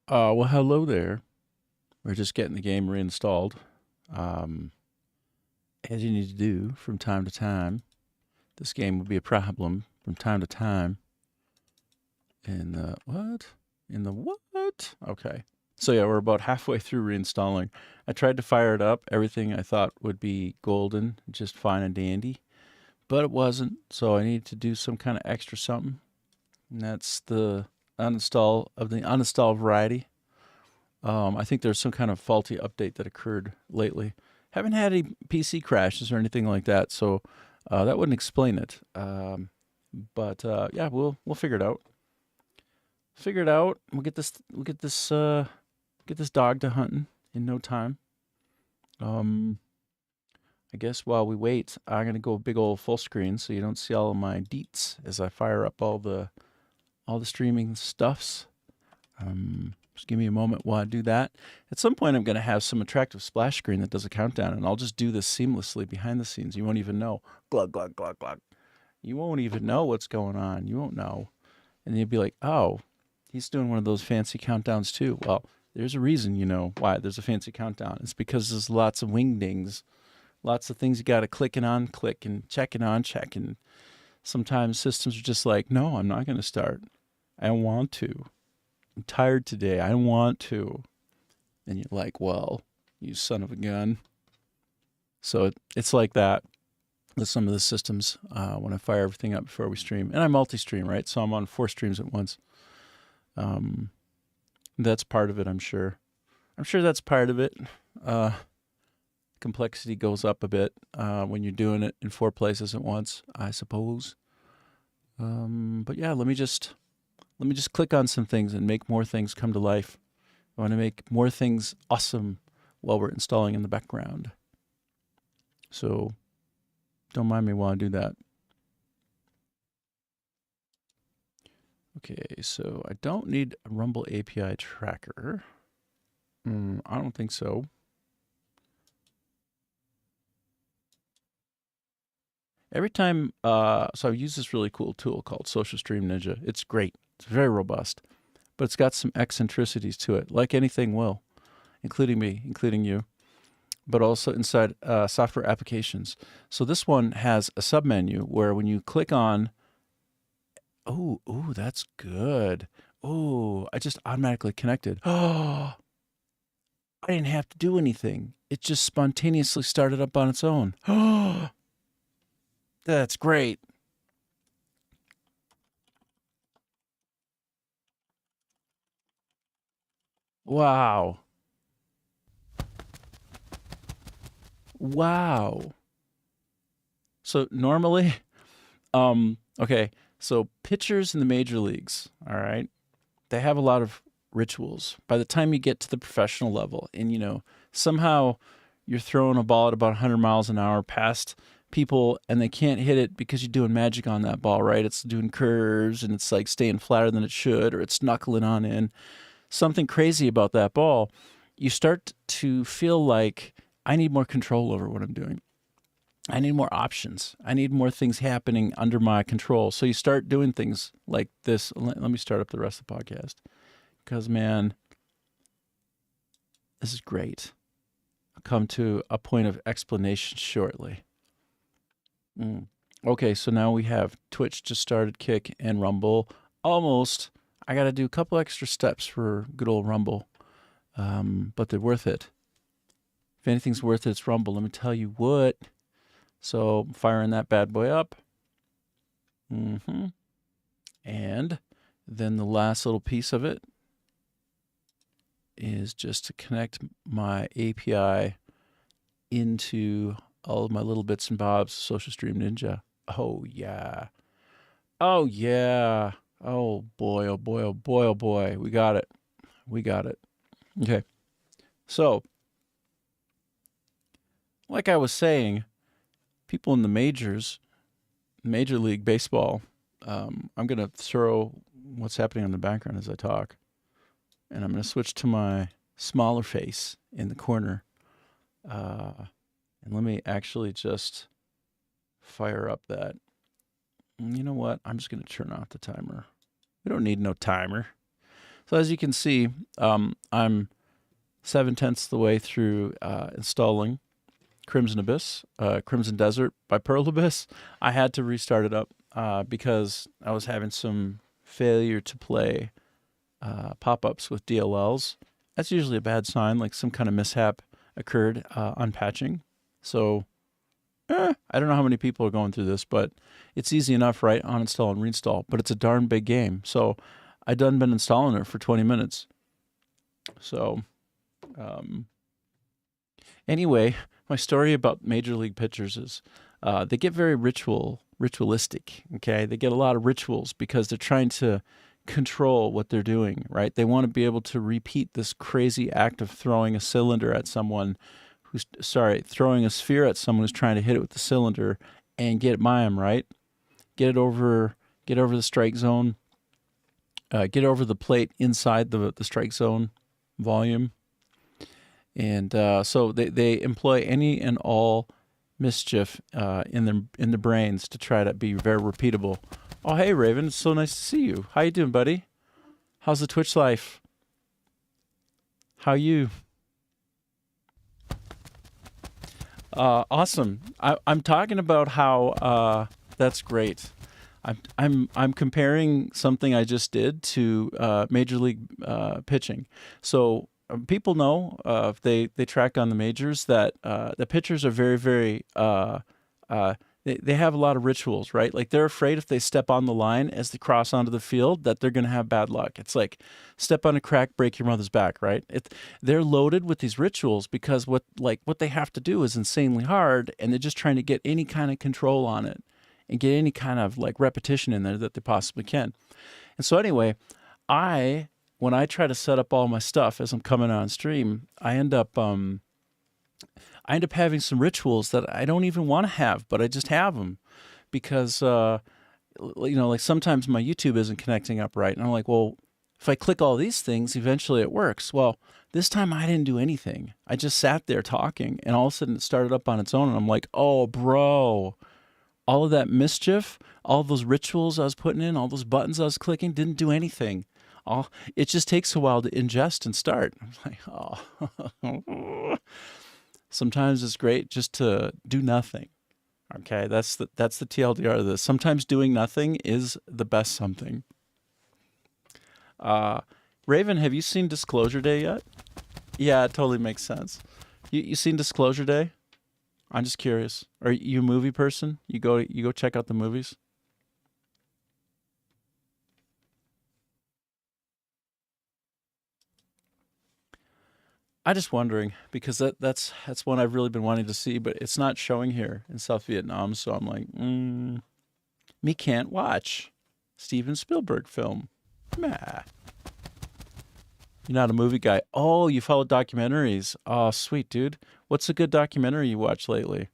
Well, hello there. We're just getting the game reinstalled. Um, as you need to do from time to time, this game will be a problem from time to time. In the what? In the what? Okay. So yeah, we're about halfway through reinstalling. I tried to fire it up. Everything I thought would be golden, just fine and dandy, but it wasn't. So I needed to do some kind of extra something, and that's the uninstall of the uninstall variety. I think there's some kind of faulty update that occurred lately. Haven't had any PC crashes or anything like that, so that wouldn't explain it. But yeah, we'll figure it out. Figure it out. We'll get this. Get this dog to hunting in no time. Um, I guess while we wait, I'm gonna go big old full screen so you don't see all of my deets as I fire up all the streaming stuffs. Just give me a moment while I do that. At some point, I'm going to have some attractive splash screen that does a countdown, and I'll just do this seamlessly behind the scenes. You won't even know. Glug, glug, glug, glug. You won't even know what's going on. You won't know. And you'll be like, oh, he's doing one of those fancy countdowns too. Well, there's a reason, why there's a fancy countdown. It's because there's lots of wingdings, lots of things you got to click and on click and check and on check. And sometimes systems are just like, no, I'm not going to start. I don't want to. I'm tired today. I don't want to. And you're like, well, you son of a gun. So it's like that with some of the systems when I fire everything up before we stream. And I multi-stream, right? So I'm on 4 streams at once. That's part of it, I'm sure. I'm sure that's part of it. Complexity goes up a bit when you're doing it in 4 places at once, I suppose. But yeah, let me just click on some things and make more things come to life. I want to make more things awesome while we're installing in the background. So don't mind me while I do that. Okay, so I don't need a Rumble API tracker. I don't think so. Every time, so I use this really cool tool called Social Stream Ninja. It's great. It's very robust, but it's got some eccentricities to it, like anything will, including me, including you, but also inside software applications. So this one has a submenu where when you click on, oh, that's good. Oh, I just automatically connected. Oh, I didn't have to do anything. It just spontaneously started up on its own. Oh, that's great. Wow. Wow. So normally, okay, so pitchers in the major leagues, all right, they have a lot of rituals. By the time you get to the professional level, and somehow you're throwing a ball at about 100 miles an hour past people, and they can't hit it because you're doing magic on that ball, right? It's doing curves, and it's like staying flatter than it should, or it's knuckling on in. Something crazy about that ball. You start to feel like I need more control over what I'm doing. I need more options. I need more things happening under my control. So you start doing things like this. Let me start up the rest of the podcast because, man, this is great. I'll come to a point of explanation shortly. Okay, so now we have Twitch just started, Kick, and Rumble. Almost. I got to do a couple extra steps for good old Rumble, but they're worth it. If anything's worth it, it's Rumble. Let me tell you what. So firing that bad boy up. And then the last little piece of it is just to connect my API into all of my little bits and bobs, Social Stream Ninja. Oh, yeah. Oh, yeah. Oh, boy, oh, boy, oh, boy, oh, boy. We got it. We got it. Okay. So, like I was saying, people in the majors, Major League Baseball, I'm going to throw what's happening in the background as I talk. And I'm going to switch to my smaller face in the corner. And let me actually just fire up that. You know what? I'm just going to turn off the timer. We don't need no timer. So as you can see, I'm 7/10 the way through installing Crimson Abyss, Crimson Desert by Pearl Abyss. I had to restart it up because I was having some failure to play pop-ups with DLLs. That's usually a bad sign, like some kind of mishap occurred on patching. So I don't know how many people are going through this, but it's easy enough, right? Uninstall and reinstall. But it's a darn big game. So I done been installing it for 20 minutes. So anyway, my story about Major League pitchers is they get very ritualistic, okay? They get a lot of rituals because they're trying to control what they're doing, right? They want to be able to repeat this crazy act of throwing a cylinder at someone throwing a sphere at someone who's trying to hit it with the cylinder and get it by him, right? Get over the strike zone, get over the plate inside the strike zone volume. And so they employ any and all mischief in their brains to try to be very repeatable. Oh, hey, Raven, it's so nice to see you. How you doing, buddy? How's the Twitch life? How you? Awesome. I'm talking about how that's great. I'm comparing something I just did to Major League pitching. So people know if they track on the majors that the pitchers are very, very they have a lot of rituals, right? Like they're afraid if they step on the line as they cross onto the field that they're going to have bad luck. It's like step on a crack, break your mother's back, right? They're loaded with these rituals because what they have to do is insanely hard, and they're just trying to get any kind of control on it and get any kind of like repetition in there that they possibly can. And so anyway, when I try to set up all my stuff as I'm coming on stream, I end up having some rituals that I don't even want to have, but I just have them because, like sometimes my YouTube isn't connecting up right. And I'm like, well, if I click all these things, eventually it works. Well, this time I didn't do anything. I just sat there talking, and all of a sudden it started up on its own. And I'm like, oh, bro, all of that mischief, all those rituals I was putting in, all those buttons I was clicking didn't do anything. It just takes a while to ingest and start. I'm like, oh. Sometimes it's great just to do nothing. Okay, that's the TLDR of this. Sometimes doing nothing is the best something. Raven, have you seen Disclosure Day yet? Yeah, it totally makes sense. You seen Disclosure Day? I'm just curious. Are you a movie person? You go check out the movies? I'm just wondering because that's one I've really been wanting to see, but it's not showing here in South Vietnam. So I'm like, me can't watch Steven Spielberg film. Meh. You're not a movie guy. Oh, you follow documentaries. Oh, sweet, dude. What's a good documentary you watched lately?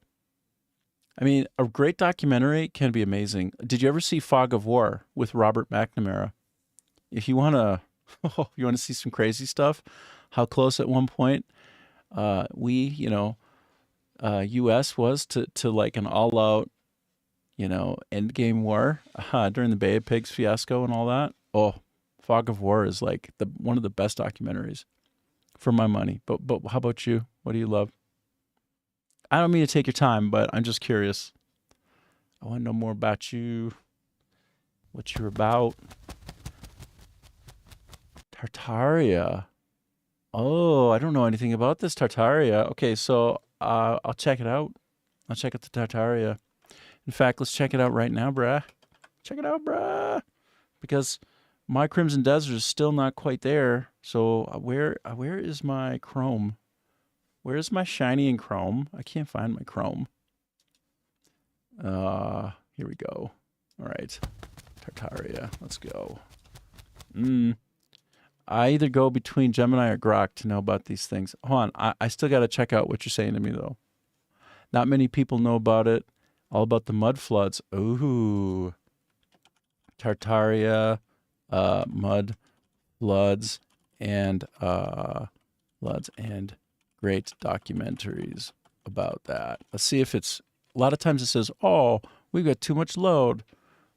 I mean, a great documentary can be amazing. Did you ever see Fog of War with Robert McNamara? If you want to see some crazy stuff, how close at one point U.S. was to like an all-out, endgame war during the Bay of Pigs fiasco and all that. Oh, Fog of War is like one of the best documentaries for my money. But how about you? What do you love? I don't mean to take your time, but I'm just curious. I want to know more about you, what you're about. Tartaria. Oh, I don't know anything about this Tartaria. Okay, so I'll check it out. I'll check out the Tartaria. In fact, let's check it out right now, bruh. Check it out, bruh. Because my Crimson Desert is still not quite there. So where is my Chrome? Where is my shiny and Chrome? I can't find my Chrome. Here we go. All right, Tartaria. Let's go. I either go between Gemini or Grok to know about these things. Hold on, I still got to check out what you're saying to me, though. Not many people know about it. All about the mud floods. Ooh. Tartaria, mud floods, and great documentaries about that. Let's see if it's... A lot of times it says, oh, we've got too much load.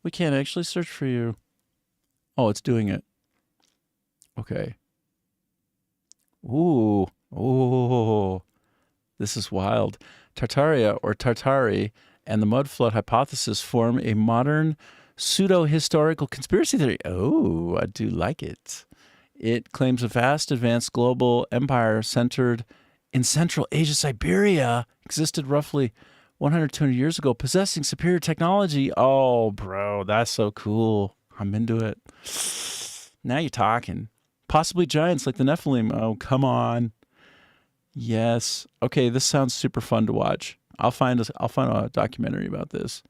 We can't actually search for you. Oh, it's doing it. Okay. Ooh. Oh. This is wild. Tartaria or Tartari and the mud flood hypothesis form a modern pseudo-historical conspiracy theory. Oh, I do like it. It claims a vast, advanced global empire centered in Central Asia, Siberia, existed roughly 100, 200 years ago, possessing superior technology. Oh, bro, that's so cool. I'm into it. Now you're talking. Possibly giants like the Nephilim. Oh, come on. Yes. Okay, this sounds super fun to watch. I'll find a documentary about this.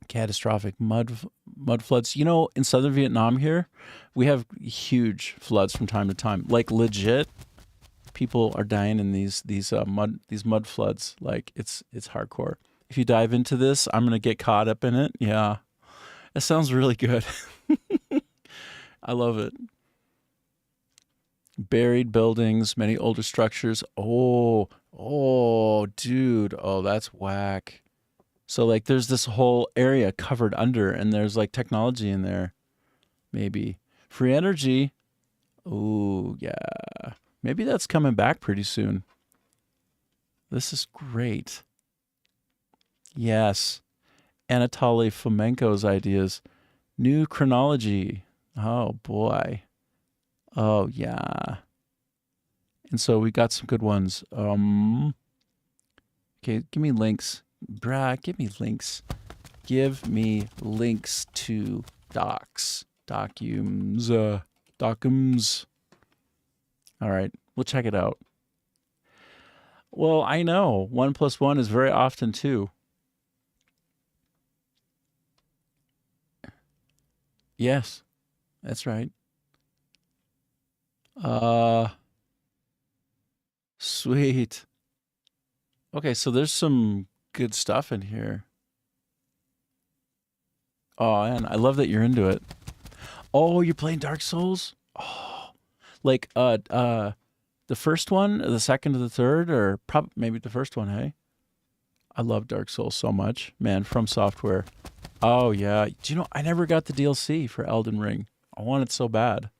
Catastrophic mud floods. You know, in southern Vietnam here, we have huge floods from time to time. Like legit, people are dying in these mud floods. Like it's hardcore. If you dive into this, I'm gonna get caught up in it. Yeah, it sounds really good. I love it. Buried buildings, many older structures. Oh, dude. Oh, that's whack. So like there's this whole area covered under and there's like technology in there. Maybe. Free energy. Oh, yeah. Maybe that's coming back pretty soon. This is great. Yes. Anatoly Fomenko's ideas. New chronology. Oh, boy. Oh, yeah. And so we got some good ones. Okay, give me links. Brah, give me links. Give me links to docs. Docums. All right, we'll check it out. Well, I know 1 + 1 is very often 2. Yes, that's right. Sweet. Okay, so there's some good stuff in here. Oh, and I love that you're into it. Oh, you're playing Dark Souls? Oh, like the first one, or the second or the third, or maybe the first one, hey? I love Dark Souls so much. Man, From Software. Oh, yeah. Do you know, I never got the DLC for Elden Ring. I want it so bad.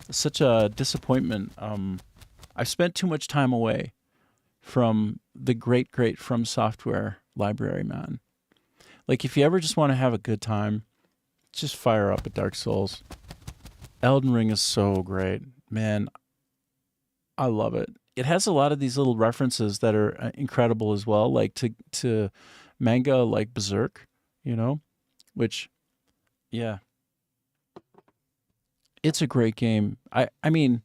It's such a disappointment. I've spent too much time away from the great From Software library, man. Like, if you ever just want to have a good time, just fire up a Dark Souls. Elden Ring is so great. Man, I love it. It has a lot of these little references that are incredible as well, like to manga like Berserk, you know, which, yeah, it's a great game. I mean,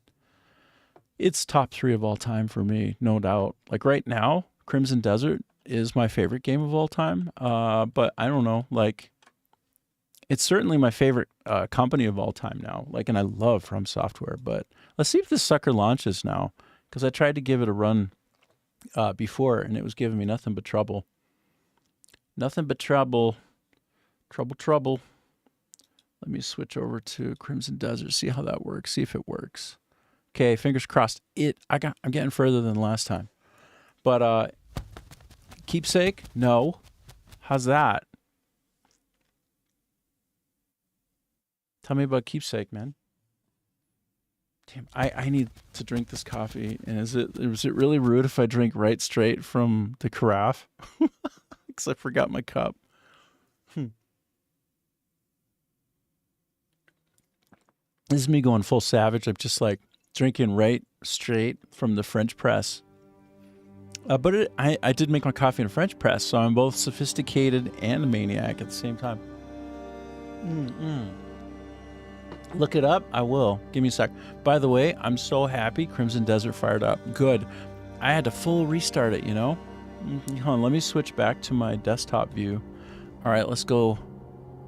it's top 3 of all time for me, no doubt. Like right now, Crimson Desert is my favorite game of all time. But I don't know, like it's certainly my favorite company of all time now. Like, and I love From Software. But let's see if this sucker launches now, because I tried to give it a run before, and it was giving me nothing but trouble. Nothing but trouble. Trouble. Let me switch over to Crimson Desert, see how that works, see if it works. Okay, fingers crossed. I'm getting further than last time. But Keepsake? No. How's that? Tell me about Keepsake, man. Damn, I need to drink this coffee. And is it really rude if I drink right straight from the carafe? Because I forgot my cup. This is me going full savage. I'm just like drinking right straight from the French press. But I did make my coffee in a French press, so I'm both sophisticated and a maniac at the same time. Look it up? I will. Give me a sec. By the way, I'm so happy Crimson Desert fired up. Good. I had to full restart it, you know? Hold on, let me switch back to my desktop view. All right, let's go.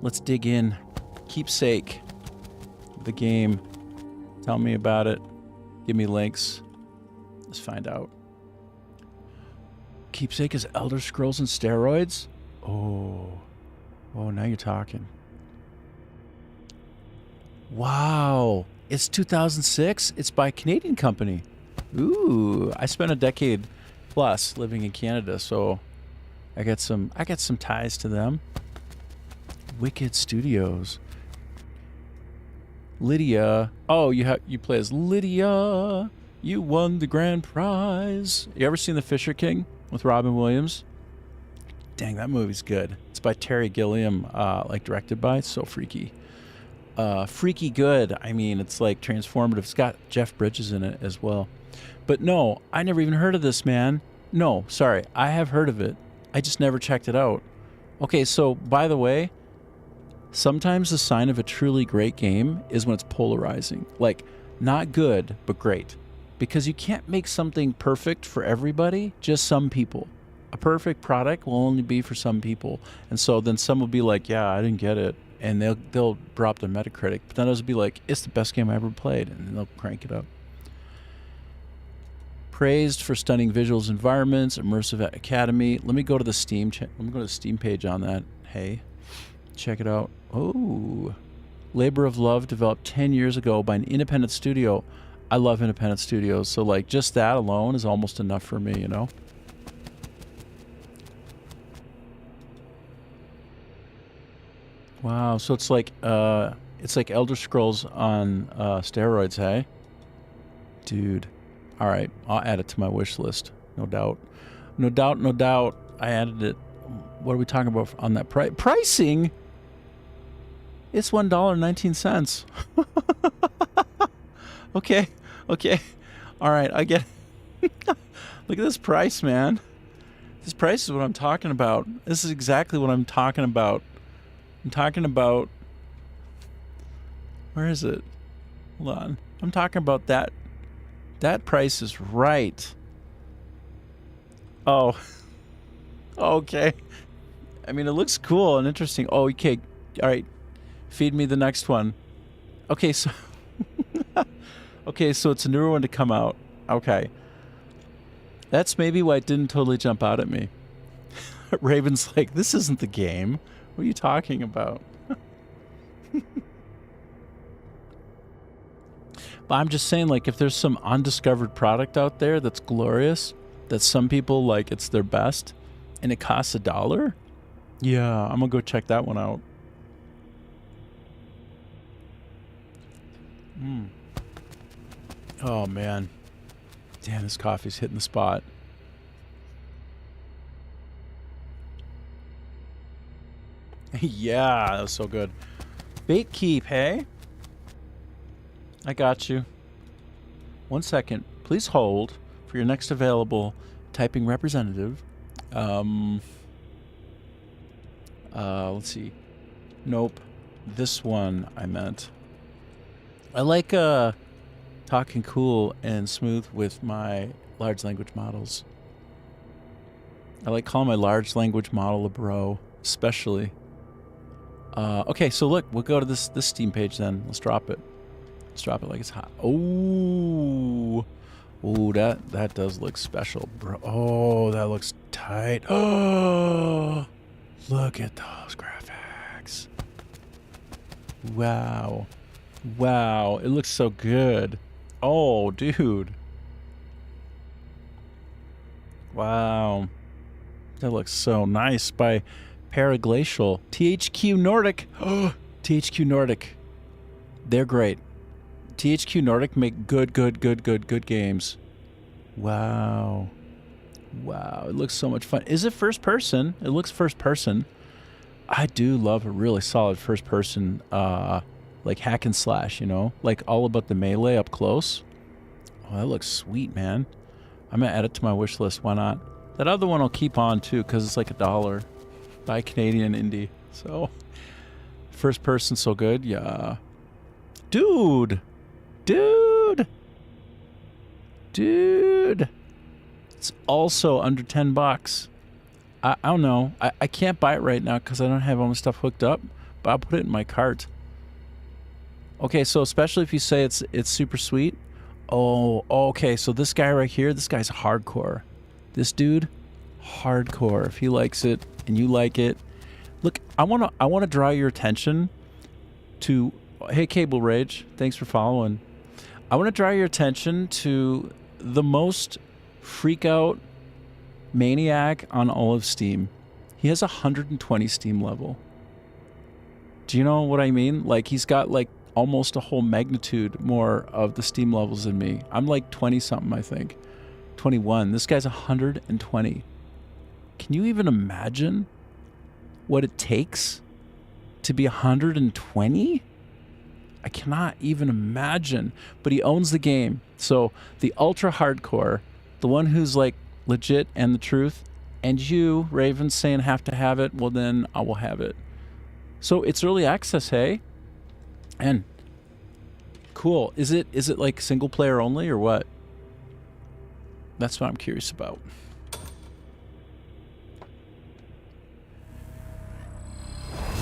Let's dig in. Keepsake. The game. Tell me about it. Give me links. Let's find out. Keepsake is Elder Scrolls and steroids? Oh, now you're talking. Wow. It's 2006? It's by a Canadian company. Ooh, I spent a decade plus living in Canada, so I got some ties to them. Wicked Studios. Lydia. Oh, you play as Lydia. You won the grand prize. You ever seen The Fisher King with Robin Williams? Dang, that movie's good. It's by Terry Gilliam, like directed by. It's so freaky. Freaky good. I mean, it's like transformative. It's got Jeff Bridges in it as well. But no, I never even heard of this, man. No, sorry. I have heard of it. I just never checked it out. Okay, so by the way, sometimes the sign of a truly great game is when it's polarizing. Like, not good, but great. Because you can't make something perfect for everybody, just some people. A perfect product will only be for some people. And so then some will be like, yeah, I didn't get it. And they'll drop their Metacritic. But then others will be like, it's the best game I ever played. And then they'll crank it up. Praised for stunning visuals, environments, immersive academy. Let me go to the Steam. Let me go to the Steam page on that. Hey, check it out. Oh, labor of love developed 10 years ago by an independent studio. I love independent studios, so like just that alone is almost enough for me, you know. Wow, so it's like Elder Scrolls on steroids, hey? Dude. All right, I'll add it to my wish list. No doubt. No doubt, no doubt. I added it. What are we talking about on that pricing? It's $1.19. Okay. Okay. All right, I get it. Look at this price, man. This price is what I'm talking about. This is exactly what I'm talking about. I'm talking about... Where is it? Hold on. I'm talking about that. That price is right. Oh. Okay. I mean, it looks cool and interesting. Oh, okay. All right. Feed me the next one. Okay, so... Okay, so it's a newer one to come out. Okay. That's maybe why it didn't totally jump out at me. Raven's like, this isn't the game. What are you talking about? But I'm just saying, like, if there's some undiscovered product out there that's glorious, that some people, like, it's their best, and it costs $1, yeah, I'm gonna go check that one out. Oh, man. Damn, this coffee's hitting the spot. Yeah, that was so good. Bait keep, hey? I got you. 1 second. Please hold for your next available typing representative. Let's see. Nope. This one I meant. I like talking cool and smooth with my large language models. I like calling my large language model a bro, especially. Okay, so look, we'll go to this Steam page then. Let's drop it. Let's drop it like it's hot. Oh, that does look special, bro. Oh, that looks tight. Oh, look at those graphics. Wow. Wow, it looks so good. Oh, dude. Wow. That looks so nice by Paraglacial. THQ Nordic. Oh, THQ Nordic. They're great. THQ Nordic make good games. Wow. Wow, it looks so much fun. Is it first person? It looks first person. I do love a really solid first person, like hack and slash, you know? Like all about the melee up close. Oh, that looks sweet, man. I'm gonna add it to my wish list. Why not? That other one I'll keep on too, because it's like $1 by Canadian indie. So, first person, so good. Yeah. Dude. It's also under $10. I don't know. I can't buy it right now because I don't have all my stuff hooked up, but I'll put it in my cart. Okay, so especially if you say it's super sweet. Oh, okay, so this guy right here, this guy's hardcore. This dude, hardcore. If he likes it and you like it. Look, I wanna draw your attention to... Hey, Cable Rage, thanks for following. I want to draw your attention to the most freak-out maniac on all of Steam. He has 120 Steam level. Do you know what I mean? Like, he's got, like, almost a whole magnitude more of the steam levels than me. I'm like 20 something, I think. 21. This guy's 120. Can you even imagine what it takes to be 120? I cannot even imagine. But he owns the game. So the ultra hardcore, the one who's like legit and the truth, and you, Raven, saying have to have it, well then I will have it. So it's early access, hey? And cool. Is it like single player only or what? That's what I'm curious about.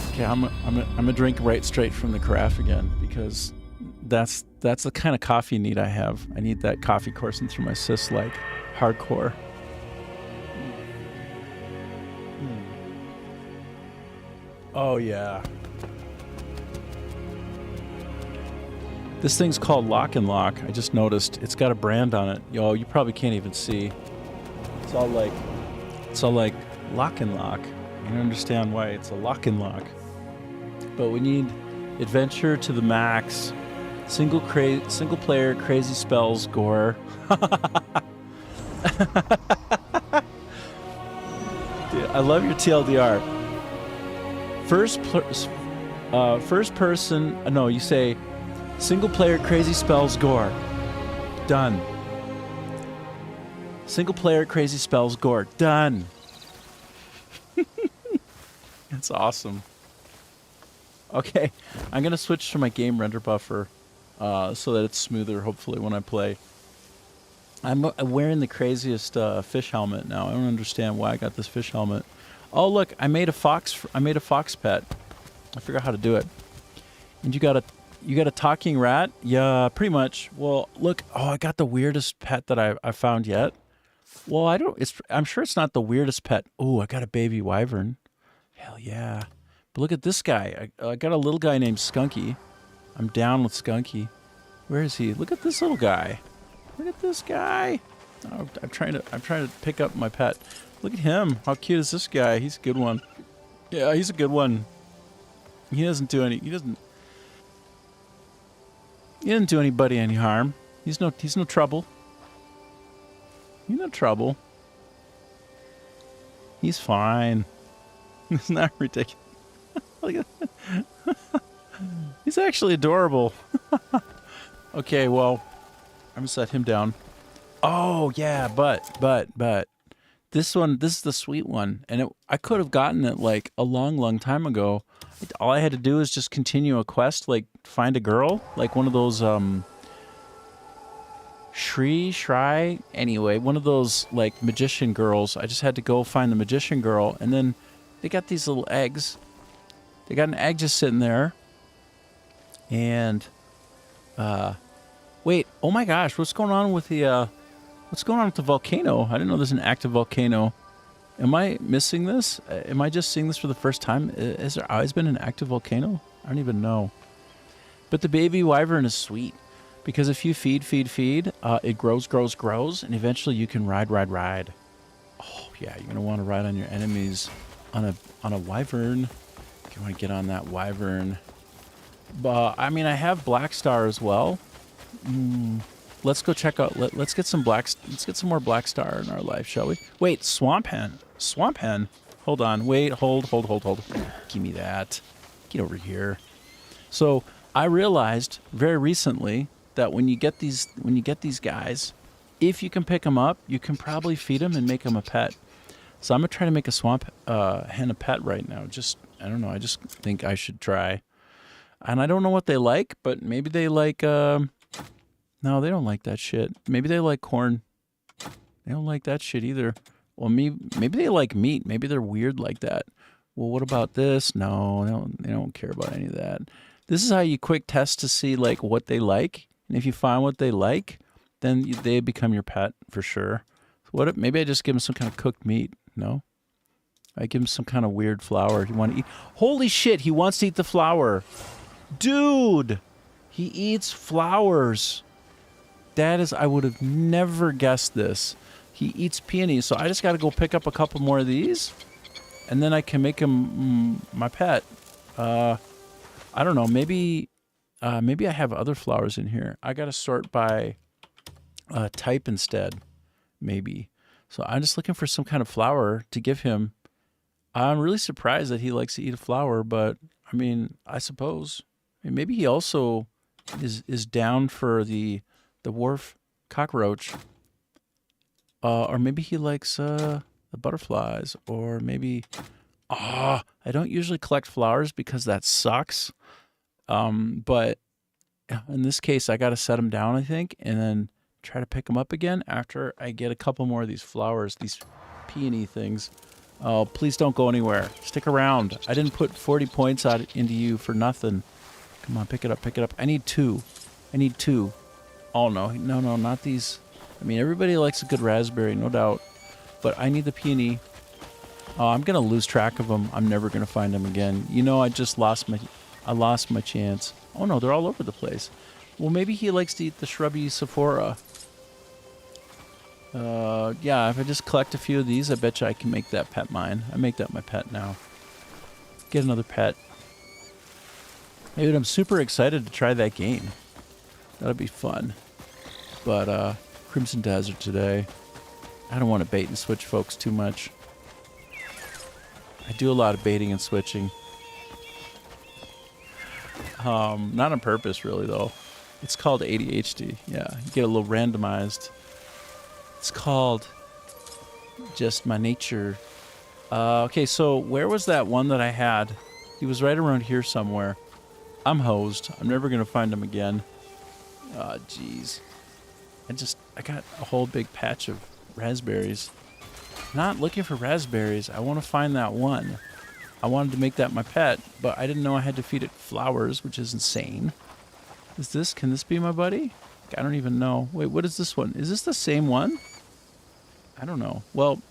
Okay, I'm gonna drink right straight from the carafe again, because that's the kind of coffee need I have. I need that coffee coursing through my cyst like hardcore. Oh yeah. This thing's called Lock and Lock. I just noticed it's got a brand on it. Yo, you probably can't even see. It's all like Lock and Lock. I don't understand why it's a Lock and Lock. But we need adventure to the max. Single player crazy spells gore. Dude, I love your TLDR. First person. No, you say single player crazy spells gore. Done. Single player crazy spells gore. Done. That's awesome. Okay, I'm gonna switch to my game render buffer so that it's smoother. Hopefully, when I play. I'm wearing the craziest fish helmet now. I don't understand why I got this fish helmet. Oh look, I made a fox pet. I figured out how to do it. And you got a talking rat? Yeah, pretty much. Well, look. Oh, I got the weirdest pet that I found yet. Well, I'm sure it's not the weirdest pet. Oh, I got a baby wyvern. Hell yeah. But look at this guy. I got a little guy named Skunky. I'm down with Skunky. Where is he? Look at this little guy. Look at this guy. Oh, I'm trying to pick up my pet. Look at him. How cute is this guy? He's a good one. Yeah, he's a good one. He doesn't do anybody any harm. He's no trouble. He's no trouble. He's fine. It's not ridiculous. Look at he's actually adorable. Okay, well, I'm gonna set him down. Oh yeah, but this is the sweet one, and I could have gotten it like a long time ago. All I had to do is just continue a quest, like find a girl, like one of those Shri, anyway, one of those like magician girls. I just had to go find the magician girl, and then they got these little eggs. They got an egg just sitting there. And wait, oh my gosh, what's going on with the volcano? I didn't know there's an active volcano. Am I missing this? Am I just seeing this for the first time? Has there always been an active volcano? I don't even know. But the baby wyvern is sweet, because if you feed, it grows, and eventually you can ride. Oh yeah, you're gonna want to ride on your enemies on a wyvern. You want to get on that wyvern. But I mean, I have Black Star as well. Let's go check out. Let's get some more Black Star in our life, shall we? Wait, Swamp Hen. Hold on. Wait. Hold. Give me that. Get over here. So I realized very recently that when you get these guys, if you can pick them up, you can probably feed them and make them a pet. So I'm gonna try to make a Swamp Hen a pet right now. I don't know. I just think I should try. And I don't know what they like, but maybe they like, no, they don't like that shit. Maybe they like corn. They don't like that shit either. Well, maybe they like meat. Maybe they're weird like that. Well, what about this? No, they don't care about any of that. This is how you quick test to see like what they like. And if you find what they like, then they become your pet for sure. Maybe I just give them some kind of cooked meat. No? I give him some kind of weird flower. You want to eat? Holy shit, he wants to eat the flower. Dude, he eats flowers. I would have never guessed this. He eats peonies, so I just got to go pick up a couple more of these, and then I can make him my pet. I don't know, maybe Maybe I have other flowers in here. I got to sort by type instead, maybe. So I'm just looking for some kind of flower to give him. I'm really surprised that he likes to eat a flower, but I mean, I suppose. I mean, maybe he also is down for the wharf cockroach. Or maybe he likes the butterflies, or maybe I don't usually collect flowers because that sucks. But in this case, I got to set them down, I think, and then try to pick them up again after I get a couple more of these flowers, these peony things. Oh, please don't go anywhere. Stick around. I didn't put 40 points out into you for nothing. Come on, pick it up, pick it up. I need 2. I need 2. Oh, no, not these. I mean, everybody likes a good raspberry, no doubt. But I need the peony. Oh, I'm going to lose track of them. I'm never going to find them again. You know, I lost my chance. Oh, no, they're all over the place. Well, maybe he likes to eat the shrubby Sephora. Yeah, if I just collect a few of these, I bet you I can make that pet mine. I make that my pet now. Get another pet. Dude, I'm super excited to try that game. That'll be fun. But, Crimson Desert today. I don't want to bait and switch folks too much. I do a lot of baiting and switching. Not on purpose, really, though. It's called ADHD. Yeah, you get a little randomized. It's called just my nature. Okay, so where was that one that I had? He was right around here somewhere. I'm hosed. I'm never going to find him again. Oh, jeez. I got a whole big patch of raspberries. Not looking for raspberries. I want to find that one. I wanted to make that my pet, but I didn't know I had to feed it flowers, which is insane. Can this be my buddy? I don't even know. Wait, what is this one? Is this the same one? I don't know. Well,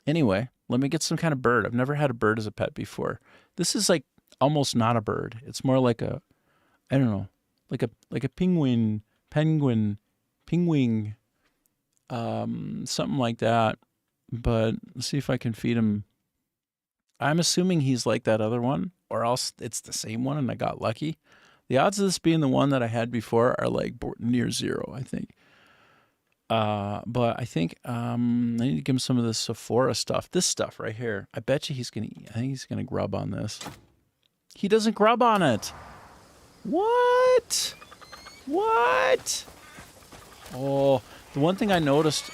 anyway, let me get some kind of bird. I've never had a bird as a pet before. This is like almost not a bird. It's more like I don't know, like a penguin, something like that. But let's see if I can feed him. I'm assuming he's like that other one, or else it's the same one and I got lucky. The odds of this being the one that I had before are like near 0, I think. But I think I need to give him some of this Sephora stuff. This stuff right here. I bet you he's gonna eat. I think he's gonna grub on this. He doesn't grub on it. What? What? Oh, the one thing I noticed.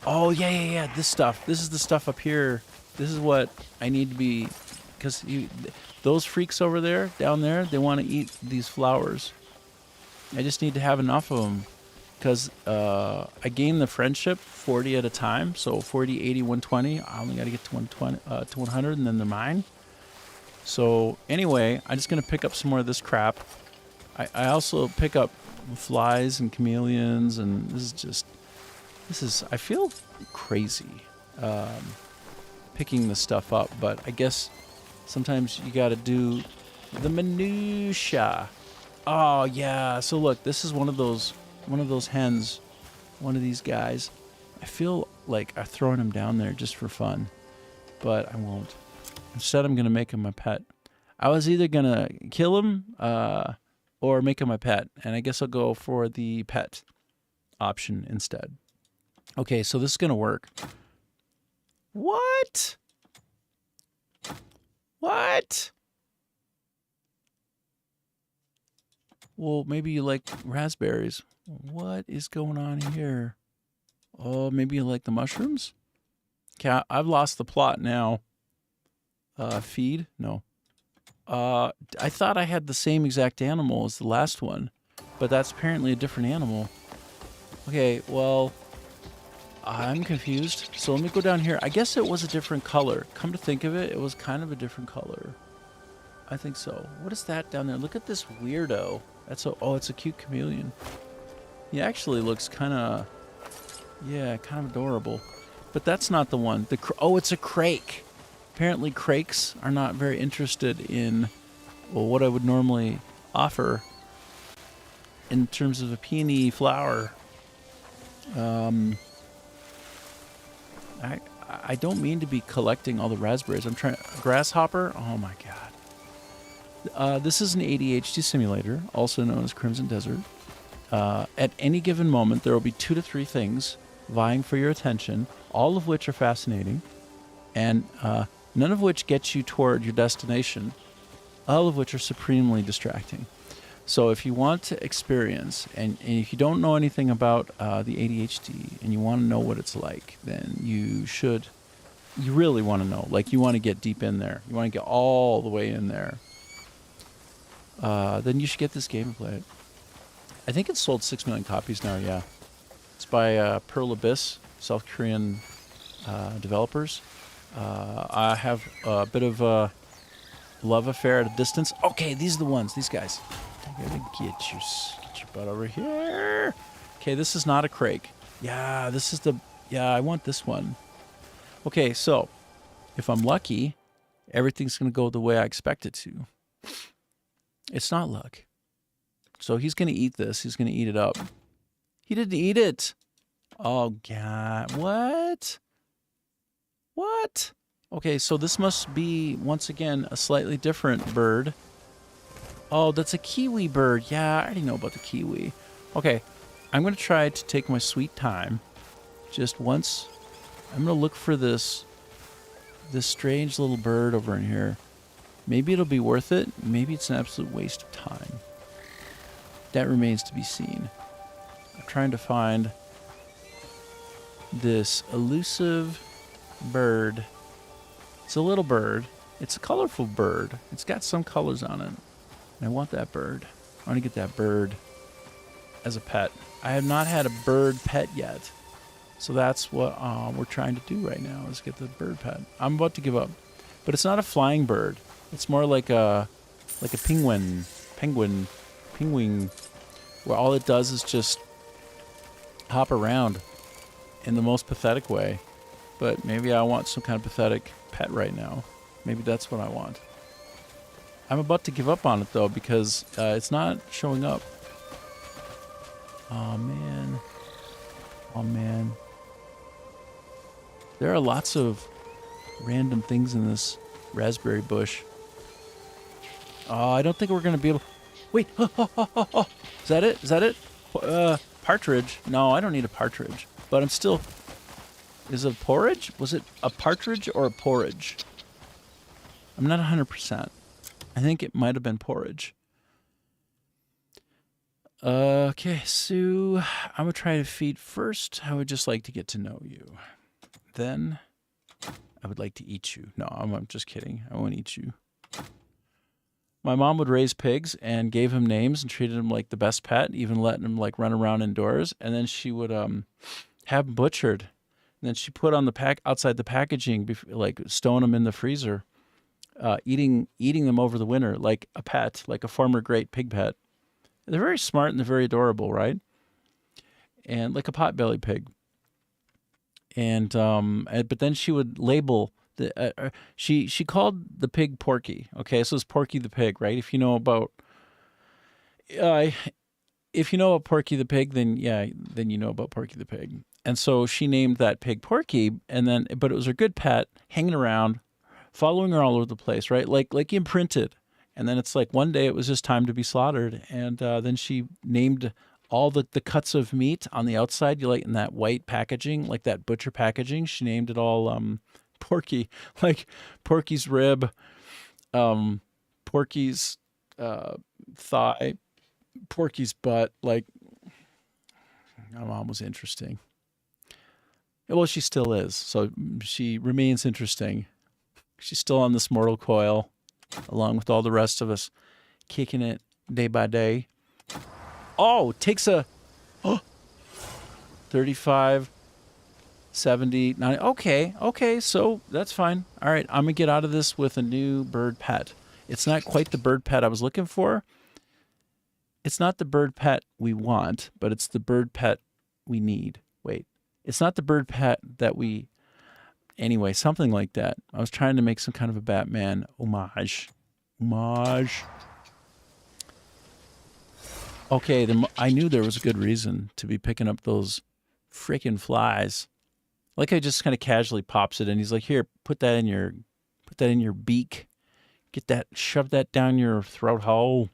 Oh yeah. This stuff. This is the stuff up here. This is what I need to be, because those freaks over there, down there, they want to eat these flowers. I just need to have enough of them, because I gain the friendship 40 at a time. So 40, 80, 120. I only got to get to 120, to 100, and then they're mine. So anyway, I'm just going to pick up some more of this crap. I also pick up flies and chameleons, and I feel crazy picking this stuff up, but I guess sometimes you got to do the minutia. Oh yeah, so look, this is one of those hens, one of these guys. I feel like I'm throwing him down there just for fun, but I won't. Instead, I'm gonna make him my pet. I was either gonna kill him or make him my pet, and I guess I'll go for the pet option instead. Okay, so this is gonna work. What? What? Well, maybe you like raspberries. What is going on here? Oh, maybe you like the mushrooms? Okay, I've lost the plot now. Feed? No. I thought I had the same exact animal as the last one, but that's apparently a different animal. Okay, well, I'm confused. So let me go down here. I guess it was a different color. Come to think of it, it was kind of a different color. I think so. What is that down there? Look at this weirdo. It's a cute chameleon. He actually looks kind of adorable. But that's not the one. It's a crake. Apparently crakes are not very interested in what I would normally offer in terms of a peony flower. I don't mean to be collecting all the raspberries. I'm trying. Grasshopper? Oh my god. This is an ADHD simulator, also known as Crimson Desert. At any given moment, there will be 2 to 3 things vying for your attention, all of which are fascinating, and none of which get you toward your destination, all of which are supremely distracting. So if you want to experience, and if you don't know anything about the ADHD, and you want to know what it's like, then you really want to know. Like, you want to get deep in there. You want to get all the way in there. Then you should get this game and play it. I think it's sold 6 million copies now, yeah. It's by Pearl Abyss, South Korean developers. I have a bit of a love affair at a distance. Okay, these are the ones, these guys. I gotta get your butt over here. Okay, this is not a Craig. Yeah, this is I want this one. Okay, so if I'm lucky, everything's gonna go the way I expect it to. It's not luck. So he's gonna eat this. He's gonna eat it up. He didn't eat it. Oh, God. What? What? Okay, so this must be, once again, a slightly different bird. Oh, that's a kiwi bird. Yeah, I already know about the kiwi. Okay, I'm going to try to take my sweet time. Just once. I'm going to look for this strange little bird over in here. Maybe it'll be worth it. Maybe it's an absolute waste of time. That remains to be seen. I'm trying to find this elusive bird. It's a little bird. It's a colorful bird. It's got some colors on it. And I want that bird. I want to get that bird as a pet. I have not had a bird pet yet. So that's what we're trying to do right now, is get the bird pet. I'm about to give up. But it's not a flying bird. It's more like a penguin, where all it does is just hop around in the most pathetic way. But maybe I want some kind of pathetic pet right now. Maybe that's what I want. I'm about to give up on it, though, because it's not showing up. Oh, man. Oh, man. There are lots of random things in this raspberry bush. Oh, I don't think we're going to be able... Wait. Is that it? Is that it? Partridge. No, I don't need a partridge. But I'm still... Is it a porridge? Was it a partridge or a porridge? I'm not 100%. I think it might have been porridge. Okay, so I'm going to try to feed first. I would just like to get to know you. Then I would like to eat you. No, I'm just kidding. I won't eat you. My mom would raise pigs and gave him names and treated him like the best pet, even letting him like run around indoors. And then she would have him butchered. And then she put on the outside the packaging, like stowing them in the freezer, eating them over the winter like a pet, like a former great pig pet. They're very smart and they're very adorable, right? And like a potbelly pig. And but then she would label the. She called the pig Porky. Okay, so it's Porky the pig, right? If you know about Porky the pig, then you know about Porky the pig. And so she named that pig Porky, but it was her good pet, hanging around, following her all over the place, right? Like imprinted. And then it's like one day it was just time to be slaughtered, and then she named all the cuts of meat on the outside, in that white packaging, like that butcher packaging. She named it all Porky, like Porky's rib, Porky's thigh, Porky's butt. Like, my mom was interesting. Well, she still is. So she remains interesting. She's still on this mortal coil, along with all the rest of us, kicking it day by day. Oh, takes a 35, 70, 90. Okay, so that's fine. All right, I'm going to get out of this with a new bird pet. It's not quite the bird pet I was looking for. It's not the bird pet we want, but it's the bird pet we need. Wait, it's not the bird pet that we... Anyway, something like that. I was trying to make some kind of a Batman homage. Okay, I knew there was a good reason to be picking up those freaking flies. Like, I just kind of casually pops it, and he's like, "Here, put that in your beak. Get that, shove that down your throat hole.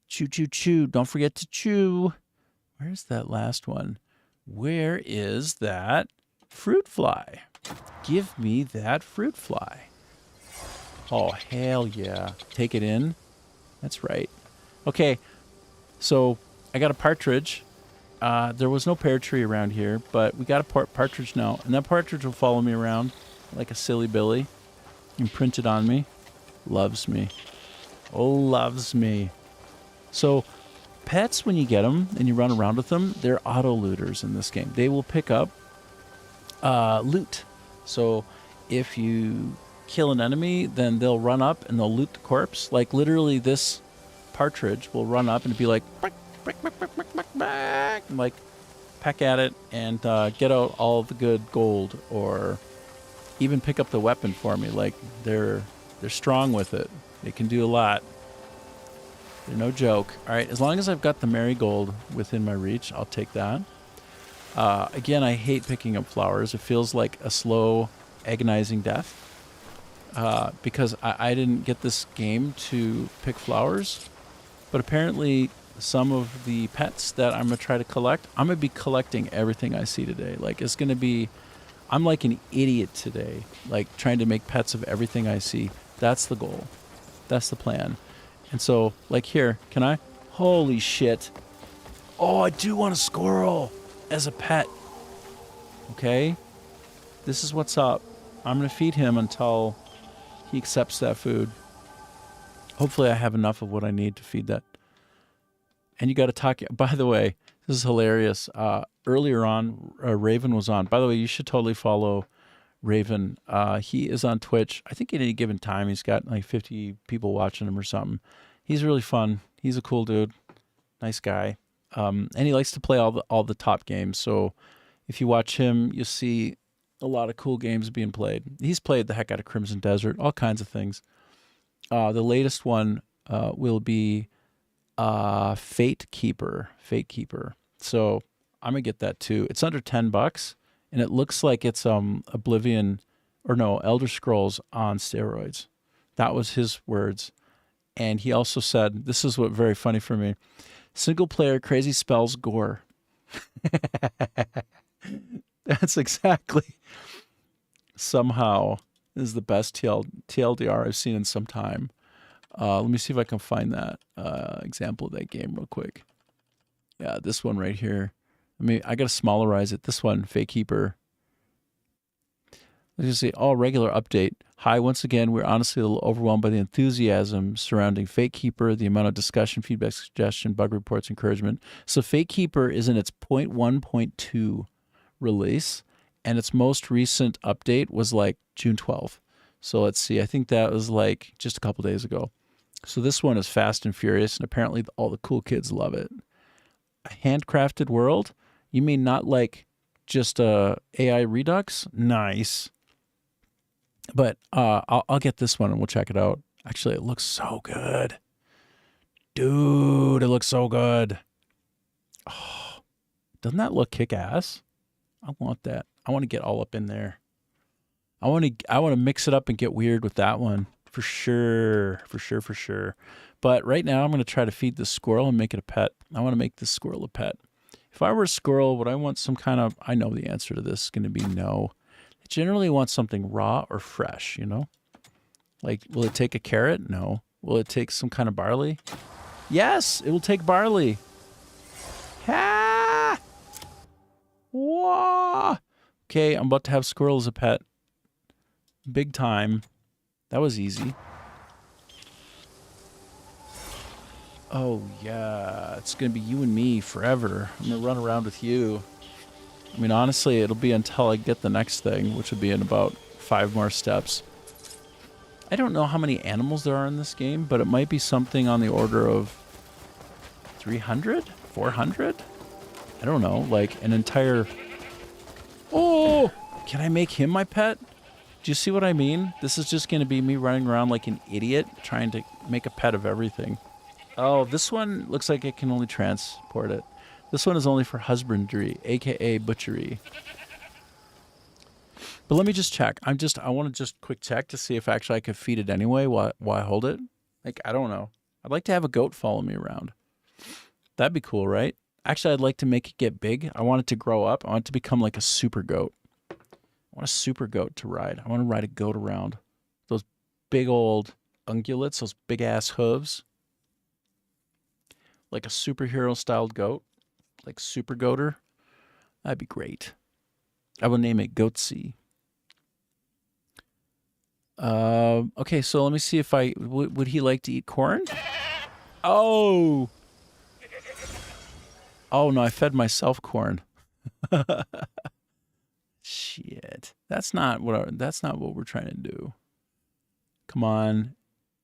Chew, chew, chew. Don't forget to chew. Where's that last one? Where is that fruit fly? Give me that fruit fly. Oh, hell yeah. Take it in. That's right. Okay, so I got a partridge. There was no pear tree around here, but we got a partridge now. And that partridge will follow me around like a silly Billy. Imprinted on me. Loves me. Oh, loves me. So pets, when you get them and you run around with them, they're auto looters in this game. They will pick up loot. So if you kill an enemy, then they'll run up and they'll loot the corpse. Like literally this partridge will run up and be like, and like peck at it and get out all the good gold, or even pick up the weapon for me. Like they're strong with it. They can do a lot. They're no joke. All right, as long as I've got the marigold within my reach, I'll take that. Again, I hate picking up flowers. It feels like a slow, agonizing death. Because I didn't get this game to pick flowers. But apparently some of the pets that I'm going to try to collect, I'm going to be collecting everything I see today. Like it's going to be, I'm like an idiot today, like trying to make pets of everything I see. That's the goal. That's the plan. And so, like here, can I? Holy shit. Oh, I do want a squirrel as a pet. Okay? This is what's up. I'm going to feed him until he accepts that food. Hopefully I have enough of what I need to feed that. And you got to talk. By the way, this is hilarious. Earlier on, Raven was on. By the way, you should totally follow Raven. He is on Twitch. I think at any given time, he's got like 50 people watching him or something. He's really fun. He's a cool dude. Nice guy. And he likes to play all the top games. So if you watch him, you'll see a lot of cool games being played. He's played the heck out of Crimson Desert, all kinds of things. The latest one will be Fate Keeper. So I'm going to get that too. It's under $10, and it looks like it's Oblivion, or no, Elder Scrolls on steroids. That was his words. And he also said, this is what very funny for me, single player crazy spells gore. That's exactly, somehow, is the best TLDR I've seen in some time. Let me see if I can find that example of that game real quick. Yeah, this one right here. I got to smallerize it. This one, Fate Keeper. Let's just say, all regular update. Hi, once again, we're honestly a little overwhelmed by the enthusiasm surrounding Fate Keeper, the amount of discussion, feedback, suggestion, bug reports, encouragement. So Fate Keeper is in its 0.1.2 release, and its most recent update was like June 12th. So let's see, I think that was like just a couple days ago. So this one is fast and furious, and apparently all the cool kids love it. A handcrafted world? You mean not like just AI Redux? Nice. But I'll get this one and we'll check it out. Actually, it looks so good. Dude, it looks so good. Oh, doesn't that look kick-ass? I want that. I want to get all up in there. I want to mix it up and get weird with that one. For sure. But right now I'm going to try to feed the squirrel and make it a pet. I want to make this squirrel a pet. If I were a squirrel, would I want some kind of... I know the answer to this is going to be no. I generally want something raw or fresh, you know? Like, will it take a carrot? No. Will it take some kind of barley? Yes, it will take barley. Ha! Whoa! Okay, I'm about to have squirrel as a pet. Big time. That was easy. Oh, yeah. It's going to be you and me forever. I'm going to run around with you. I mean, honestly, it'll be until I get the next thing, which will be in about 5 more steps. I don't know how many animals there are in this game, but it might be something on the order of 300? 400? I don't know. Like an entire... Oh! Can I make him my pet? Do you see what I mean? This is just going to be me running around like an idiot trying to make a pet of everything. Oh, this one looks like it can only transport it. This one is only for husbandry, a.k.a. butchery. But let me just check. I want to just quick check to see if actually I could feed it anyway while I hold it. Like, I don't know. I'd like to have a goat follow me around. That'd be cool, right? Actually, I'd like to make it get big. I want it to grow up. I want it to become like a super goat. I want a super goat to ride. I want to ride a goat around. Those big old ungulates, those big ass hooves. Like a superhero styled goat. Like Super Goater. That'd be great. I will name it Goatsy. Okay, so let me see if would he like to eat corn? Oh! Oh no, I fed myself corn. Shit. That's not what we're trying to do. Come on.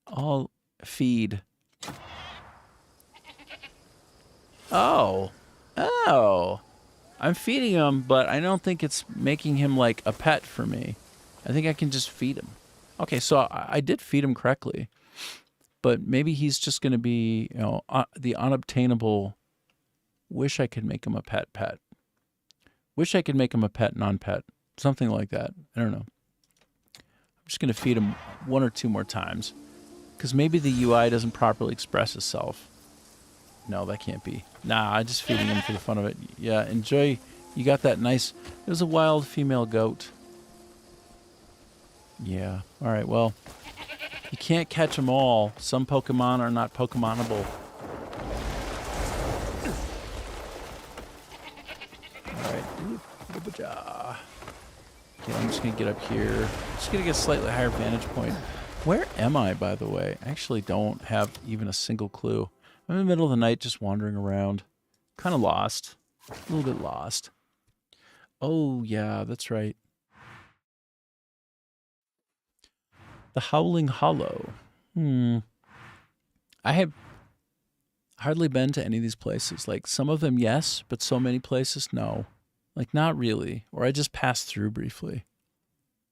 I'll feed. Oh. Oh. I'm feeding him, but I don't think it's making him like a pet for me. I think I can just feed him. Okay, so I did feed him correctly. But maybe he's just going to be, the unobtainable. Wish I could make him a pet. Wish I could make him a pet non-pet. Something like that. I don't know. I'm just going to feed him 1 or 2 more times. Because maybe the UI doesn't properly express itself. No, that can't be. Nah, I'm just feeding him for the fun of it. Yeah, enjoy. You got that nice. It was a wild female goat. Yeah. All right, well. You can't catch them all. Some Pokemon are not Pokemonable. Alright. Okay, I'm just going to get up here. Just going to get a slightly higher vantage point. Where am I, by the way? I actually don't have even a single clue. I'm in the middle of the night just wandering around. Kind of lost. A little bit lost. Oh, yeah, that's right. The Howling Hollow. I have hardly been to any of these places. Like, some of them, yes, but so many places, no. Like, not really. Or I just passed through briefly.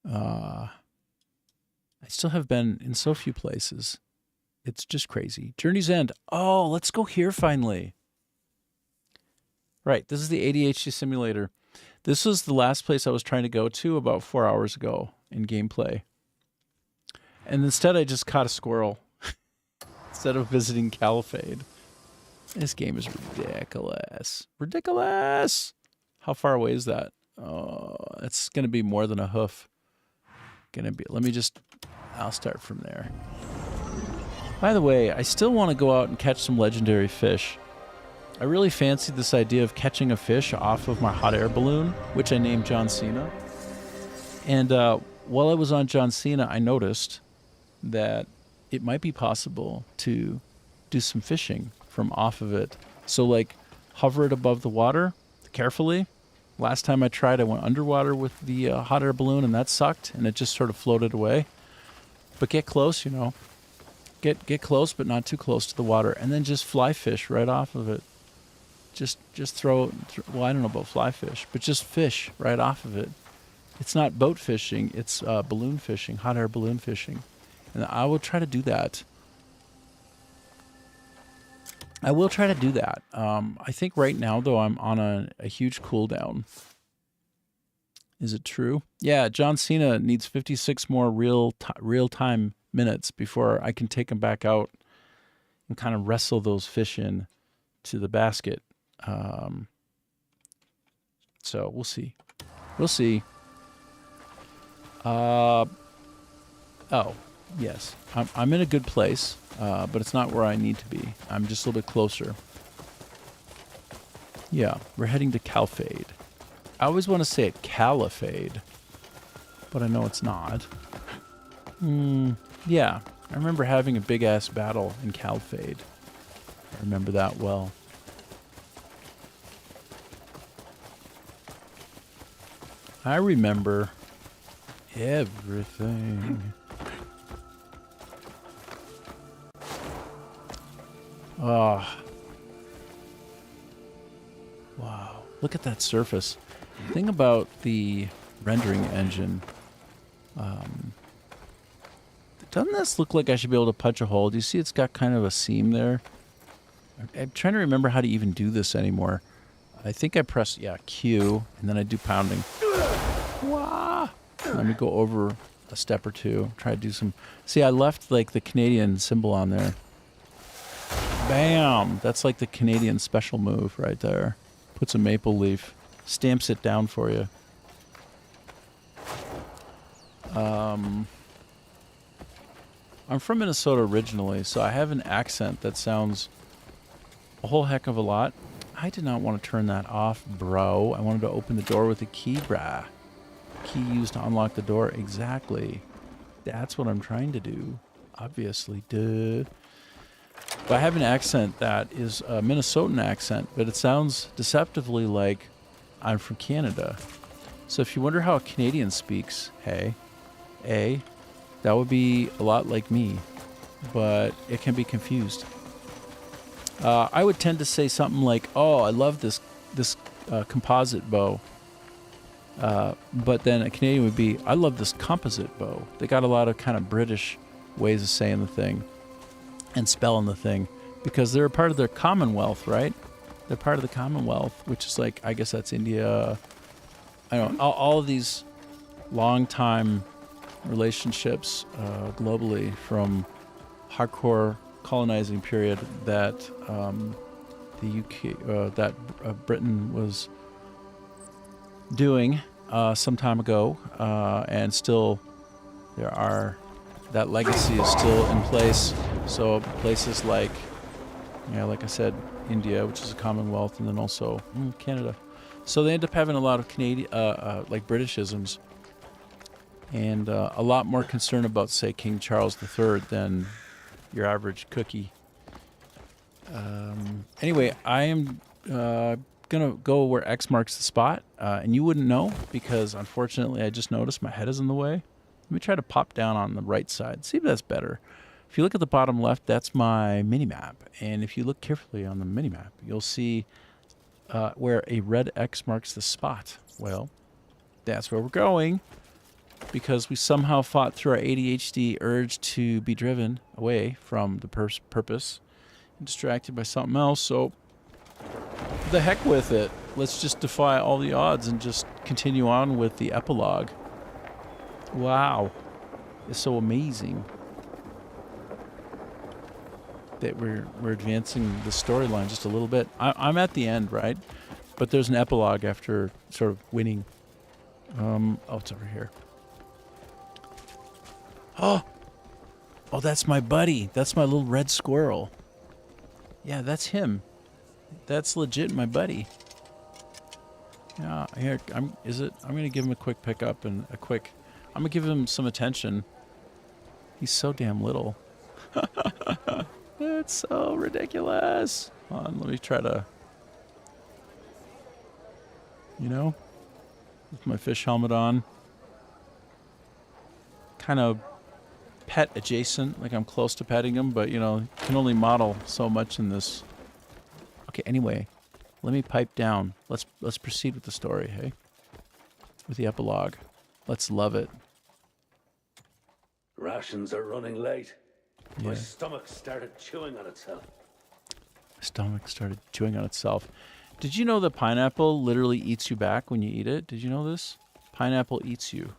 I still have been in so few places. It's just crazy. Journey's End. Oh, let's go here finally. Right, this is the ADHD simulator. This was the last place I was trying to go to about 4 hours ago in gameplay. And instead I just caught a squirrel instead of visiting Caliphate. This game is ridiculous. Ridiculous! How far away is that? Oh, it's going to be more than a hoof. I'll start from there. By the way, I still want to go out and catch some legendary fish. I really fancied this idea of catching a fish off of my hot air balloon, which I named John Cena. And while I was on John Cena, I noticed that it might be possible to do some fishing from off of it. So, like, hover it above the water carefully. Last time I tried, I went underwater with the hot air balloon, and that sucked, and it just sort of floated away. But get close, Get close, but not too close to the water, and then just fly fish right off of it. Just throw, well, I don't know about fly fish, but just fish right off of it. It's not boat fishing, it's balloon fishing, hot air balloon fishing. And I will try to do that. I think right now, though, I'm on a huge cooldown. Is it true? Yeah, John Cena needs 56 more real-time minutes before I can take him back out and kind of wrestle those fish in to the basket. So we'll see. Oh, yes. I'm in a good place, but it's not where I need to be. I'm just a little bit closer. Yeah, we're heading to Calphade. I always want to say it Caliphade, but I know it's not. Yeah, I remember having a big-ass battle in Calphade. I remember that well. I remember everything. Oh. Wow. Look at that surface. The thing about the rendering engine, doesn't this look like I should be able to punch a hole? Do you see it's got kind of a seam there? I'm trying to remember how to even do this anymore. I think I press, Q, and then I do pounding. Wah! Let me go over a step or two. Try to do some... See, I left like the Canadian symbol on there. Bam! That's like the Canadian special move right there. Puts a maple leaf. Stamps it down for you. I'm from Minnesota originally, so I have an accent that sounds a whole heck of a lot. I did not want to turn that off, bro. I wanted to open the door with a key, brah. Key used to unlock the door. Exactly. That's what I'm trying to do. Obviously, duh. But I have an accent that is a Minnesotan accent, but it sounds deceptively like I'm from Canada. So if you wonder how a Canadian speaks, hey, that would be a lot like me, but it can be confused. I would tend to say something like, "Oh, I love this composite bow," but then a Canadian would be, "I love this composite bow." They got a lot of kind of British ways of saying the thing and spelling the thing because they're a part of their Commonwealth, right? They're part of the Commonwealth, which is like, I guess that's India. I don't know, all of these long-time relationships globally from hardcore colonizing period that the UK, Britain was doing some time ago, and still that legacy is still in place. So places like, like I said, India, which is a Commonwealth, and then also Canada. So they end up having a lot of Canadian, like Britishisms, and a lot more concern about, say, King Charles III than your average cookie. Anyway, I am going to go where X marks the spot, and you wouldn't know because, unfortunately, I just noticed my head is in the way. Let me try to pop down on the right side. See if that's better. If you look at the bottom left, that's my mini-map. And if you look carefully on the mini-map, you'll see where a red X marks the spot. Well, that's where we're going because we somehow fought through our ADHD urge to be driven away from the purpose and distracted by something else. So the heck with it. Let's just defy all the odds and just continue on with the epilogue. Wow. It's so amazing that we're advancing the storyline just a little bit. I'm at the end, right? But there's an epilogue after sort of winning. Oh, it's over here. Oh, that's my buddy. That's my little red squirrel. Yeah, that's him. That's legit my buddy. Yeah, here, I'm going to give him a quick pickup and I'm going to give him some attention. He's so damn little. It's so ridiculous. Hold on, let me try to, with my fish helmet on. Kind of pet adjacent, like I'm close to petting him, but, can only model so much in this. Okay, anyway, let me pipe down. Let's proceed with the story, hey? With the epilogue. Let's love it. Rations are running late. Yeah. My stomach started chewing on itself. Did you know that pineapple literally eats you back when you eat it? Did you know this? Pineapple eats you.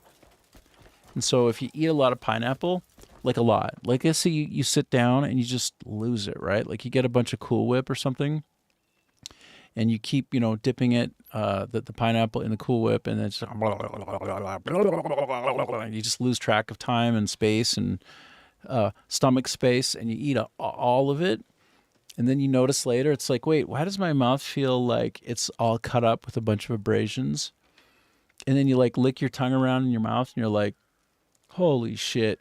And so if you eat a lot of pineapple, like a lot, like let's say you sit down and you just lose it, right? Like you get a bunch of Cool Whip or something, and you keep, dipping it, the pineapple in the Cool Whip, and then it's just, you just lose track of time and space and stomach space, and you eat all of it, and then you notice later, it's like, wait, why does my mouth feel like it's all cut up with a bunch of abrasions? And then you like lick your tongue around in your mouth, and you're like, holy shit,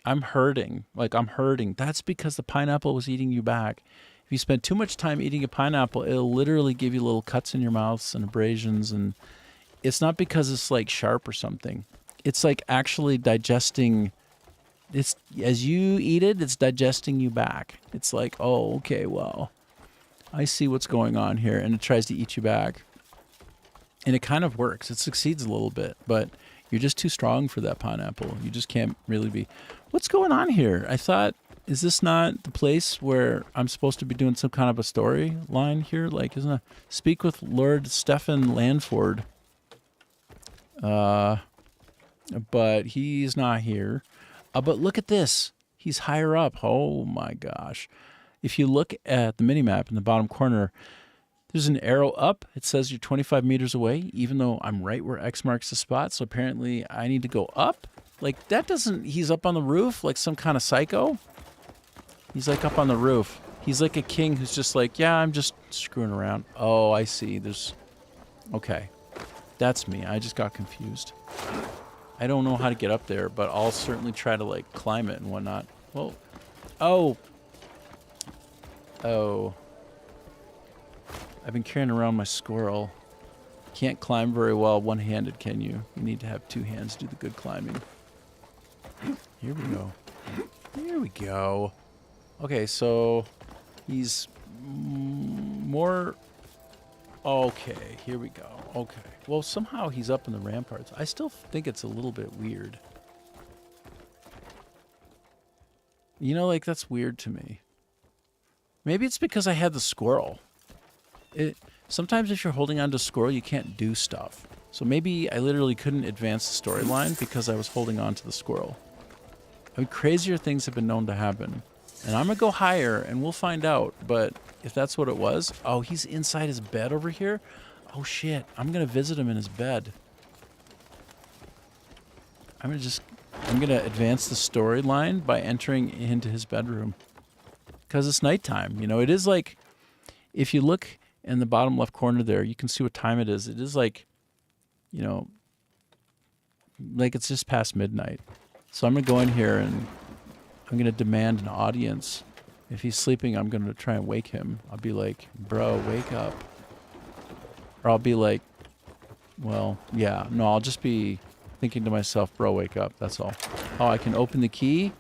I'm hurting. That's because the pineapple was eating you back. If you spend too much time eating a pineapple, it'll literally give you little cuts in your mouths and abrasions. And it's not because it's like sharp or something. It's like actually digesting. It's as you eat it, it's digesting you back. It's like, oh, okay, well, I see what's going on here. And it tries to eat you back. And it kind of works. It succeeds a little bit, but you're just too strong for that pineapple. You just can't really be. What's going on here? I thought, is this not the place where I'm supposed to be doing some kind of a storyline here? Like, isn't it? Speak with Lord Stephen Lanford. but he's not here. But look at this. He's higher up. Oh my gosh. If you look at the minimap in the bottom corner, there's an arrow up. It says you're 25 meters away, even though I'm right where X marks the spot. So apparently I need to go up. Like, that doesn't... He's up on the roof like some kind of psycho. He's like up on the roof. He's like a king who's just like, yeah, I'm just screwing around. Oh, I see. There's... Okay. That's me. I just got confused. I don't know how to get up there, but I'll certainly try to, like, climb it and whatnot. Well... Oh! Oh. I've been carrying around my squirrel. Can't climb very well one-handed, can you? You need to have two hands to do the good climbing. Here we go. Here we go. Okay, so he's more... Okay, here we go. Okay. Well, somehow he's up in the ramparts. I still think it's a little bit weird. You know, like, that's weird to me. Maybe it's because I had the squirrel. Sometimes if you're holding on to squirrel, you can't do stuff. So maybe I literally couldn't advance the storyline because I was holding on to the squirrel. I mean, crazier things have been known to happen. And I'm going to go higher, and we'll find out. But if that's what it was... Oh, he's inside his bed over here? Oh, shit. I'm going to visit him in his bed. I'm going to advance the storyline by entering into his bedroom. Because it's nighttime. You know, it is like... If you look in the bottom left corner there, you can see what time it is. It is like, you know, like it's just past midnight. So I'm going to go in here and I'm going to demand an audience. If he's sleeping, I'm going to try and wake him. I'll be like, bro, wake up. Or I'll be like, well, yeah. No, I'll just be thinking to myself, bro, wake up. That's all. Oh, I can open the key.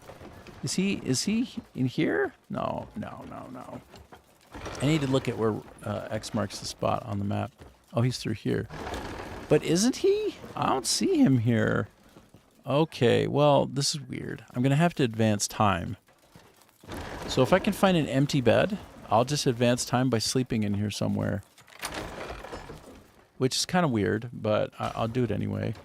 Is he in here? No. I need to look at where X marks the spot on the map. Oh, he's through here. But isn't he? I don't see him here. Okay, well, this is weird. I'm going to have to advance time. So if I can find an empty bed, I'll just advance time by sleeping in here somewhere. Which is kind of weird, but I'll do it anyway.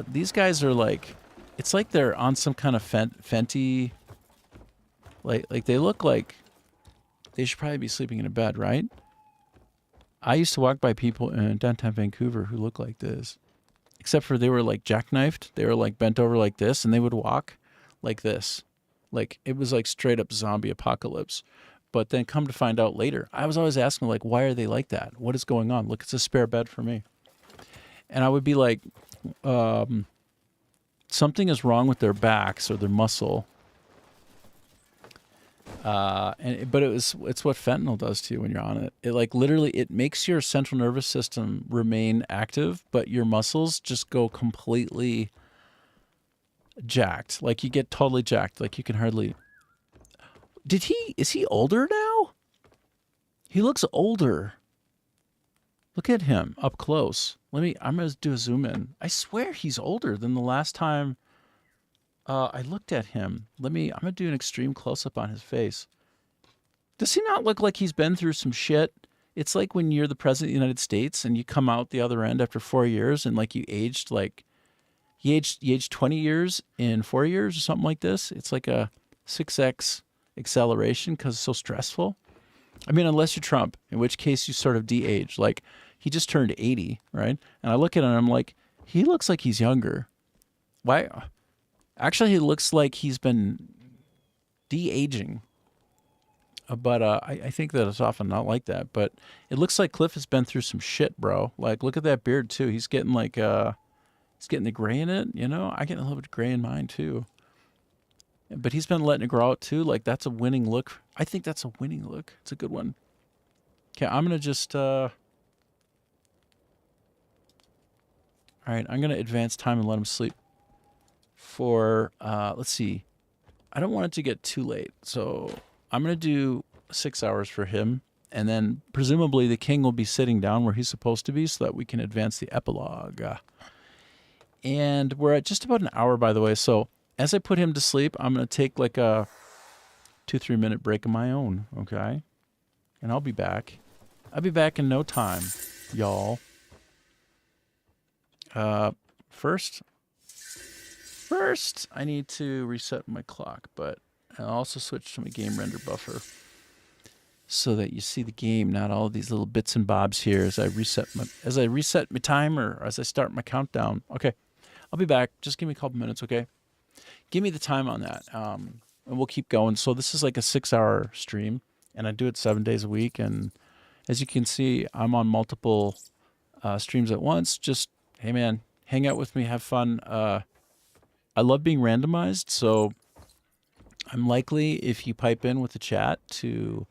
These guys are like... It's like they're on some kind of Fenty... Like they look like... They should probably be sleeping in a bed, right? I used to walk by people in downtown Vancouver who looked like this. Except for they were like jackknifed. They were like bent over like this, and they would walk like this. Like, it was like straight up zombie apocalypse. But then come to find out later, I was always asking, like, why are they like that? What is going on? Look, it's a spare bed for me. And I would be like, something is wrong with their backs or their muscle. But it's what fentanyl does to you when you're on it. It like literally it makes your central nervous system remain active, but your muscles just go completely jacked. Like you get totally jacked. Like you can hardly. Is he older now? He looks older. Look at him up close. I'm gonna do a zoom in. I swear he's older than the last time I looked at him. I'm gonna do an extreme close-up on his face. Does he not look like he's been through some shit? It's like when you're the president of the United States and you come out the other end after 4 years and like you aged like, he aged 20 years in 4 years or something like this. It's like a 6x acceleration because it's so stressful. I mean, unless you're Trump, in which case you sort of de-age. Like, he just turned 80, right? And I look at him and I'm like, he looks like he's younger. Why? Actually, he looks like he's been de-aging. But I think that it's often not like that. But it looks like Cliff has been through some shit, bro. Like, look at that beard, too. He's getting like, he's getting the gray in it, you know? I get a little bit of gray in mine, too. But he's been letting it grow out, too. Like, that's a winning look. I think that's a winning look. It's a good one. Okay, I'm going to just... All right, I'm going to advance time and let him sleep. For, let's see. I don't want it to get too late. So I'm going to do 6 hours for him. And then presumably the king will be sitting down where he's supposed to be so that we can advance the epilogue. And we're at just about an hour, by the way. So as I put him to sleep, I'm going to take like a 2-3 minute break of my own. Okay. And I'll be back. I'll be back in no time, y'all. First, I need to reset my clock, but I'll also switch to my game render buffer so that you see the game, not all of these little bits and bobs here as I reset my timer, as I start my countdown. Okay, I'll be back. Just give me a couple minutes, okay? Give me the time on that, and we'll keep going. So this is like a 6-hour stream, and I do it 7 days a week. And as you can see, I'm on multiple streams at once. Just, hey man, hang out with me, have fun. I love being randomized, so I'm likely, if you pipe in with the chat, to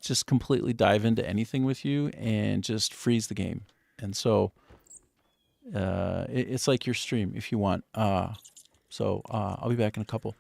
just completely dive into anything with you and just freeze the game. And so it's like your stream if you want. So I'll be back in a couple.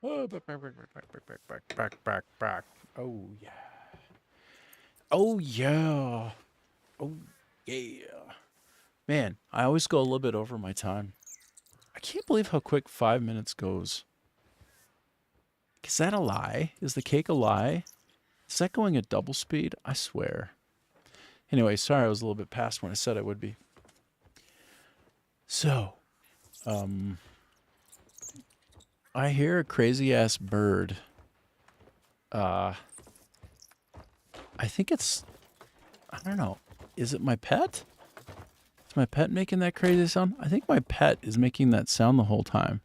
Oh, back. Oh, yeah. Oh, yeah. Oh, yeah. Man, I always go a little bit over my time. I can't believe how quick 5 minutes goes. Is that a lie? Is the cake a lie? Is that going at double speed? I swear. Anyway, sorry I was a little bit past when I said I would be. So, I hear a crazy ass bird. I think it's, I don't know. Is it my pet? Is my pet making that crazy sound? I think my pet is making that sound the whole time.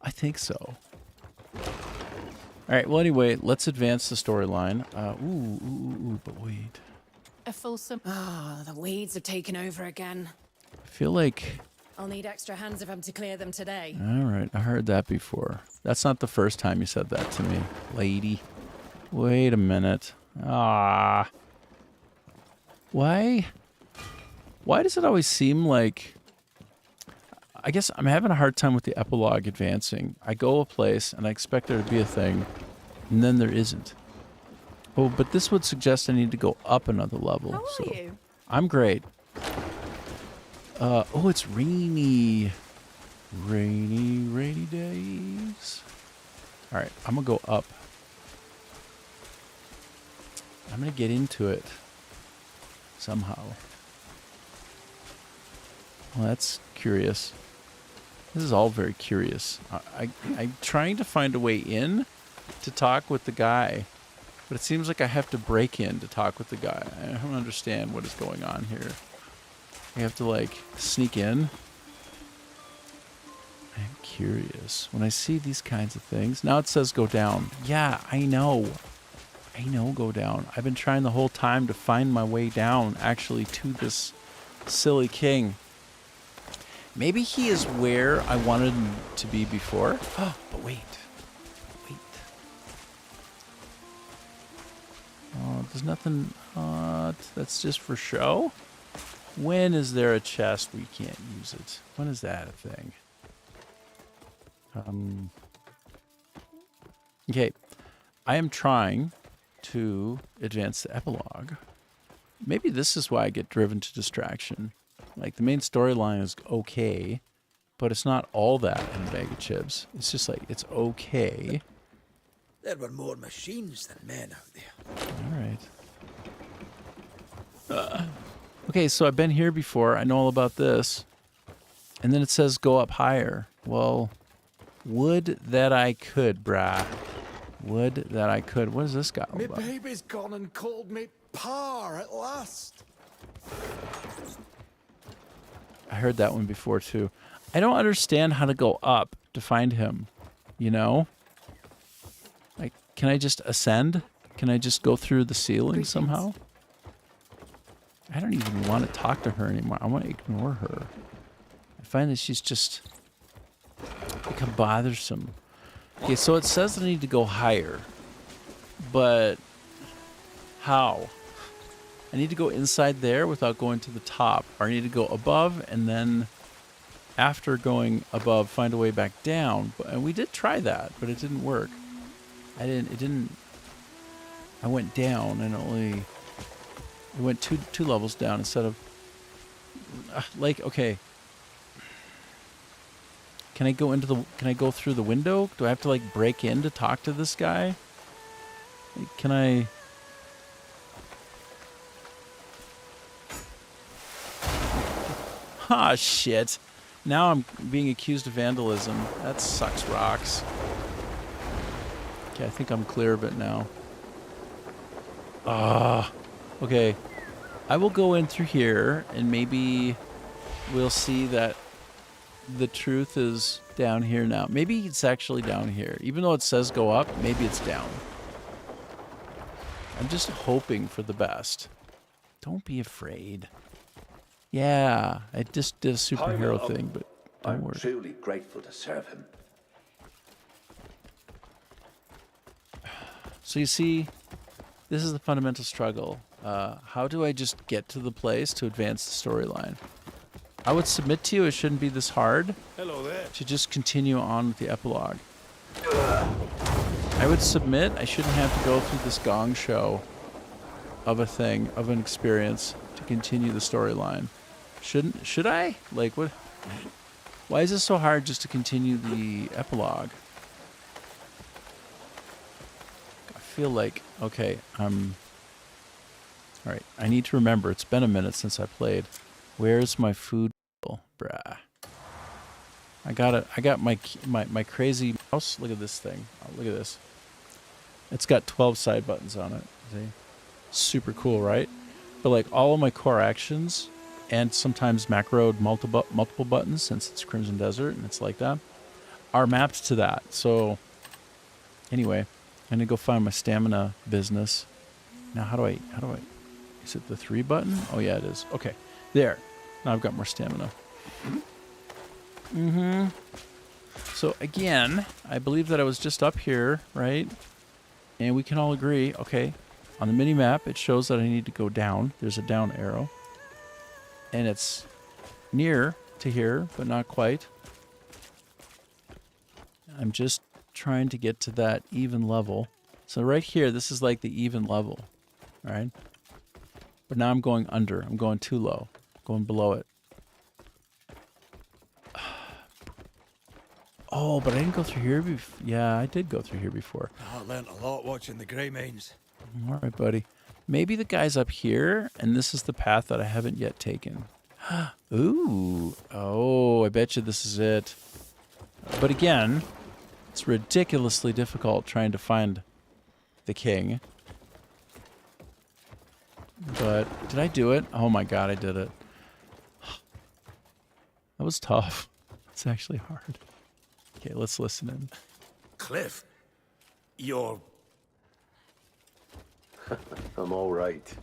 I think so. All right. Well, anyway, let's advance the storyline. But wait. A fulsome. Ah, the weeds have taken over again. I feel like. I'll need extra hands of them to clear them today. All right. I heard that before. That's not the first time you said that to me, lady. Wait a minute. Ah. Why does it always seem like... I guess I'm having a hard time with the epilogue advancing. I go a place and I expect there to be a thing, and then there isn't. Oh, but this would suggest I need to go up another level. How are you? I'm great. Oh, it's rainy. Rainy days. All right, I'm going to go up. I'm going to get into it somehow. Well, that's curious. This is all very curious. I'm trying to find a way in to talk with the guy, but it seems like I have to break in to talk with the guy. I don't understand what is going on here. I have to, like, sneak in. I'm curious. When I see these kinds of things, now it says go down. Yeah, I know. I know go down. I've been trying the whole time to find my way down, actually, to this silly king. Maybe he is where I wanted him to be before. Oh, but wait. Oh, there's nothing. That's just for show? When is there a chest where you can't use it? When is that a thing? Okay. I am trying to advance the epilogue. Maybe this is why I get driven to distraction. Like, the main storyline is okay, but it's not all that in a bag of chips. It's just like, it's okay. There were more machines than men out there. All right. Okay, so I've been here before. I know all about this. And then it says go up higher. Well, would that I could, brah. Would that I could. What is this guy all Me about? baby's gone and called me par at last. I heard that one before, too. I don't understand how to go up to find him, you know? Like, can I just ascend? Can I just go through the ceiling somehow? I don't even want to talk to her anymore. I want to ignore her. I find that she's just become bothersome. Okay, so it says I need to go higher. But how? I need to go inside there without going to the top. Or I need to go above and then after going above find a way back down. And we did try that, but it didn't work. I went down and it went two levels down instead of like, okay. Can I go through the window? Do I have to, like, break in to talk to this guy? Like, can I? Ah, shit. Now I'm being accused of vandalism. That sucks rocks. Okay, I think I'm clear of it now. Okay. I will go in through here and maybe we'll see that the truth is down here now. Maybe it's actually down here. Even though it says go up, maybe it's down. I'm just hoping for the best. Don't be afraid. Yeah, I just did a superhero thing, but don't I'm worry. truly grateful to serve him. So you see, this is the fundamental struggle. How do I just get to the place to advance the storyline? I would submit to you it shouldn't be this hard Hello there. to just continue on with the epilogue. I would submit I shouldn't have to go through this gong show of a thing, of an experience to continue the storyline. Should I? Like, what? Why is it so hard just to continue the epilogue? I feel like, okay, alright, I need to remember, it's been a minute since I played. Where's my food? Bruh. I got my crazy mouse. Look at this thing. Oh, look at this. It's got 12 side buttons on it. See? Super cool, right? But like all of my core actions and sometimes macroed multiple buttons, since it's Crimson Desert and it's like that, are mapped to that. So anyway, I'm gonna go find my stamina business. Now how do I is it the 3 button? Oh yeah, it is. Okay. There. Now I've got more stamina. So again, I believe that I was just up here, right? And we can all agree, okay, on the mini-map, it shows that I need to go down. There's a down arrow. And it's near to here, but not quite. I'm just trying to get to that even level. So right here, this is like the even level, right? But now I'm going under. I'm going too low. Going below it. Oh, but I didn't go through here before. Yeah, I did go through here before. I learnt a lot watching the Grey Mines. All right, buddy. Maybe the guy's up here, and this is the path that I haven't yet taken. Ooh. Oh, I bet you this is it. But again, it's ridiculously difficult trying to find the king. But did I do it? Oh my god, I did it. That was tough. It's actually hard. Okay, let's listen in. Cliff, you're... I'm all right.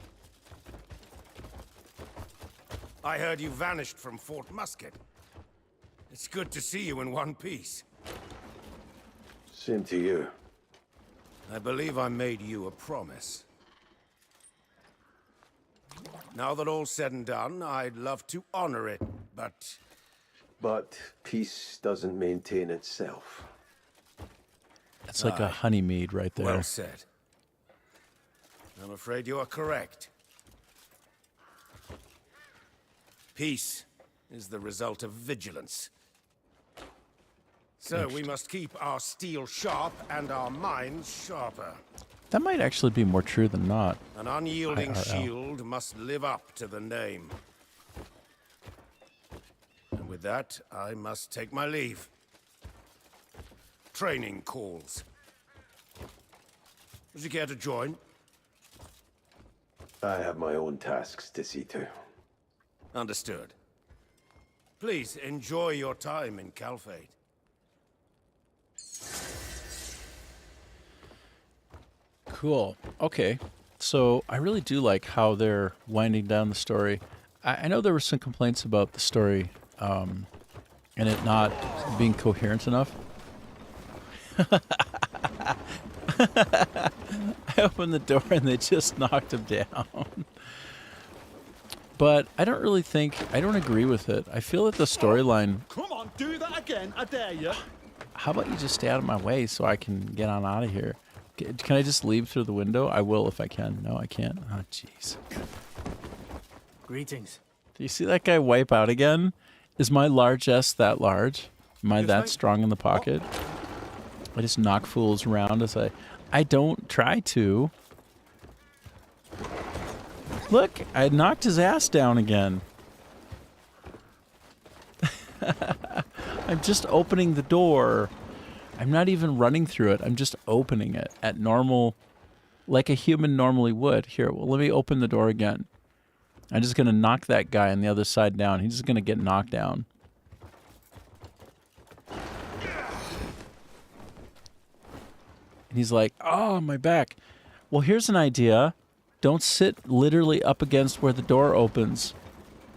I heard you vanished from Fort Musket. It's good to see you in one piece. Same to you. I believe I made you a promise. Now that all's said and done, I'd love to honor it, but... But peace doesn't maintain itself. That's like a honeymead right there. Well said. I'm afraid you are correct. Peace is the result of vigilance. So we must keep our steel sharp and our minds sharper. That might actually be more true than not. An unyielding IRL. shield must live up to the name. And with that, I must take my leave. Training calls. Would you care to join? I have my own tasks to see to. Understood. Please enjoy your time in Calphate. Cool. Okay. So I really do like how they're winding down the story. I know there were some complaints about the story and it not being coherent enough. I opened the door and they just knocked him down. But I don't agree with it. I feel that the storyline... Come on, do that again, I dare you. How about you just stay out of my way so I can get on out of here? Can I just leave through the window? I will if I can. No, I can't. Oh, jeez. Greetings. Do you see that guy wipe out again? Is my large S that large? Am I that strong in the pocket? I just knock fools around as I don't try to. Look, I knocked his ass down again. I'm just opening the door. I'm not even running through it. I'm just opening it at normal, like a human normally would. Here, well, let me open the door again. I'm just going to knock that guy on the other side down. He's just going to get knocked down. And he's like, oh, my back. Well, here's an idea. Don't sit literally up against where the door opens.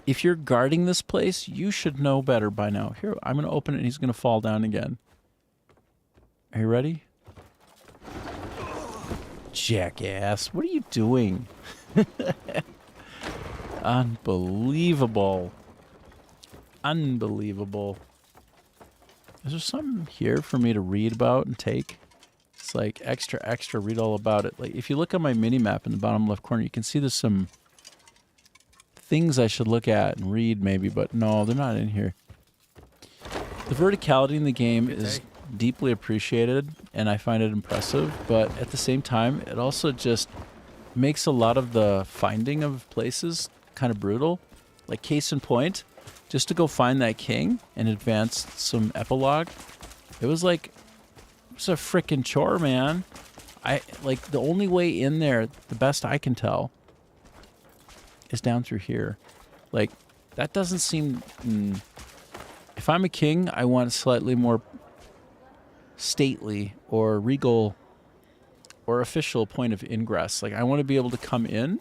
If you're guarding this place, you should know better by now. Here, I'm going to open it and he's going to fall down again. Are you ready? Jackass, what are you doing? Unbelievable. Unbelievable. Is there something here for me to read about and take? It's like extra, read all about it. Like if you look at my mini map in the bottom left corner, you can see there's some things I should look at and read maybe, but no, they're not in here. The verticality in the game is deeply appreciated, and I find it impressive, but at the same time, it also just makes a lot of the finding of places kind of brutal. Like case in point, just to go find that king and advance some epilogue, it was a freaking chore, man. The only way in there, the best I can tell, is down through here. Like, that doesn't seem... If I'm a king, I want slightly more stately or regal or official point of ingress. Like, I want to be able to come in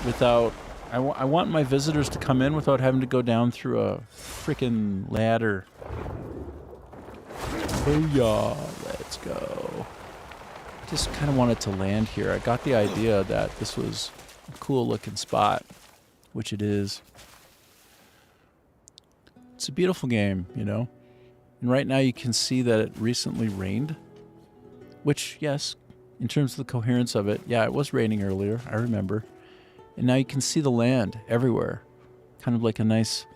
without... I want my visitors to come in without having to go down through a freaking ladder. Booyah! Let's go. Just kind of wanted to land here. I got the idea that this was a cool looking spot, which it is. It's a beautiful game, you know? And right now you can see that it recently rained, which, yes, in terms of the coherence of it, yeah, it was raining earlier, I remember. And now you can see the land everywhere. Kind of like a nice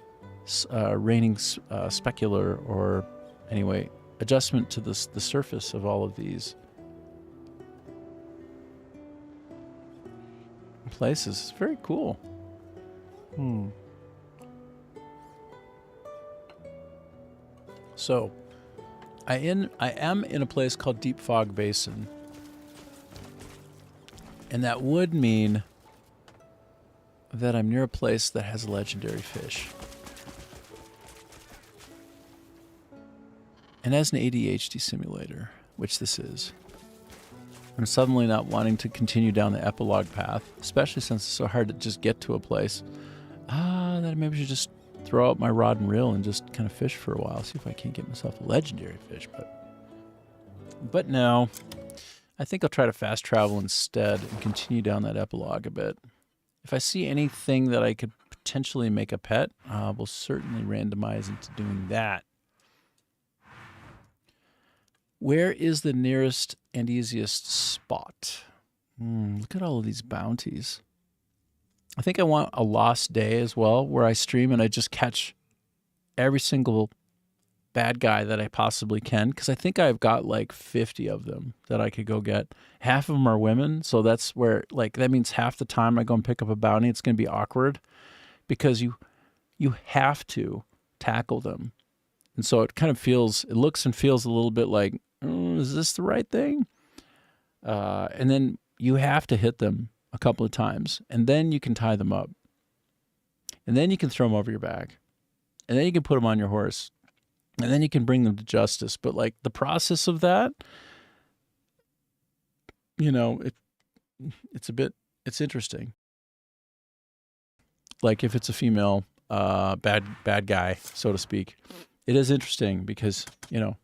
raining specular, or anyway, adjustment to the surface of all of these places. It's very cool. So, I am in a place called Deep Fog Basin. And that would mean that I'm near a place that has a legendary fish. And as an ADHD simulator, which this is, I'm suddenly not wanting to continue down the epilogue path, especially since it's so hard to just get to a place. That maybe I should just throw out my rod and reel and just kind of fish for a while, see if I can't get myself a legendary fish. But no, I think I'll try to fast travel instead and continue down that epilogue a bit. If I see anything that I could potentially make a pet, we'll certainly randomize into doing that. Where is the nearest and easiest spot? Look at all of these bounties. I think I want a lost day as well, where I stream and I just catch every single bad guy that I possibly can, because I think I've got like 50 of them that I could go get. Half of them are women, so that's where, like, that means half the time I go and pick up a bounty, it's going to be awkward, because you have to tackle them. And so it kind of feels, it looks and feels a little bit like, is this the right thing? And then you have to hit them a couple of times, and then you can tie them up. And then you can throw them over your back. And then you can put them on your horse. And then you can bring them to justice. But, like, the process of that, you know, it's interesting. Like, if it's a female bad guy, so to speak, it is interesting because, you know,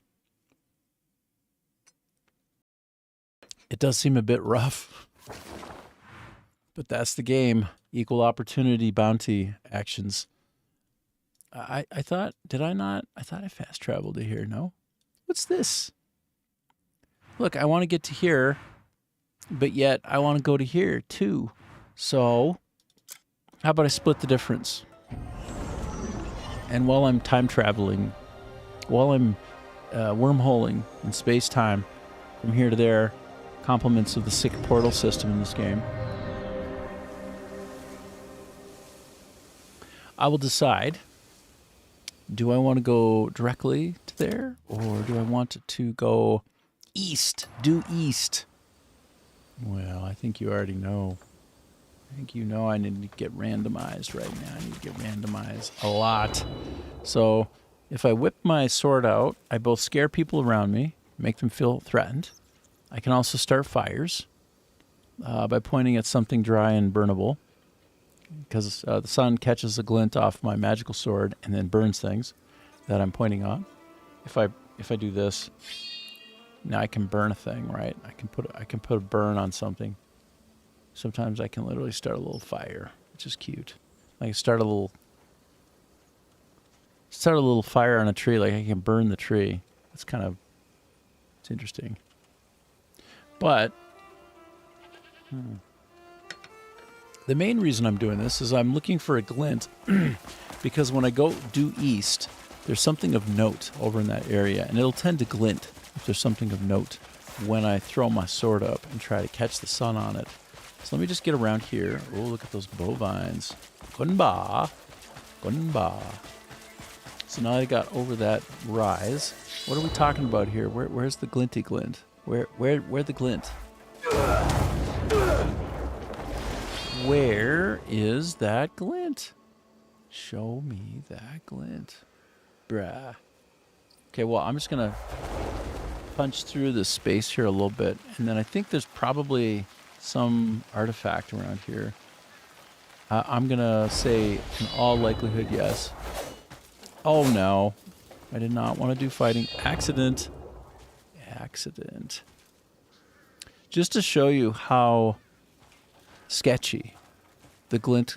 it does seem a bit rough. But that's the game. Equal opportunity bounty actions. I thought, did I not? I thought I fast traveled to here. No? What's this? Look, I want to get to here, but yet I want to go to here too. So, how about I split the difference? And while I'm time traveling, while I'm wormholing in space-time from here to there, compliments of the sick portal system in this game, I will decide, do I want to go directly to there, or do I want to go east, due east? Well, I think you already know. I think you know I need to get randomized right now. I need to get randomized a lot. So if I whip my sword out, I both scare people around me, make them feel threatened. I can also start fires by pointing at something dry and burnable, because the sun catches a glint off my magical sword and then burns things that I'm pointing on. If I do this, now I can burn a thing, right? I can put a burn on something. Sometimes I can literally start a little fire, which is cute. I can start a little start a little fire on a tree, like I can burn the tree. It's interesting. But the main reason I'm doing this is I'm looking for a glint because when I go due east, there's something of note over in that area, and it'll tend to glint if there's something of note when I throw my sword up and try to catch the sun on it. So let me just get around here. Oh, look at those bovines. Gunba. Gunba. So now I got over that rise. What are we talking about here? Where's the glinty glint? Where the glint? Where is that glint? Show me that glint. Bruh. Okay, well, I'm just going to punch through this space here a little bit, and then I think there's probably some artifact around here. I'm going to say in all likelihood yes. Oh no. I did not want to do fighting. Accident. Accident. Just to show you how sketchy the glint,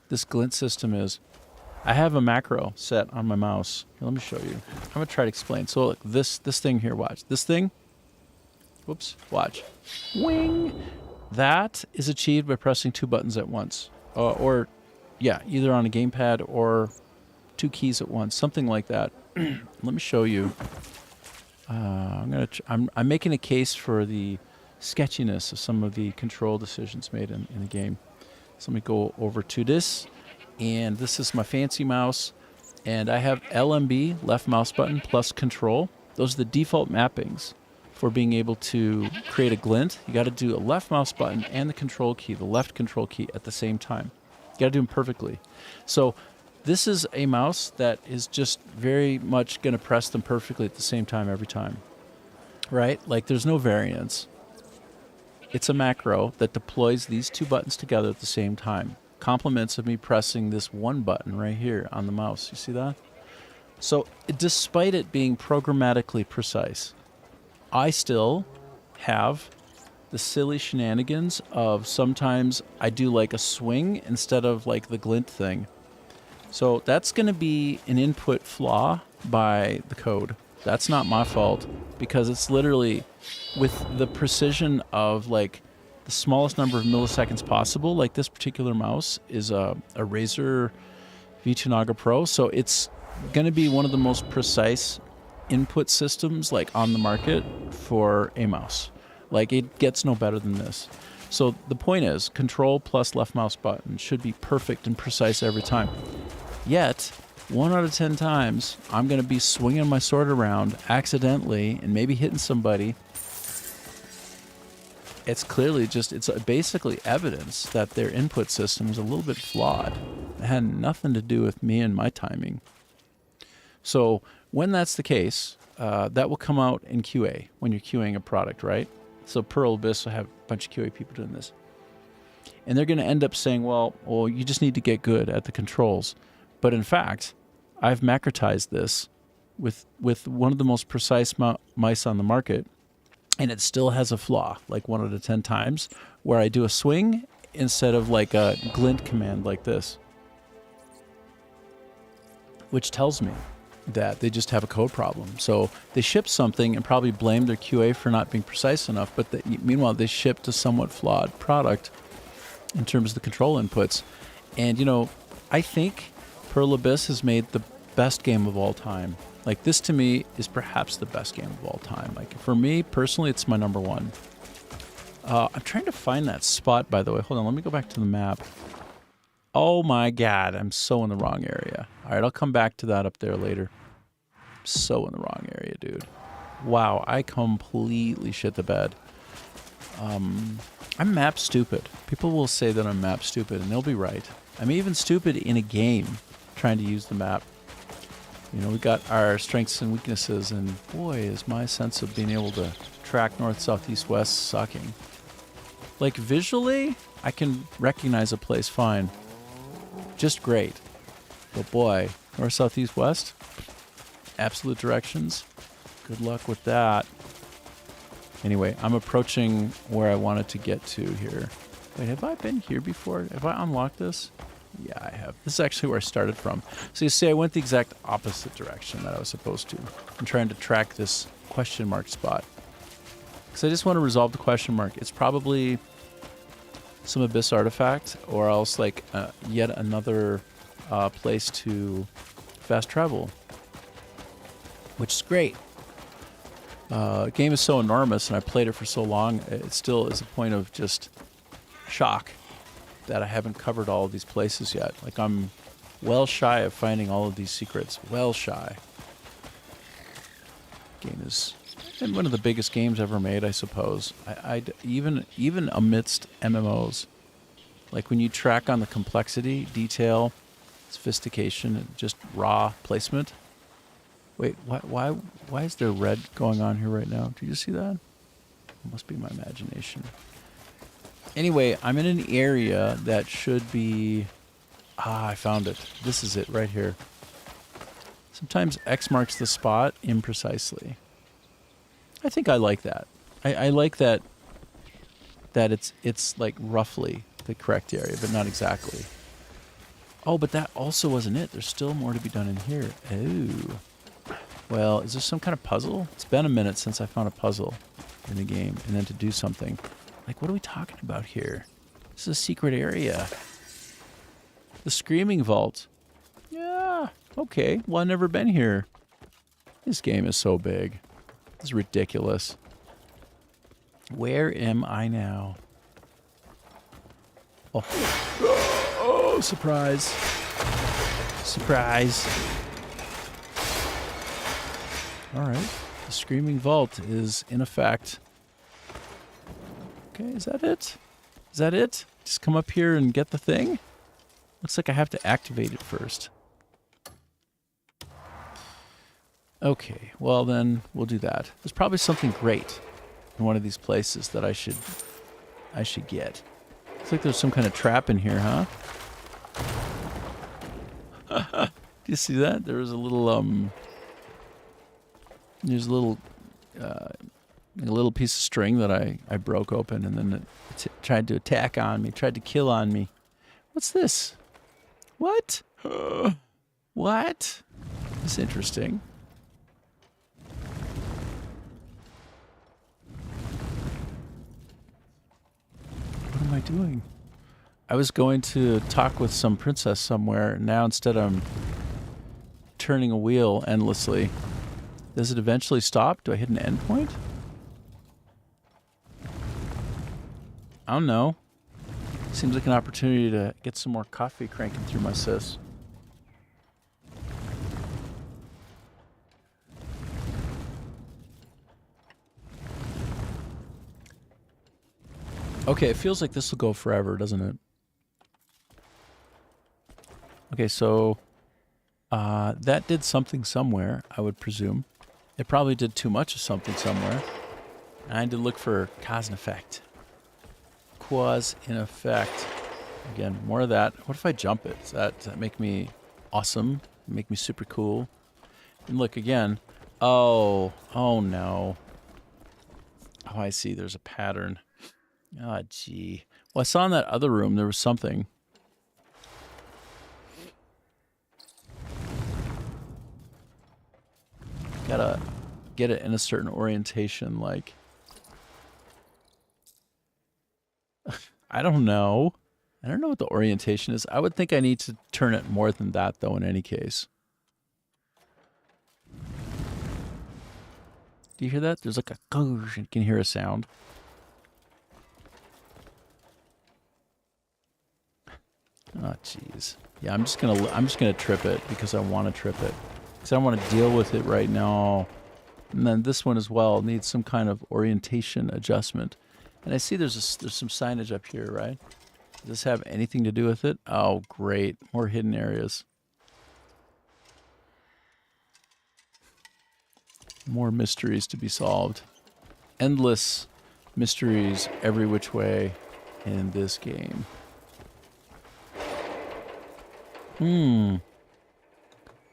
this glint system is, I have a macro set on my mouse. Here, let me show you. I'm going to try to explain. So look, this thing here, watch. This thing, whoops, watch. Wing. That is achieved by pressing 2 buttons at once. Or, yeah, either on a gamepad or 2 keys at once, something like that. Let me show you. I'm making a case for the sketchiness of some of the control decisions made in the game. So let me go over to this, and this is my fancy mouse, and I have LMB, left mouse button, plus control. Those are the default mappings for being able to create a glint. You got to do a left mouse button and the control key, the left control key at the same time. You got to do them perfectly. So this is a mouse that is just very much going to press them perfectly at the same time every time, right? Like there's no variance. It's a macro that deploys these 2 buttons together at the same time. Compliments of me pressing this 1 button right here on the mouse. You see that? So despite it being programmatically precise, I still have the silly shenanigans of sometimes I do like a swing instead of like the glint thing. So that's going to be an input flaw by the code. That's not my fault because it's literally with the precision of like the smallest number of milliseconds possible. Like this particular mouse is a Razer V2 Naga Pro. So it's going to be one of the most precise input systems like on the market for a mouse. Like it gets no better than this. So the point is control plus left mouse button should be perfect and precise every time. Yet 1 out of 10 times I'm going to be swinging my sword around accidentally and maybe hitting somebody. It's clearly just, it's basically evidence that their input system is a little bit flawed. It had nothing to do with me and my timing. So when that's the case, that will come out in QA when you're QAing a product, right? So Pearl Abyss will have a bunch of QA people doing this. And they're going to end up saying, well, you just need to get good at the controls. But in fact, I've macrotized this with one of the most precise mice on the market, and it still has a flaw, like 1 out of 10 times, where I do a swing instead of like a glint command like this, which tells me that they just have a code problem. So they shipped something and probably blamed their QA for not being precise enough, but meanwhile they shipped a somewhat flawed product in terms of the control inputs. And, you know, I think Pearl Abyss has made the best game of all time. Like this to me is perhaps the best game of all time. Like for me personally, it's my number 1. I'm trying to find that spot, by the way. Hold on, let me go back to the map. Oh my God, I'm so in the wrong area. All right, I'll come back to that up there later. I'm so in the wrong area, dude. Wow, I completely shit the bed. I'm map stupid. People will say that I'm map stupid, and they'll be right. I'm even stupid in a game trying to use the map. You know, we got our strengths and weaknesses, and boy, is my sense of being able to track north, south, east, west sucking. Like visually, I can recognize a place fine. Just great. But boy, north, south, east, west, absolute directions. Good luck with that. Anyway, I'm approaching where I wanted to get to here. Wait, have I been here before? Have I unlocked this? Yeah, I have. This is actually where I started from. So you see, I went the exact opposite direction that I was supposed to. I'm trying to track this question mark spot. Because I just want to resolve the question mark. It's probably some Abyss artifact, or else like yet another place to fast travel. Which is great. The game is so enormous, and I played it for so long, it still is a point of just shock that I haven't covered all of these places yet. Like, I'm well shy of finding all of these secrets. Well shy. Game is one of the biggest games ever made, I suppose. Even amidst MMOs, like when you track on the complexity, detail, sophistication, and just raw placement. Wait, why is there red going on here right now? Did you see that? It must be my imagination. Anyway, I'm in an area that should be... I found it. This is it right here. Sometimes X marks the spot imprecisely. I think I like that. I like that it's like roughly the correct area, but not exactly. Oh, but that also wasn't it. There's still more to be done in here. Oh. Well, is there some kind of puzzle? It's been a minute since I found a puzzle in the game, and then to do something. Like, what are we talking about here? This is a secret area. The Screaming Vault. Yeah, okay. Well, I've never been here. This game is so big. This is ridiculous. Where am I now? Oh. Oh, surprise. Surprise. All right. The Screaming Vault is in effect. Okay, is that it? Is that it? Just come up here and get the thing? Looks like I have to activate it first. Okay, well then we'll do that. There's probably something great in one of these places that I should get. Looks like there's some kind of trap in here, huh? Do you see that? There was a little there's a little piece of string that I broke open, and then it tried to attack on me, tried to kill on me. What's this? What? What? That's interesting. What am I doing? I was going to talk with some princess somewhere. Now instead I'm turning a wheel endlessly. Does it eventually stop? Do I hit an endpoint? I don't know. Seems like an opportunity to get some more coffee cranking through my sis. Okay, it feels like this will go forever, doesn't it? Okay, so that did something somewhere, I would presume. It probably did too much of something somewhere. I had to look for cause and effect. Cause and effect. Again, more of that. What if I jump it? Does that make me awesome? Make me super cool? And look again. Oh no. Oh, I see. There's a pattern. Oh, gee. Well, I saw in that other room there was something. Gotta get it in a certain orientation, like... I don't know. I don't know what the orientation is. I would think I need to turn it more than that, though, in any case. Do you hear that? There's like a... You can hear a sound. Oh, jeez. Yeah, I'm just gonna trip it because I want to trip it. Because I don't want to deal with it right now. And then this one as well needs some kind of orientation adjustment. And I see there's some signage up here, right? Does this have anything to do with it? Oh, great. More hidden areas. More mysteries to be solved. Endless mysteries every which way in this game.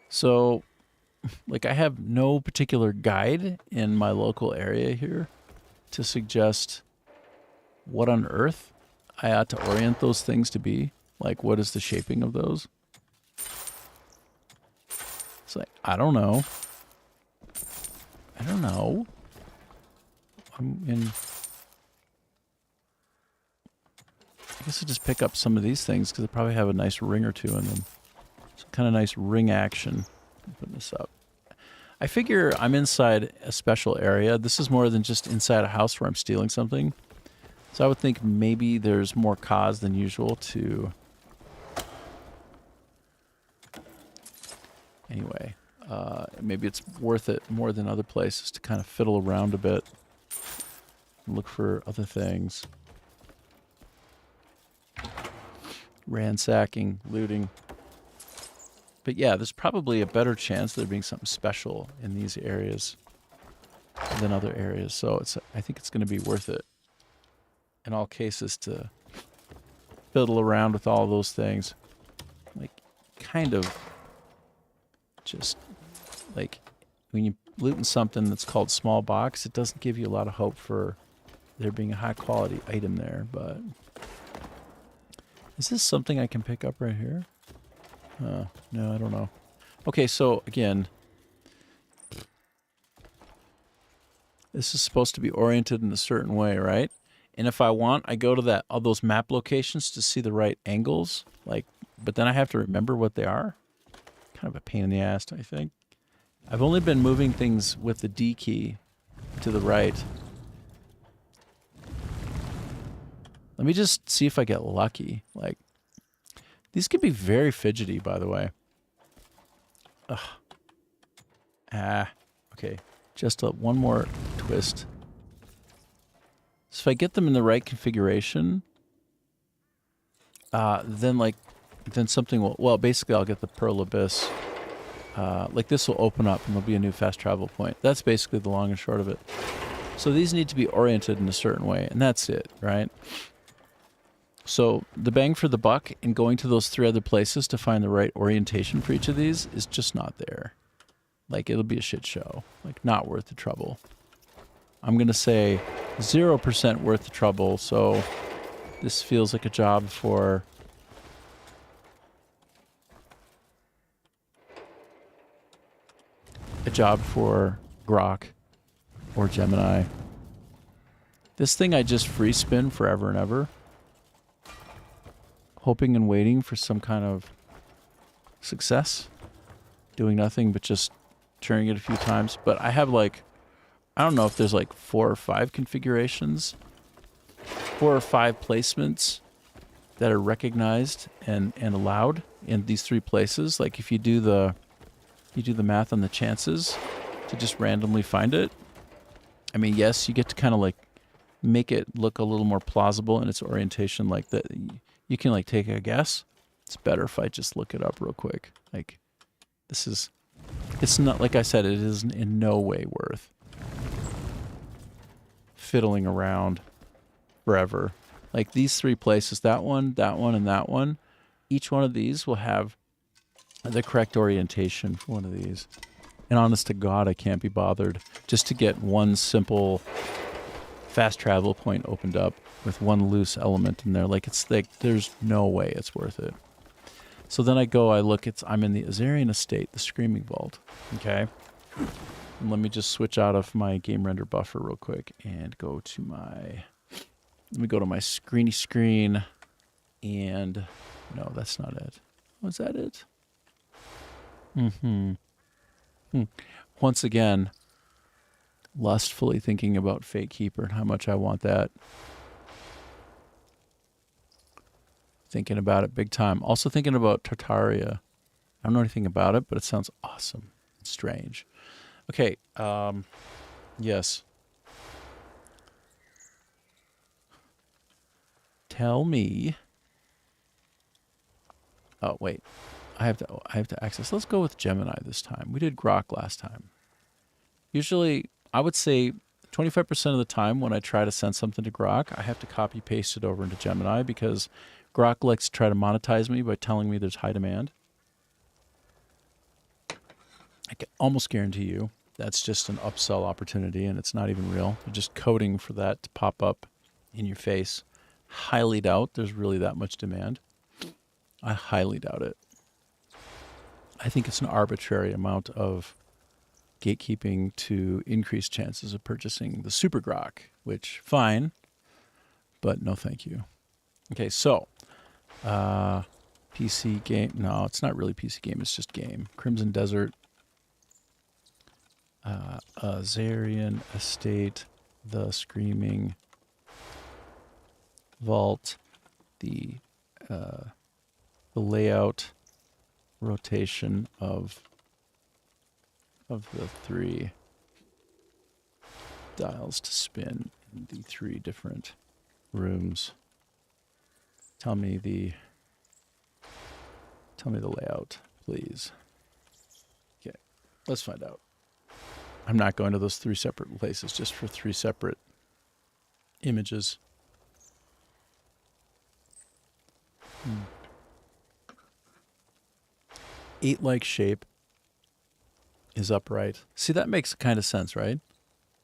So, like, I have no particular guide in my local area here to suggest what on earth I ought to orient those things to be. Like, what is the shaping of those? It's like, I don't know. I don't know. I'm in... I guess I'll just pick up some of these things because they probably have a nice ring or two in them. Some kind of nice ring action. I'm putting this up. I figure I'm inside a special area. This is more than just inside a house where I'm stealing something. So I would think maybe there's more cause than usual to... Anyway, maybe it's worth it more than other places to kind of fiddle around a bit. Look for other things. Ransacking, looting. But yeah, there's probably a better chance of there being something special in these areas than other areas. So I think it's going to be worth it in all cases to fiddle around with all those things. Like, kind of just, like, when you're looting something that's called small box, it doesn't give you a lot of hope for there being a high quality item there, but... Is this something I can pick up right here? No, I don't know. Okay, so again, this is supposed to be oriented in a certain way, right? And if I want, I go to all those map locations to see the right angles. Like, but then I have to remember what they are. Kind of a pain in the ass, I think. I've only been moving things with the D key to the right. Let me just see if I get lucky. Like, these can be very fidgety, by the way. Ugh. Okay. Just one more twist. So if I get them in the right configuration, then something will... Well, basically, I'll get the Pearl Abyss. Like, this will open up, and there'll be a new fast travel point. That's basically the long and short of it. So these need to be oriented in a certain way, and that's it, right? So the bang for the buck in going to those 3 other places to find the right orientation for each of these is just not there. Like, it'll be a shit show. Like, not worth the trouble. I'm going to say 0% worth the trouble, so this feels like a job for... Grok or Gemini. This thing I just free spin forever and ever. Hoping and waiting for some kind of success. Doing nothing but just turning it a few times. But I have like, I don't know if there's like 4 or 5 configurations. 4 or 5 placements that are recognized and allowed in these 3 places. Like if you do the math on the chances to just randomly find it. I mean, yes, you get to kind of like make it look a little more plausible in its orientation, like that. You can like take a guess. It's better if I just look it up real quick. Like, it's not, like I said, it is in no way worth fiddling around forever. Like these 3 places, that one, and that one, each one of these will have the correct orientation for one of these. And honest to God, I can't be bothered just to get one simple fast travel point opened up with one loose element in there. Like, it's like, there's no way it's worth it. So then I look, I'm in the Azarian Estate, the Screaming Vault. Okay. And let me just switch out of my game render buffer real quick and go to my screeny screen. And no, that's not it. Was that it? Once again, lustfully thinking about Fate Keeper and how much I want that. Thinking about it big time. Also thinking about Tartaria. I don't know anything about it, but it sounds awesome. It's strange. Okay, yes. Tell me. Oh, wait. I have to access. Let's go with Gemini this time. We did Grok last time. Usually, I would say 25% of the time when I try to send something to Grok, I have to copy paste it over into Gemini because Grok likes to try to monetize me by telling me there's high demand. I can almost guarantee you that's just an upsell opportunity and it's not even real. They're just coding for that to pop up in your face. Highly doubt there's really that much demand. I highly doubt it. I think it's an arbitrary amount of gatekeeping to increase chances of purchasing the Super Grok, which, fine, but no thank you. Okay, so, PC game. No, it's not really PC game, it's just game. Crimson Desert, Azarian Estate, The Screaming Vault, the layout, rotation of the 3 dials to spin in the 3 different rooms. Tell me the layout, please. Okay, let's find out. I'm not going to those 3 separate places just for 3 separate images. 8-like shape is upright. See, that makes kind of sense, right?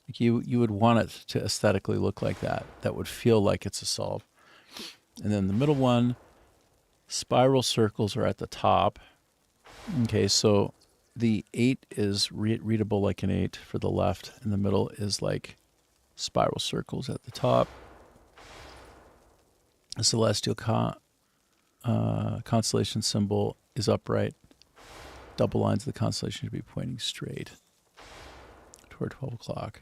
Like you would want it to aesthetically look like that. That would feel like it's a solve. And then the middle one, spiral circles are at the top. Okay, so the 8 is readable like an 8 for the left, and the middle is like spiral circles at the top. The celestial constellation symbol is upright. Double lines of the constellation should be pointing straight toward 12 o'clock.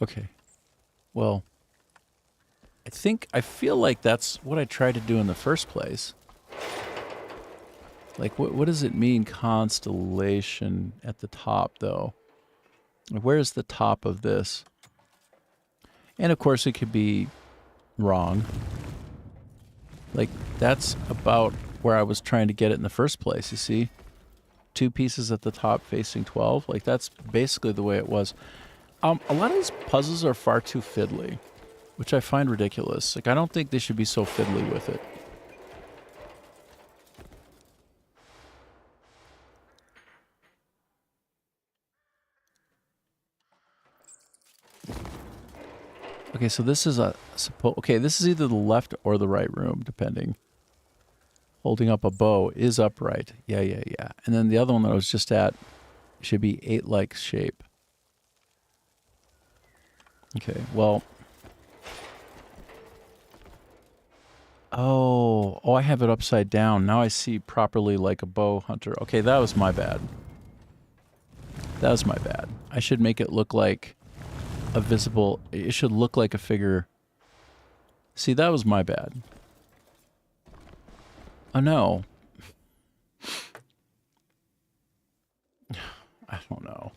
Okay. Well, I feel like that's what I tried to do in the first place. Like, what does it mean, constellation at the top, though? Where's the top of this? And, of course, it could be wrong. Like, that's about where I was trying to get it in the first place, you see? 2 pieces at the top facing 12. Like, that's basically the way it was. A lot of these puzzles are far too fiddly, which I find ridiculous. Like, I don't think they should be so fiddly with it. Okay, so this is this is either the left or the right room, depending. Holding up a bow is upright. Yeah. And then the other one that I was just at should be 8-like shape. Okay, well. Oh, I have it upside down. Now I see properly like a bow hunter. Okay, that was my bad. I should make it look like it should look like a figure. See, that was my bad. Oh no. I don't know.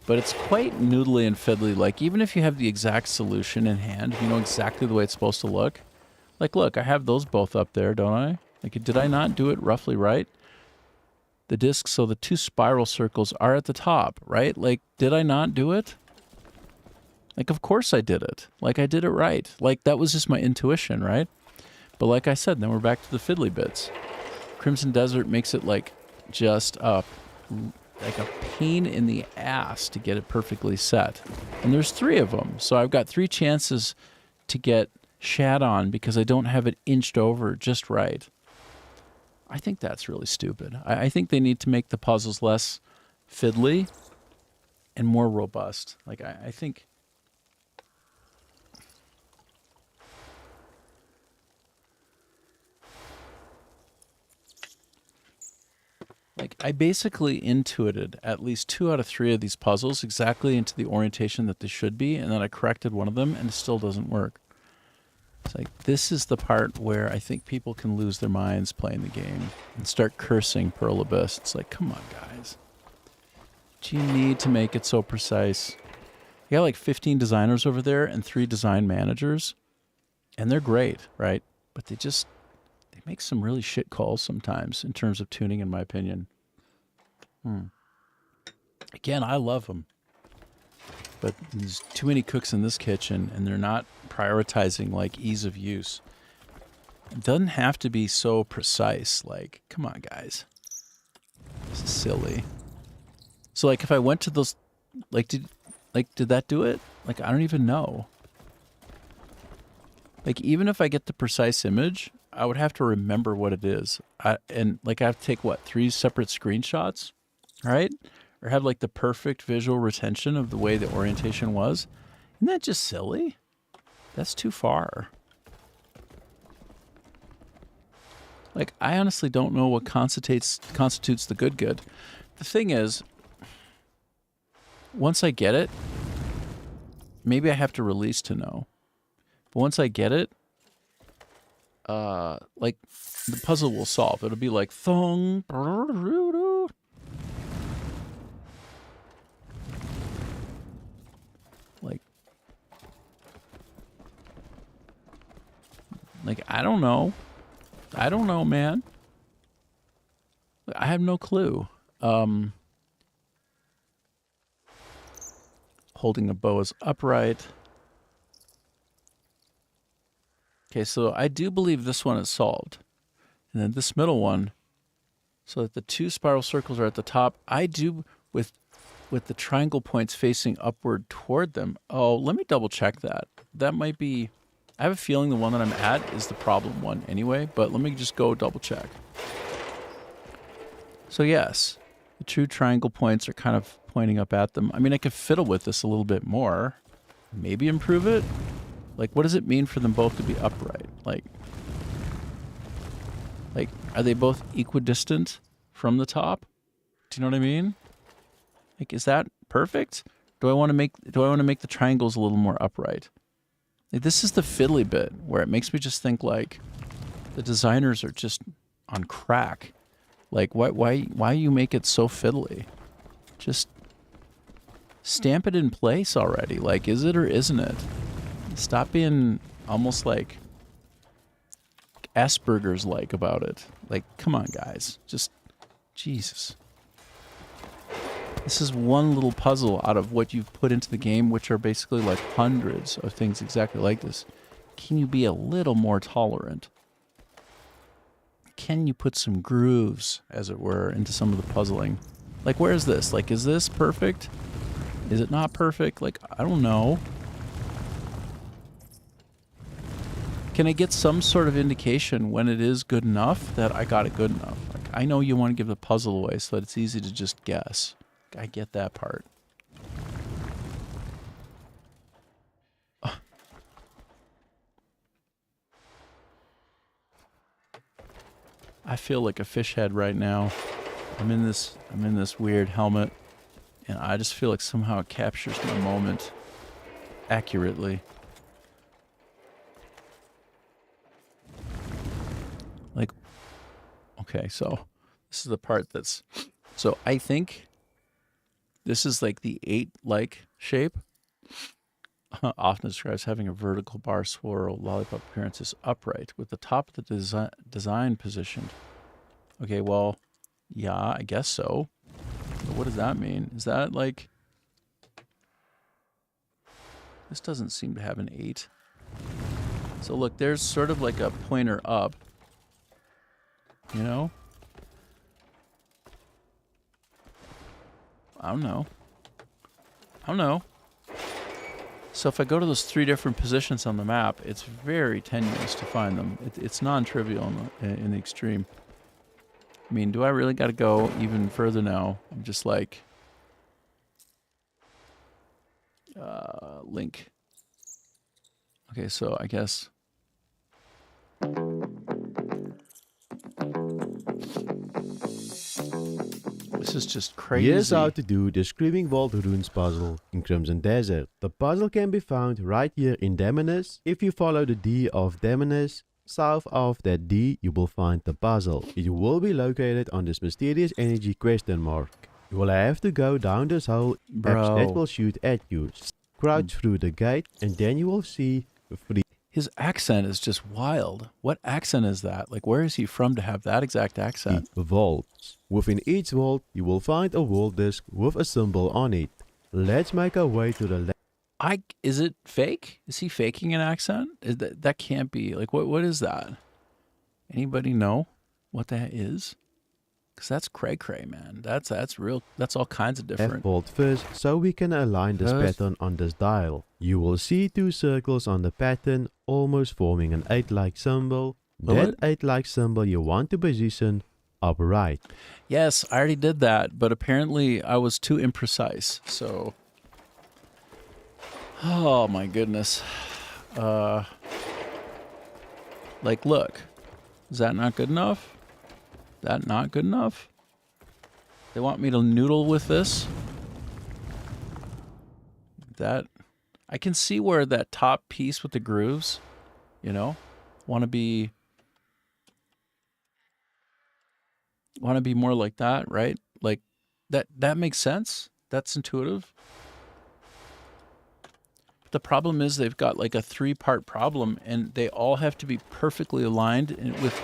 But it's quite noodly and fiddly. Like, even if you have the exact solution in hand, you know exactly the way it's supposed to look. Like, look, I have those both up there, don't I? Like, did I not do it roughly right? The disc, so the 2 spiral circles are at the top, right? Like, did I not do it? Like, of course I did it. Like, I did it right. Like, that was just my intuition, right? But like I said, then we're back to the fiddly bits. Crimson Desert makes it like just like a pain in the ass to get it perfectly set. And there's 3 of them. So I've got 3 chances to get shat on because I don't have it inched over just right. I think that's really stupid. I think they need to make the puzzles less fiddly and more robust. Like, I think... Like, I basically intuited at least 2 out of 3 of these puzzles exactly into the orientation that they should be, and then I corrected one of them, and it still doesn't work. It's like, this is the part where I think people can lose their minds playing the game and start cursing Pearl Abyss. It's like, come on, guys. Do you need to make it so precise? You got like 15 designers over there and 3 design managers, and they're great, right? But they make some really shit calls sometimes in terms of tuning, in my opinion. Again, I love them. But there's too many cooks in this kitchen, and they're not prioritizing, like, ease of use. It doesn't have to be so precise. Like, come on, guys. This is silly. So, like, if I went to those... did that do it? Like, I don't even know. Like, even if I get the precise image, I would have to remember what it is. And like I have to take what, 3 separate screenshots, right? Or have like the perfect visual retention of the way the orientation was. Isn't that just silly? That's too far. Like, I honestly don't know what constitutes the good. The thing is, once I get it, maybe I have to release to know. But once I get it, like, the puzzle will solve. It'll be like, thong. Like, I don't know. I don't know, man. I have no clue. Holding a bow is upright. Okay, so I do believe this one is solved. And then this middle one, so that the 2 spiral circles are at the top. I do, with the triangle points facing upward toward them. Oh, let me double check that. That might be... I have a feeling the one that I'm at is the problem one anyway, but let me just go double check. So yes, the 2 triangle points are kind of pointing up at them. I mean, I could fiddle with this a little bit more. Maybe improve it? Like, what does it mean for them both to be upright? Like, are they both equidistant from the top? Do you know what I mean? Like, is that perfect? Do I want to make the triangles a little more upright? Like, this is the fiddly bit where it makes me just think like the designers are just on crack. Like, why you make it so fiddly? Just stamp it in place already. Like, is it or isn't it? Stop being almost like Asperger's like about it. Like, come on, guys. Just, Jesus. This is one little puzzle out of what you've put into the game, which are basically like hundreds of things exactly like this. Can you be a little more tolerant? Can you put some grooves, as it were, into some of the puzzling? Like, where is this? Like, is this perfect? Is it not perfect? Like, I don't know. Can I get some sort of indication when it is good enough that I got it good enough? Like, I know you want to give the puzzle away so that it's easy to just guess. I get that part. I feel like a fish head right now. I'm in this weird helmet, and I just feel like somehow it captures my moment accurately. Like, okay, so this is the part that's, so I think this is like the 8-like shape. Often describes having a vertical bar swirl lollipop appearance is upright with the top of the design positioned. Okay, well, yeah, I guess so. But what does that mean? Is that like... This doesn't seem to have an 8. So look, there's sort of like a pointer up. You know? I don't know. So if I go to those 3 different positions on the map, it's very tenuous to find them. It's non-trivial in the extreme. I mean, do I really got to go even further now? I'm just like... link. Okay, so I guess... This is just crazy. Here's how to do the Screaming Vault Runes puzzle in Crimson Desert. The puzzle can be found right here in Demoness. If you follow the D of Demoness, south of that D you will find the puzzle. It will be located on this mysterious energy question mark. You will have to go down this hole that will shoot at you. Crouch through the gate and then you will see 3 His accent is just wild. What accent is that? Like, where is he from to have that exact accent? vaults. Within each vault, you will find a vault disc with a symbol on it. Let's make our way to the left. Is it fake? Is he faking an accent? That can't be. Like, what is that? Anybody know what that is? Because that's cray-cray, man. That's real. That's all kinds of different. Vault first, so we can align this pattern on this dial. You will see 2 circles on the pattern, almost forming an 8-like symbol. Will that it? 8-like symbol you want to position upright. Yes, I already did that, but apparently I was too imprecise. So, oh my goodness. Like, look, is that not good enough? That not good enough? They want me to noodle with this? That, I can see where that top piece with the grooves, you know, want to be more like that, right? Like that makes sense. That's intuitive. The problem is they've got like a 3-part problem, and they all have to be perfectly aligned and with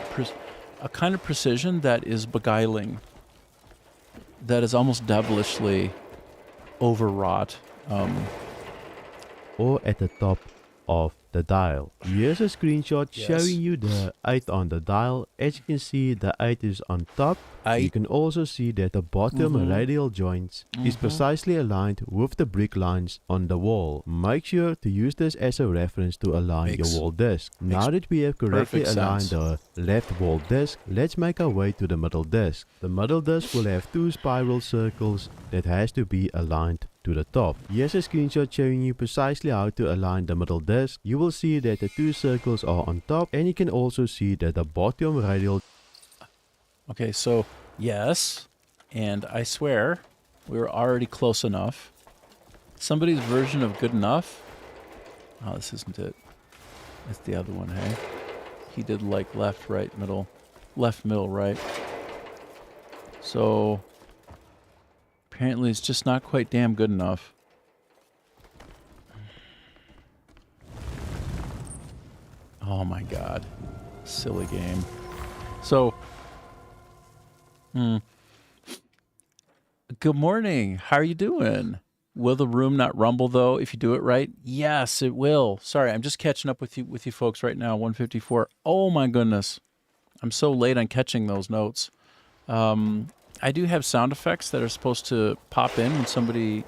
a kind of precision that is beguiling, that is almost devilishly overwrought. Or at the top of the dial. Here's a screenshot Yes. showing you the 8 on the dial. As you can see, the 8 is on top. You 8. can also see that the bottom Mhm. radial joints is Mhm. precisely aligned with the brick lines on the wall. Make sure to use this as a reference to align Makes- your wall disc. Now that we have correctly perfect aligned sense. the left wall disc, let's make our way to the middle disc. The middle disc will have 2 spiral circles that has to be aligned to the top. Here's a screenshot showing you precisely how to align the middle disc. You will see that the 2 circles are on top, and you can also see that the bottom radial Okay, so yes, and I swear we were already close enough. Somebody's version of good enough. Oh, this isn't it. It's the other one, hey? He did like left, right, middle. Left, middle, right. So apparently it's just not quite damn good enough. Oh my god. Silly game. So, good morning. How are you doing? Will the room not rumble though if you do it right? Yes, it will. Sorry, I'm just catching up with you folks right now. 154. Oh my goodness, I'm so late on catching those notes. I do have sound effects that are supposed to pop in when somebody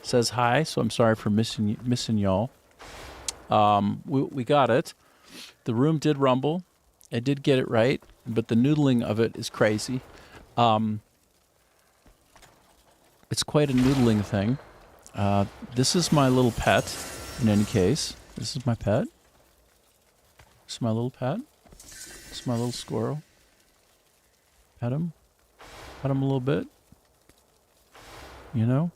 says hi, so I'm sorry for missing y'all. We got it. The room did rumble. I did get it right, but the noodling of it is crazy. It's quite a noodling thing. This is my little pet, in any case. This is my pet. This is my little pet. This is my little squirrel. Pet him. Pet him a little bit. You know?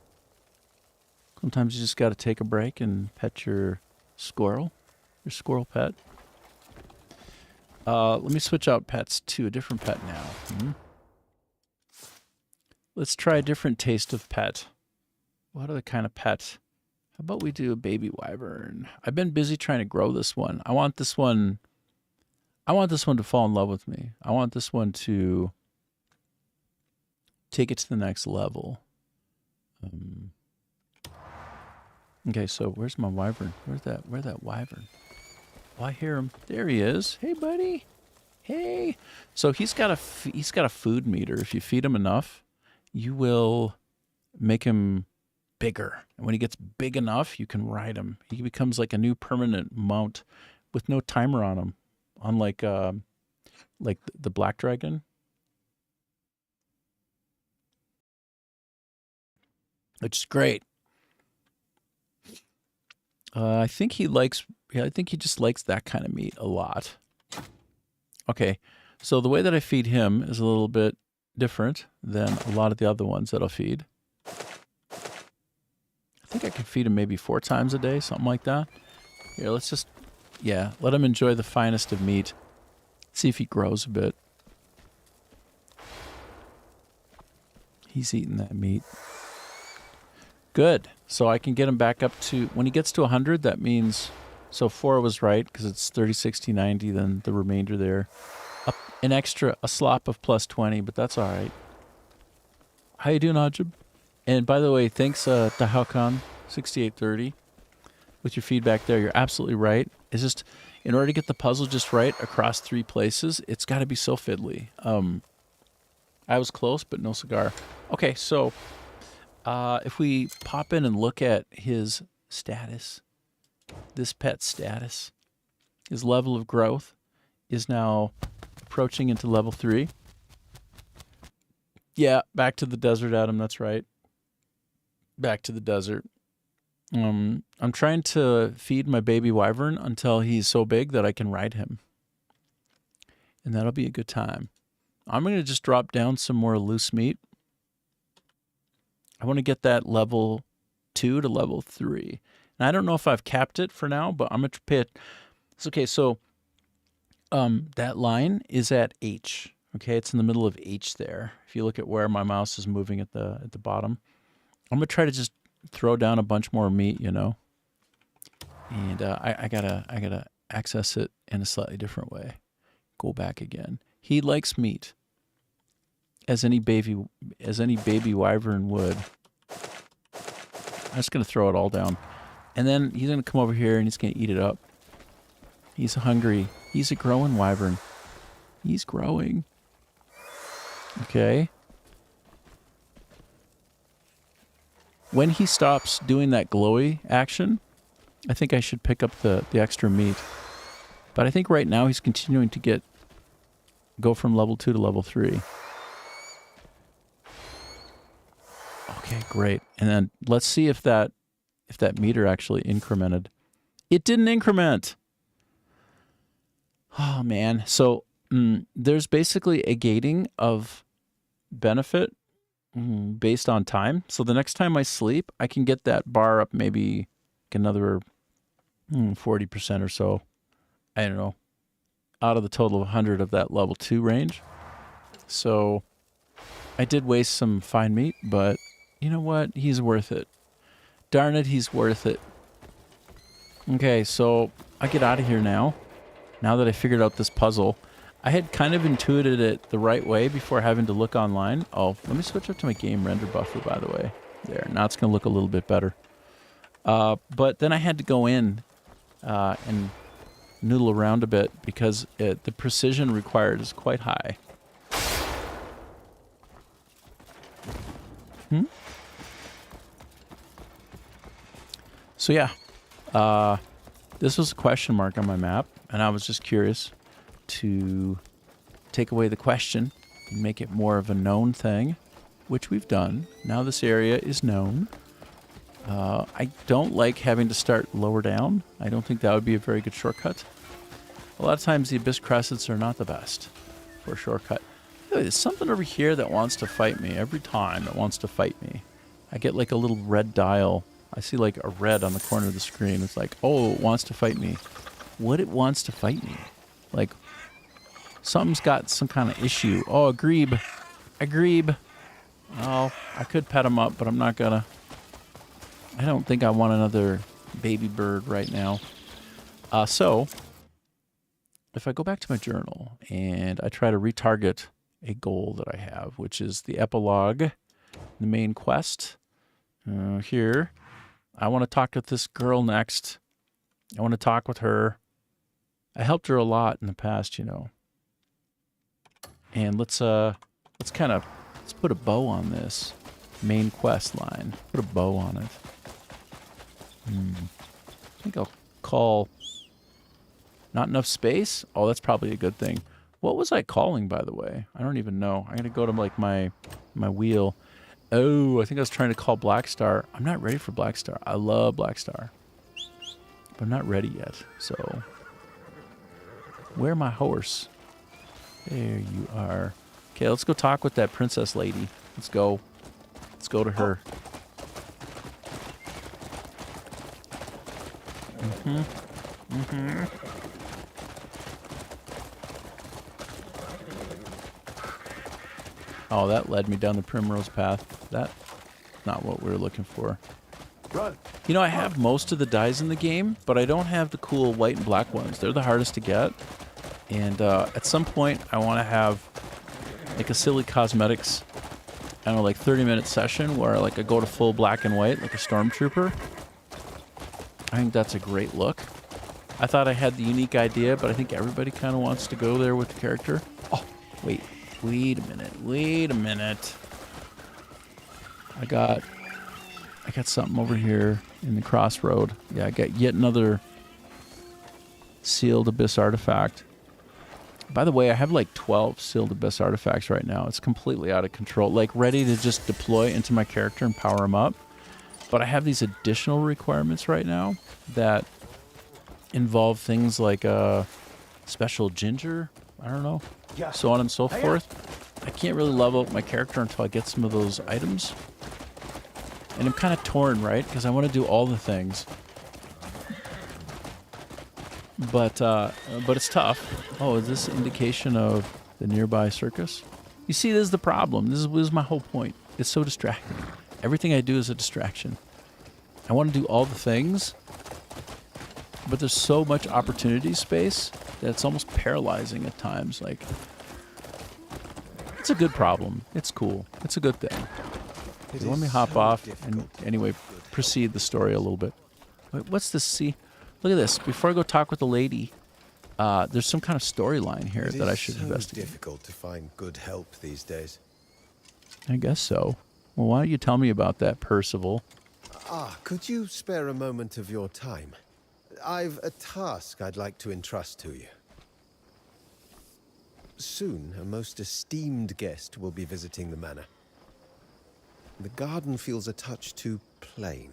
Sometimes you just got to take a break and pet your squirrel pet. Let me switch out pets to a different pet now. Let's try a different taste of pet. What other kind of pet? How about we do a baby wyvern? I've been busy trying to grow this one. I want this one to fall in love with me. I want this one to take it to the next level. Okay, so where's my wyvern? Where's that wyvern? Oh, I hear him. There he is. Hey, buddy. Hey. So he's got a food meter. If you feed him enough, you will make him bigger. And when he gets big enough, you can ride him. He becomes like a new permanent mount with no timer on him, unlike like the black dragon. Which is great. I think he just likes that kind of meat a lot. Okay, so the way that I feed him is a little bit different than a lot of the other ones that I'll feed. I think I can feed him maybe 4 times a day, something like that. Here, let's just, let him enjoy the finest of meat. See if he grows a bit. He's eating that meat. Good. So I can get him back up to, when he gets to 100, that means, so 4 was right, because it's 30, 60, 90, then the remainder there. Up a slop of plus 20, but that's all right. How you doing, Ajib? And by the way, thanks to Halcon6830 with your feedback there. You're absolutely right. It's just, in order to get the puzzle just right across 3 places, it's got to be so fiddly. I was close, but no cigar. Okay, so if we pop in and look at his status, this pet's status, his level of growth, is now approaching into level 3. Yeah, back to the desert, Adam. That's right. Back to the desert. I'm trying to feed my baby wyvern until he's so big that I can ride him. And that'll be a good time. I'm going to just drop down some more loose meat. I want to get that level 2 to level 3. And I don't know if I've capped it for now, but I'm going to pay it. Okay, so that line is at H. Okay, it's in the middle of H there. If you look at where my mouse is moving at the bottom. I'm going to try to just throw down a bunch more meat, you know. And I gotta access it in a slightly different way. Go back again. He likes meat, as any baby wyvern would. I'm just gonna throw it all down, and then he's gonna come over here and he's gonna eat it up. He's hungry. He's a growing wyvern. He's growing. Okay. When he stops doing that glowy action, I think I should pick up the extra meat. But I think right now he's continuing to go from level 2 to level 3. Okay, great. And then let's see if that meter actually incremented. It didn't increment. Oh man. So there's basically a gating of benefit based on time. So the next time I sleep, I can get that bar up maybe another 40% or so. I don't know. Out of the total of 100 of that level 2 range. So I did waste some fine meat, but you know what? He's worth it. Darn it, he's worth it. Okay, so I get out of here now. Now that I figured out this puzzle. I had kind of intuited it the right way before having to look online. Oh, let me switch up to my game render buffer, by the way. There, now it's going to look a little bit better. But then I had to go in and noodle around a bit because the precision required is quite high. So yeah, this was a question mark on my map, and I was just curious to take away the question and make it more of a known thing, which we've done. Now this area is known. I don't like having to start lower down. I don't think that would be a very good shortcut. A lot of times the Abyss Crescents are not the best for a shortcut. There's something over here that wants to fight me. Every time it wants to fight me, I get like a little red dial. I see like a red on the corner of the screen. It's like, oh, it wants to fight me. What it wants to fight me? Like, something's got some kind of issue. Oh, a grebe. A grebe. Oh, I could pet him up, but I'm not gonna. I don't think I want another baby bird right now. So, if I go back to my journal and I try to retarget a goal that I have, which is the epilogue, the main quest. Here, I want to talk with this girl next. I want to talk with her. I helped her a lot in the past, you know. And let's put a bow on this main quest line. Put a bow on it. I think I'll call not enough space. Oh, that's probably a good thing. What was I calling, by the way? I don't even know. I'm gonna go to like my wheel. Oh, I think I was trying to call Blackstar. I'm not ready for Blackstar. I love Blackstar, but I'm not ready yet. So, where my horse? There you are. Okay, let's go talk with that princess lady. Let's go. Let's go to her. Oh, that led me down the primrose path. That's not what we were looking for. Run. You know, I have most of the dyes in the game, but I don't have the cool white and black ones. They're the hardest to get. And at some point, I want to have like a silly cosmetics, I don't know, like 30-minute session where like I go to full black and white, like a stormtrooper. I think that's a great look. I thought I had the unique idea, but I think everybody kind of wants to go there with the character. Oh, wait a minute. I got something over here in the crossroad. Yeah, I got yet another sealed Abyss artifact. By the way, I have like 12 sealed abyss artifacts right now. It's completely out of control. Like ready to just deploy into my character and power them up. But I have these additional requirements right now that involve things like special ginger, I don't know, so on and so forth. I can't really level up my character until I get some of those items. And I'm kind of torn, right? Because I want to do all the things. But it's tough. Oh, is this indication of the nearby circus? You see, this is the problem. This is my whole point. It's so distracting. Everything I do is a distraction. I want to do all the things, but there's so much opportunity space that it's almost paralyzing at times. Like, it's a good problem. It's cool. It's a good thing. Okay, let me hop off and anyway proceed the story a little bit. Wait, what's this? See, look at this. Before I go talk with the lady, there's some kind of storyline here that I should investigate. It's difficult to find good help these days. I guess so. Well, why don't you tell me about that, Percival? Could you spare a moment of your time? I've a task I'd like to entrust to you. Soon, a most esteemed guest will be visiting the manor. The garden feels a touch too plain.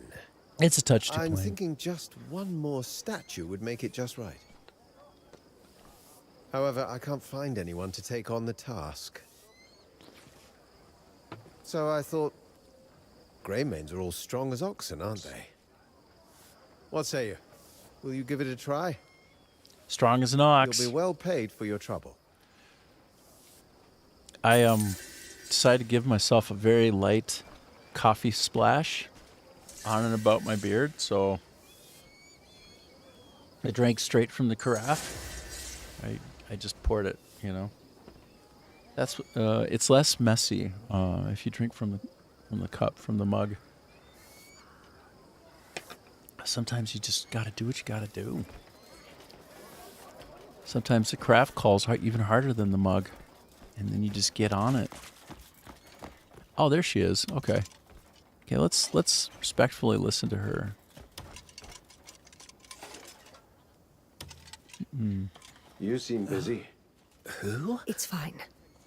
It's a touch too plain. I'm thinking just one more statue would make it just right. However, I can't find anyone to take on the task. So I thought, Greymanes are all strong as oxen, aren't they? What say you? Will you give it a try? Strong as an ox. You'll be well paid for your trouble. I decided to give myself a very light coffee splash on and about my beard, so I drank straight from the carafe. I just poured it, you know. That's it's less messy if you drink from the cup, from the mug. Sometimes you just gotta do what you gotta do. Sometimes the craft calls even harder than the mug, and then you just get on it. Oh, there she is. Okay. Okay, let's respectfully listen to her. You seem busy. Who? It's fine.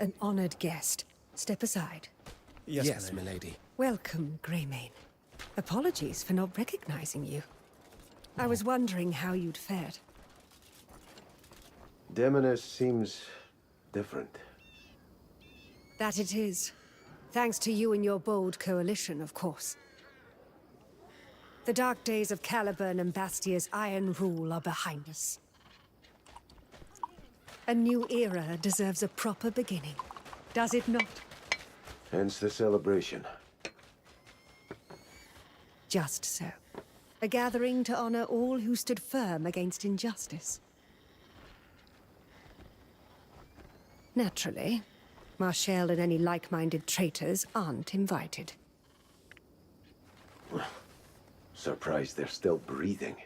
An honored guest. Step aside. Yes, milady. Welcome, Greymane. Apologies for not recognizing you. I was wondering how you'd fared. Demonis seems different. That it is. Thanks to you and your bold coalition, of course. The dark days of Caliburn and Bastia's iron rule are behind us. A new era deserves a proper beginning, does it not? Hence the celebration. Just so. A gathering to honor all who stood firm against injustice. Naturally, Marshall and any like-minded traitors aren't invited. Surprised they're still breathing.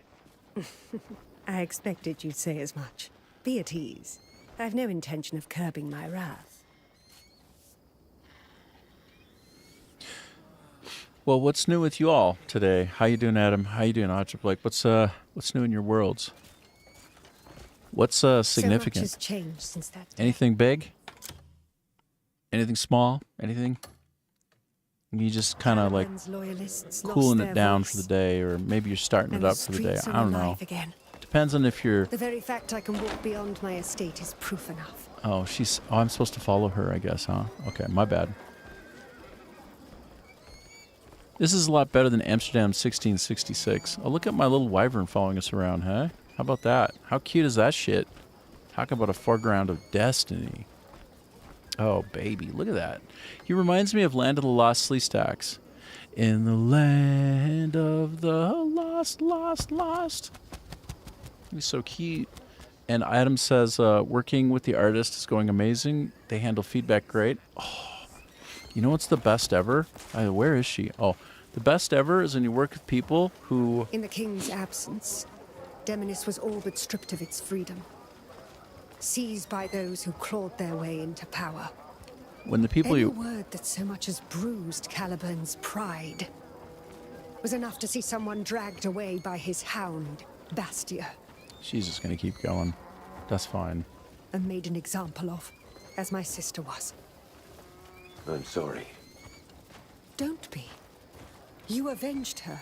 I expected you'd say as much. Be at ease. I've no intention of curbing my wrath. Well, what's new with you all today? How you doing, Adam? How you doing, Archer Blake? What's new in your worlds? What's significant? So much has changed since that day. Anything big? Anything small? Anything? You just kind of like Caliban's loyalists cooling lost it their down voice, for the day, or maybe you're starting and it up for the day. streets are I don't know. alive again. Depends on if you're. The very fact I can walk beyond my estate is proof enough. Oh, I'm supposed to follow her, I guess, huh? Okay, my bad. This is a lot better than Amsterdam 1666. Oh, look at my little wyvern following us around, huh? How about that? How cute is that shit? Talk about a foreground of destiny. Oh, baby, look at that. He reminds me of Land of the Lost Sleestacks. In the land of the lost. He's so cute. And Adam says, working with the artist is going amazing. They handle feedback great. Oh, you know what's the best ever? Where is she? Oh, the best ever is when you work with people who... In the king's absence, Demonis was all but stripped of its freedom. Seized by those who clawed their way into power. When the people Any you... word that so much as bruised Caliburn's pride was enough to see someone dragged away by his hound, Bastia. She's just going to keep going. That's fine. and made an example of, as my sister was. I'm sorry. Don't be. You avenged her.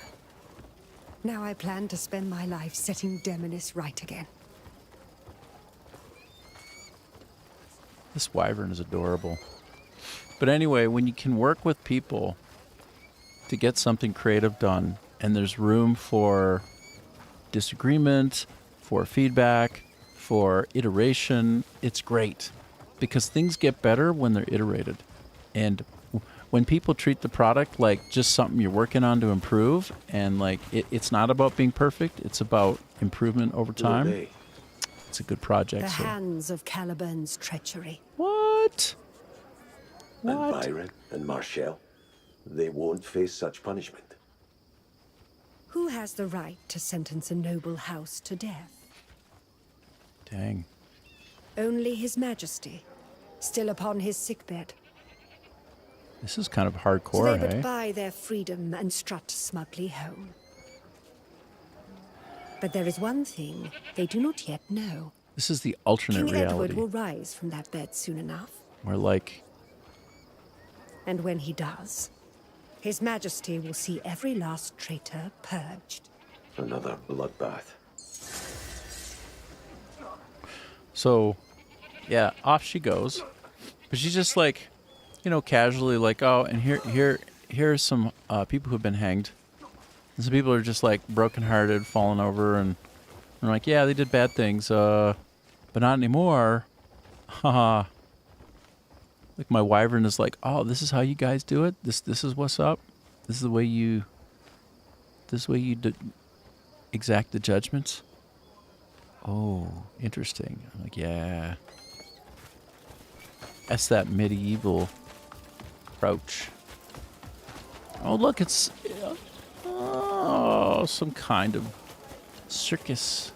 Now I plan to spend my life setting Demonis right again. This wyvern is adorable. But anyway, when you can work with people to get something creative done, and there's room for disagreement, for feedback, for iteration, it's great. Because things get better when they're iterated. And when people treat the product like just something you're working on to improve, and like it's not about being perfect, it's about improvement over time, Will they? it's a good project. The So. hands of Caliburn's treachery. What? And What? Byron and Marshall, they won't face such punishment. Who has the right to sentence a noble house to death? Dang. Only His Majesty, still upon his sickbed. This is kind of So hardcore, they but hey? buy their freedom and strut smugly home. But there is one thing they do not yet know. This is the alternate King Edward reality. will rise from that bed soon enough. Where like, And when he does, His Majesty will see every last traitor purged. Another bloodbath. so, yeah, off she goes. But she's just like, you know, casually like, oh, and here's some people who've been hanged. And some people are just like brokenhearted, falling over, and I'm like, yeah, they did bad things, but not anymore. Haha. Like my wyvern is like, oh, this is how you guys do it. This is what's up. This is the way you. This is the way you exact the judgments. Oh, interesting. I'm like, yeah. That's that medieval approach. Oh, look, it's some kind of circus.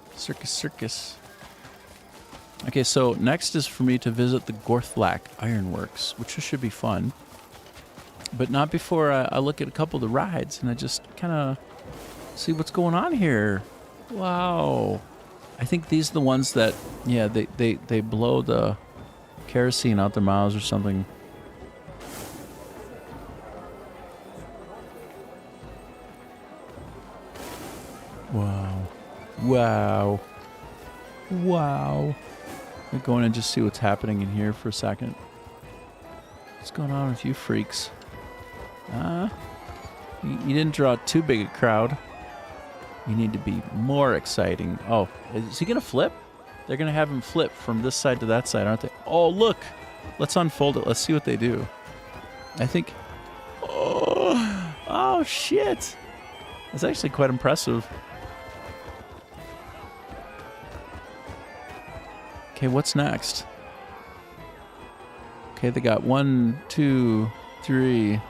Okay, so next is for me to visit the Gorthlak Ironworks, which should be fun. But not before I look at a couple of the rides and I just kind of see what's going on here. Wow. I think these are the ones that, yeah, they blow the kerosene out their mouths or something. Wow. Wow. Wow. We're going and just see what's happening in here for a second. What's going on with you freaks? You didn't draw too big a crowd. You need to be more exciting. Oh, is he going to flip? They're going to have him flip from this side to that side, aren't they? Oh, look. Let's unfold it. Let's see what they do. I think... Oh, shit. That's actually quite impressive. Okay, what's next? Okay, they got 1, 2, 3.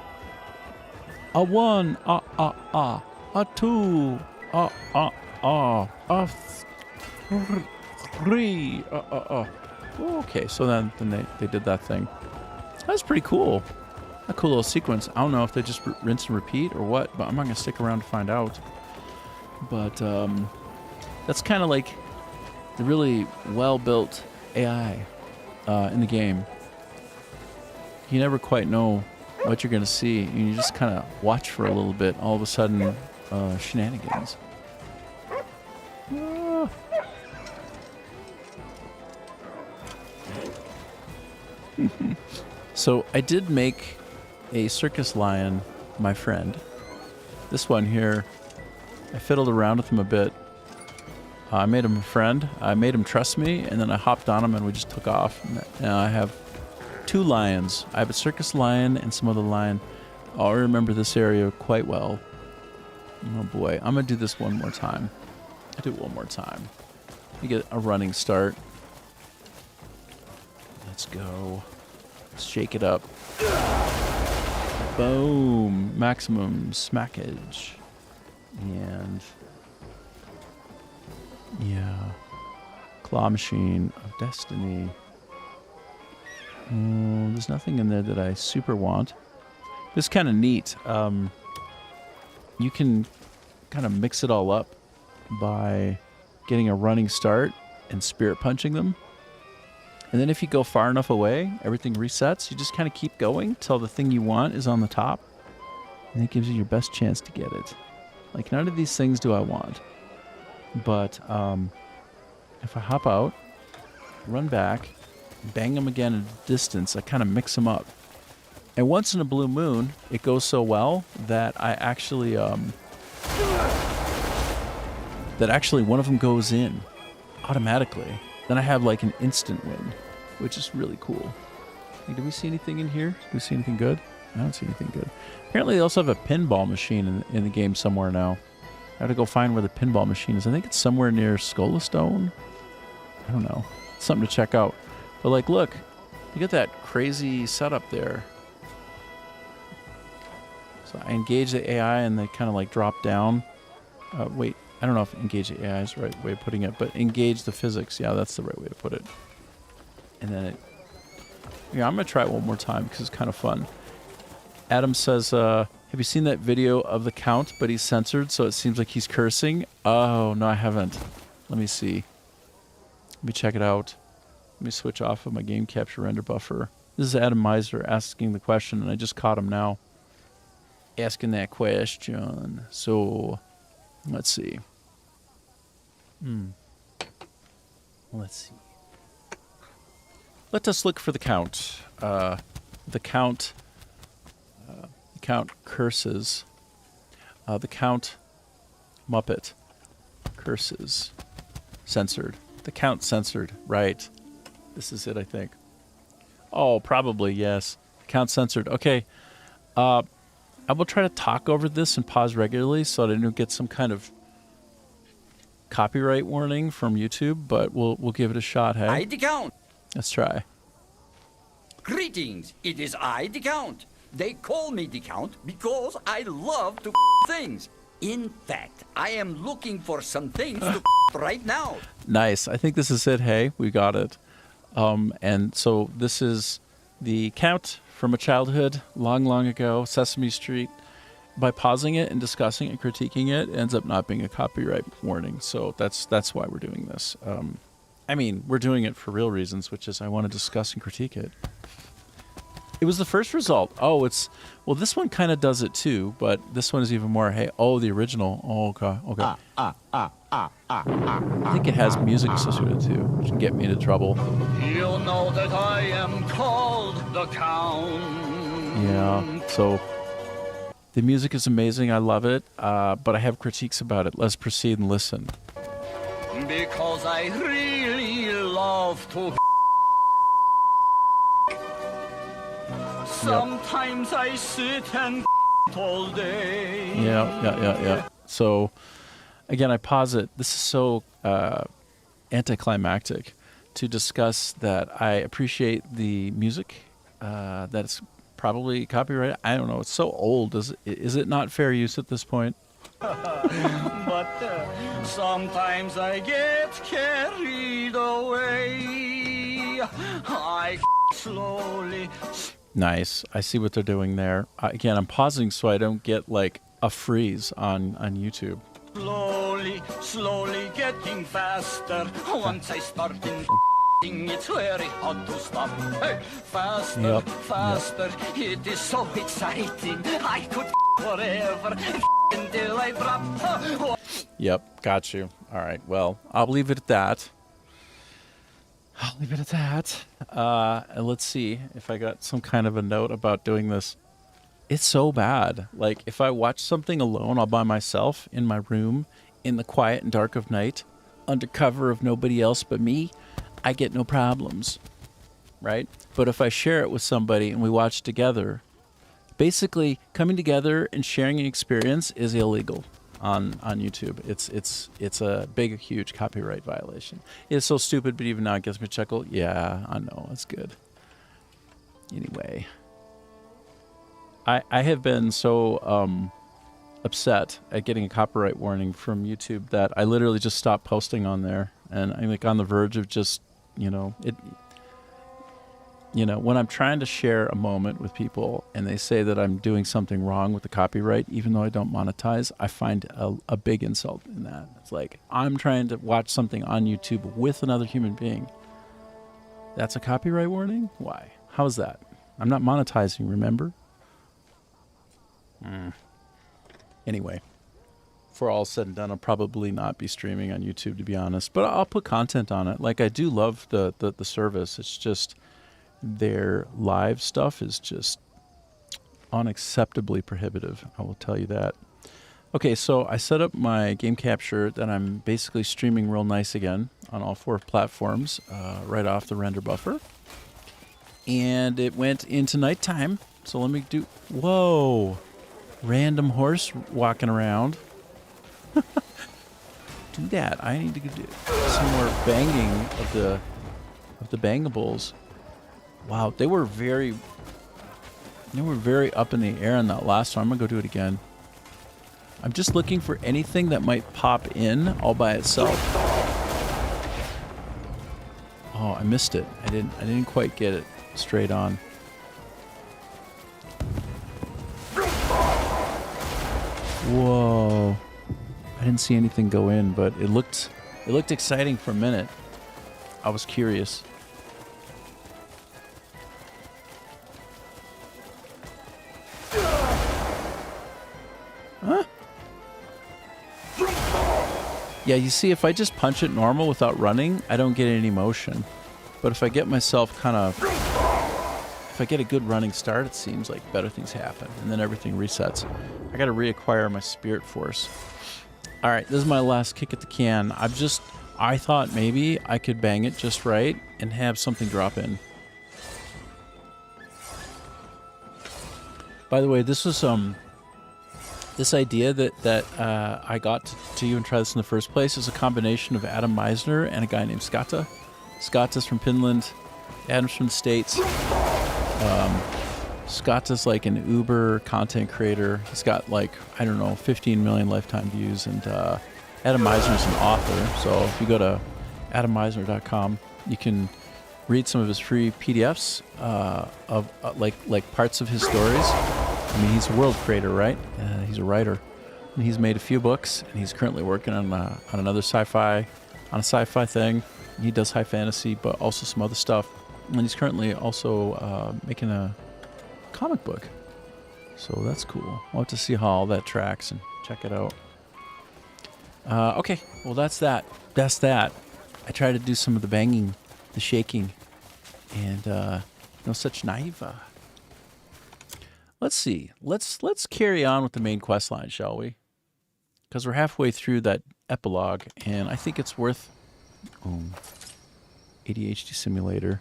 A 1, a 2, a 3, Okay, so then they did that thing. That's pretty cool. A cool little sequence. I don't know if they just rinse and repeat or what, but I'm not gonna stick around to find out. But that's kind of like the really well-built AI in the game. You never quite know what you're going to see, and you just kind of watch for a little bit. All of a sudden, shenanigans. So I did make a circus lion my friend. This one here, I fiddled around with him a bit. I made him a friend. I made him trust me, and then I hopped on him and we just took off. Now I have 2 lions. I have a circus lion and some other lion. Oh, I remember this area quite well. Oh boy, I'm gonna do this one more time. I'll do it one more time. We get a running start. Let's go. Let's shake it up. Boom. Maximum smackage. And yeah. Claw Machine of Destiny. There's nothing in there that I super want. This is kind of neat. You can kind of mix it all up by getting a running start and spirit punching them. And then if you go far enough away, everything resets. You just kind of keep going till the thing you want is on the top. And it gives you your best chance to get it. Like, none of these things do I want. But if I hop out, run back, bang them again at a distance, I kind of mix them up. And once in a blue moon, it goes so well that I actually, one of them goes in automatically. Then I have like an instant win, which is really cool. Hey, do we see anything in here? Do we see anything good? I don't see anything good. Apparently they also have a pinball machine in the game somewhere now. I have to go find where the pinball machine is. I think it's somewhere near Skolastone. I don't know. It's something to check out. But like, look, you get that crazy setup there. So I engage the AI and they kind of like drop down. Wait, I don't know if engage the AI is the right way of putting it, but engage the physics. Yeah, that's the right way to put it. And then yeah, I'm going to try it one more time because it's kind of fun. Adam says, have you seen that video of the Count, but he's censored, so it seems like he's cursing? Oh, no, I haven't. Let me see. Let me check it out. Let me switch off of my game capture render buffer. This is Adam Meiser asking the question, and I just caught him now. Asking that question. So, let's see. Let's see. Let us look for the Count. The Count curses. The Count Muppet curses. Censored. The Count censored. Right. This is it, I think. Oh, probably, yes. Count censored. Okay. I will try to talk over this and pause regularly so that I don't get some kind of copyright warning from YouTube, but we'll give it a shot, hey? I, the Count. Let's try. Greetings, it is I, the Count. They call me the Count because I love to things. In fact, I am looking for some things to right now. Nice. I think this is it, hey? We got it. And so this is the Count from a childhood long, long ago, Sesame Street. By pausing it and discussing and critiquing it, ends up not being a copyright warning. So that's why we're doing this. I mean, we're doing it for real reasons, which is I want to discuss and critique it. It was the first result. Oh, well, this one kind of does it too, but this one is even more, hey, oh, the original. Oh, okay. I think it has music associated too, which can get me into trouble. You know that I am called the Count. Yeah, so the music is amazing. I love it, but I have critiques about it. Let's proceed and listen. Because I really love to. Sometimes I sit and all day. Yeah. So, again, I pause it. This is so anticlimactic to discuss that I appreciate the music. That's probably copyrighted. I don't know. It's so old. Is it not fair use at this point? But sometimes I get carried away. I slowly. Nice. I see what they're doing there. Again, I'm pausing so I don't get like a freeze on YouTube. Slowly getting faster. Once I start it's very hard to stop. Hey, faster. It is so exciting. I could forever until I drop. Yep, got you. All right, well, I'll leave it at that. And let's see if I got some kind of a note about doing this. It's so bad. Like, if I watch something alone all by myself in my room, in the quiet and dark of night, under cover of nobody else but me, I get no problems, right? But if I share it with somebody and we watch together, basically coming together and sharing an experience is illegal on YouTube. It's a big, huge copyright violation. It's so stupid, but even now it gets me a chuckle. Yeah, I know, it's good. Anyway, I have been so upset at getting a copyright warning from YouTube that I literally just stopped posting on there, and I'm like on the verge of just, when I'm trying to share a moment with people and they say that I'm doing something wrong with the copyright, even though I don't monetize, I find a big insult in that. It's like, I'm trying to watch something on YouTube with another human being. That's a copyright warning? Why? How is that? I'm not monetizing, remember? Anyway, for all said and done, I'll probably not be streaming on YouTube, to be honest. But I'll put content on it. Like, I do love the service. It's just their live stuff is just unacceptably prohibitive. I will tell you that. Okay, so I set up my game capture that I'm basically streaming real nice again on all 4 platforms right off the render buffer. And it went into nighttime. So let me do... Whoa! Random horse walking around. Do that. I need to do some more banging of the bangables. Wow, they were very up in the air on that last one. I'm gonna go do it again. I'm just looking for anything that might pop in all by itself. Oh, I missed it. I didn't quite get it straight on. Whoa. I didn't see anything go in, but it looked exciting for a minute. I was curious. Huh? Yeah, you see, if I just punch it normal without running, I don't get any motion. But if I get myself if I get a good running start, it seems like better things happen, and then everything resets. I gotta reacquire my spirit force. Alright, this is my last kick at the can. I thought maybe I could bang it just right and have something drop in. By the way, this was this idea that I got to you and try this in the first place is a combination of Adam Meisner and a guy named Skatta. Skatta's from Finland, Adam's from the States. Skatta's like an Uber content creator. He's got like, I don't know, 15 million lifetime views, and Adam Meisner's an author. So if you go to adammeisner.com, you can read some of his free PDFs of like parts of his stories. I mean, he's a world creator, right? He's a writer, and he's made a few books, and he's currently working on another sci-fi thing. He does high fantasy, but also some other stuff, and he's currently also making a comic book. So that's cool. I'll have to see how all that tracks and check it out. Okay, well that's that. That's that. I tried to do some of the banging, the shaking, and no such naive. Let's see. Let's carry on with the main quest line, shall we? Because we're halfway through that epilogue, and I think it's worth... ADHD simulator.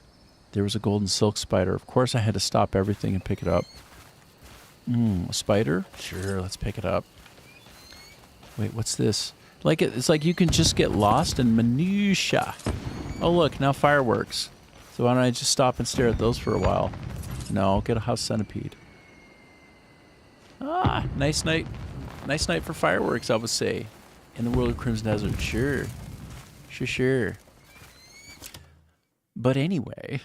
There was a golden silk spider. Of course I had to stop everything and pick it up. A spider? Sure, let's pick it up. Wait, what's this? It's like you can just get lost in minutia. Oh look, now fireworks. So why don't I just stop and stare at those for a while? No, I'll get a house centipede. Ah, nice night. Nice night for fireworks, I would say. In the world of Crimson Desert, sure. Sure. But anyway,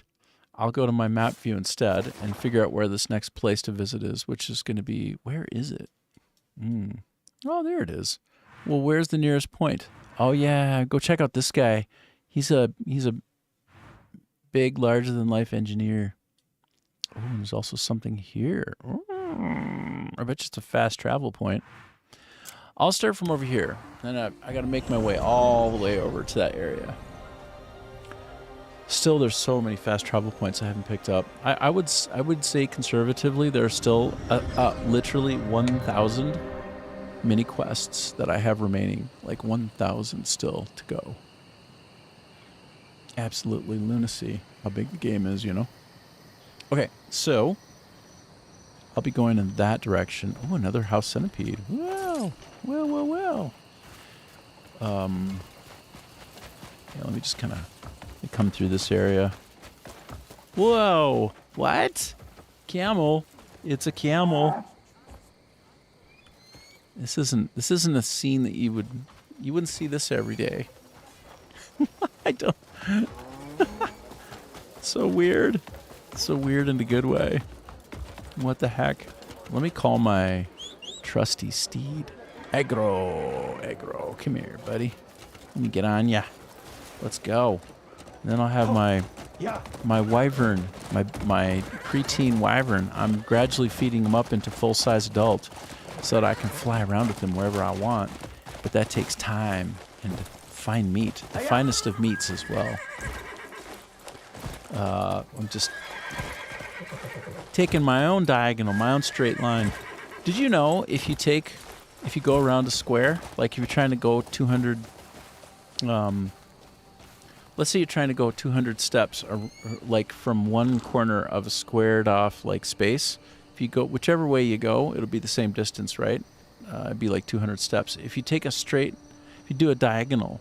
I'll go to my map view instead and figure out where this next place to visit is, which is going to be... Where is it? Oh, there it is. Well, where's the nearest point? Oh, yeah, go check out this guy. He's a big, larger-than-life engineer. Oh, there's also something here. I bet you it's a fast travel point. I'll start from over here. Then I got to make my way all the way over to that area. Still, there's so many fast travel points I haven't picked up. I would say conservatively there are still literally 1,000 mini quests that I have remaining. Like 1,000 still to go. Absolutely lunacy how big the game is, you know. Okay, so I'll be going in that direction. Oh, another house centipede. Wow. Well. Yeah, let me just kind of come through this area. Whoa! What? Camel? It's a camel. This isn't a scene that you wouldn't see this every day. I don't. So weird. So weird in a good way. What the heck? Let me call my trusty steed. Egro, come here, buddy. Let me get on ya. Let's go. And then I'll have my my wyvern, my preteen wyvern, I'm gradually feeding him up into full-size adult so that I can fly around with him wherever I want. But that takes time and fine meat, the finest of meats as well. I'm just taking my own diagonal, my own straight line. Did you know if you go around a square, like if you're trying to go 200, let's say you're trying to go 200 steps, or like from one corner of a squared off like space. If you go whichever way you go, it'll be the same distance, right? It'd be like 200 steps. If you do a diagonal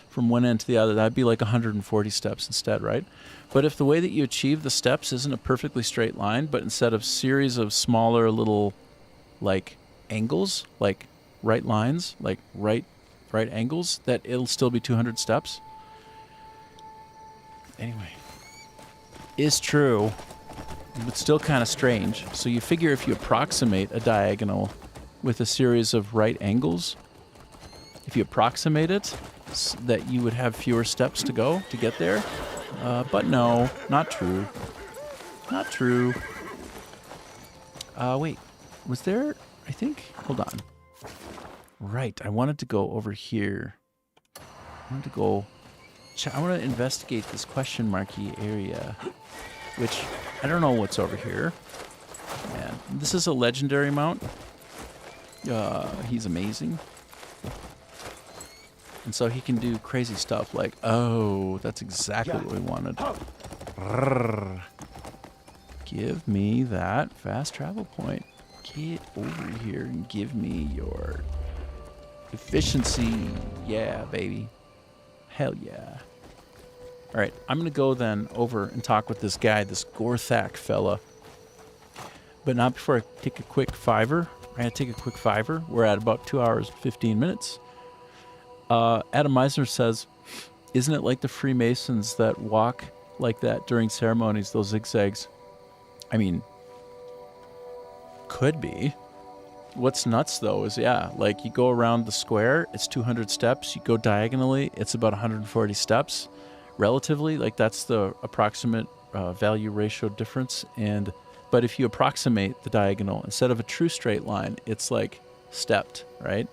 from one end to the other, that'd be like 140 steps instead, right? But if the way that you achieve the steps isn't a perfectly straight line, but instead of series of smaller little like angles, like right lines, like right angles, that it'll still be 200 steps. Anyway, is true, but still kind of strange. So you figure if you approximate a diagonal with a series of right angles, if you approximate it, that you would have fewer steps to go to get there. But no, not true. Not true. Wait, was there, I think, hold on. Right, I wanted to go over here. I want to investigate this question marky area, which I don't know what's over here. Man, this is a legendary mount. He's amazing. And so he can do crazy stuff like, oh, that's exactly what we wanted. Brrr. Give me that fast travel point. Get over here and give me your efficiency. Yeah, baby. Hell yeah. All right, I'm going to go then over and talk with this guy, this Gorthak fella. But not before I take a quick fiver. I'm going to take a quick fiver. We're at about 2 hours, 15 minutes. Adam Meisner says, isn't it like the Freemasons that walk like that during ceremonies, those zigzags? I mean, could be. What's nuts, though, is, like you go around the square, it's 200 steps. You go diagonally, it's about 140 steps. Relatively, like that's the approximate value ratio difference. But if you approximate the diagonal, instead of a true straight line, it's like stepped, right?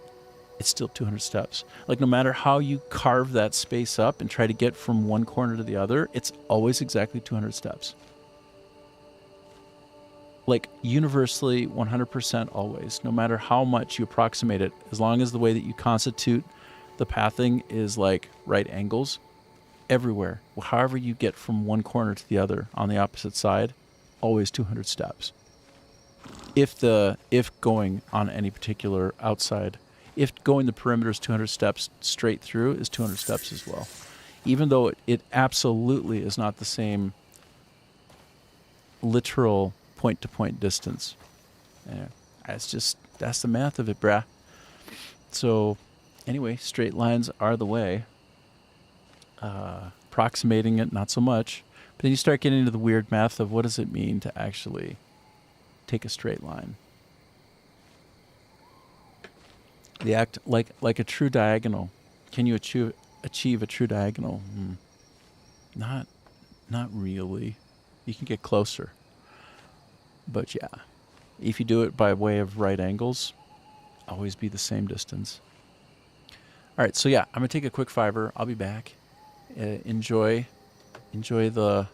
It's still 200 steps. Like no matter how you carve that space up and try to get from one corner to the other, it's always exactly 200 steps. Like universally, 100% always, no matter how much you approximate it, as long as the way that you constitute the pathing is like right angles, everywhere, however you get from one corner to the other on the opposite side, always 200 steps. If going on any particular outside, if going the perimeter is 200 steps straight through is 200 steps as well. Even though it absolutely is not the same literal point-to-point distance. Yeah, that's the math of it, brah. So anyway, straight lines are the way. Approximating it, not so much. But then you start getting into the weird math of what does it mean to actually take a straight line. The act like a true diagonal. Can you achieve a true diagonal? Not really. You can get closer. But yeah, if you do it by way of right angles, always be the same distance. All right, so yeah, I'm gonna take a quick fiver. I'll be back. Enjoy the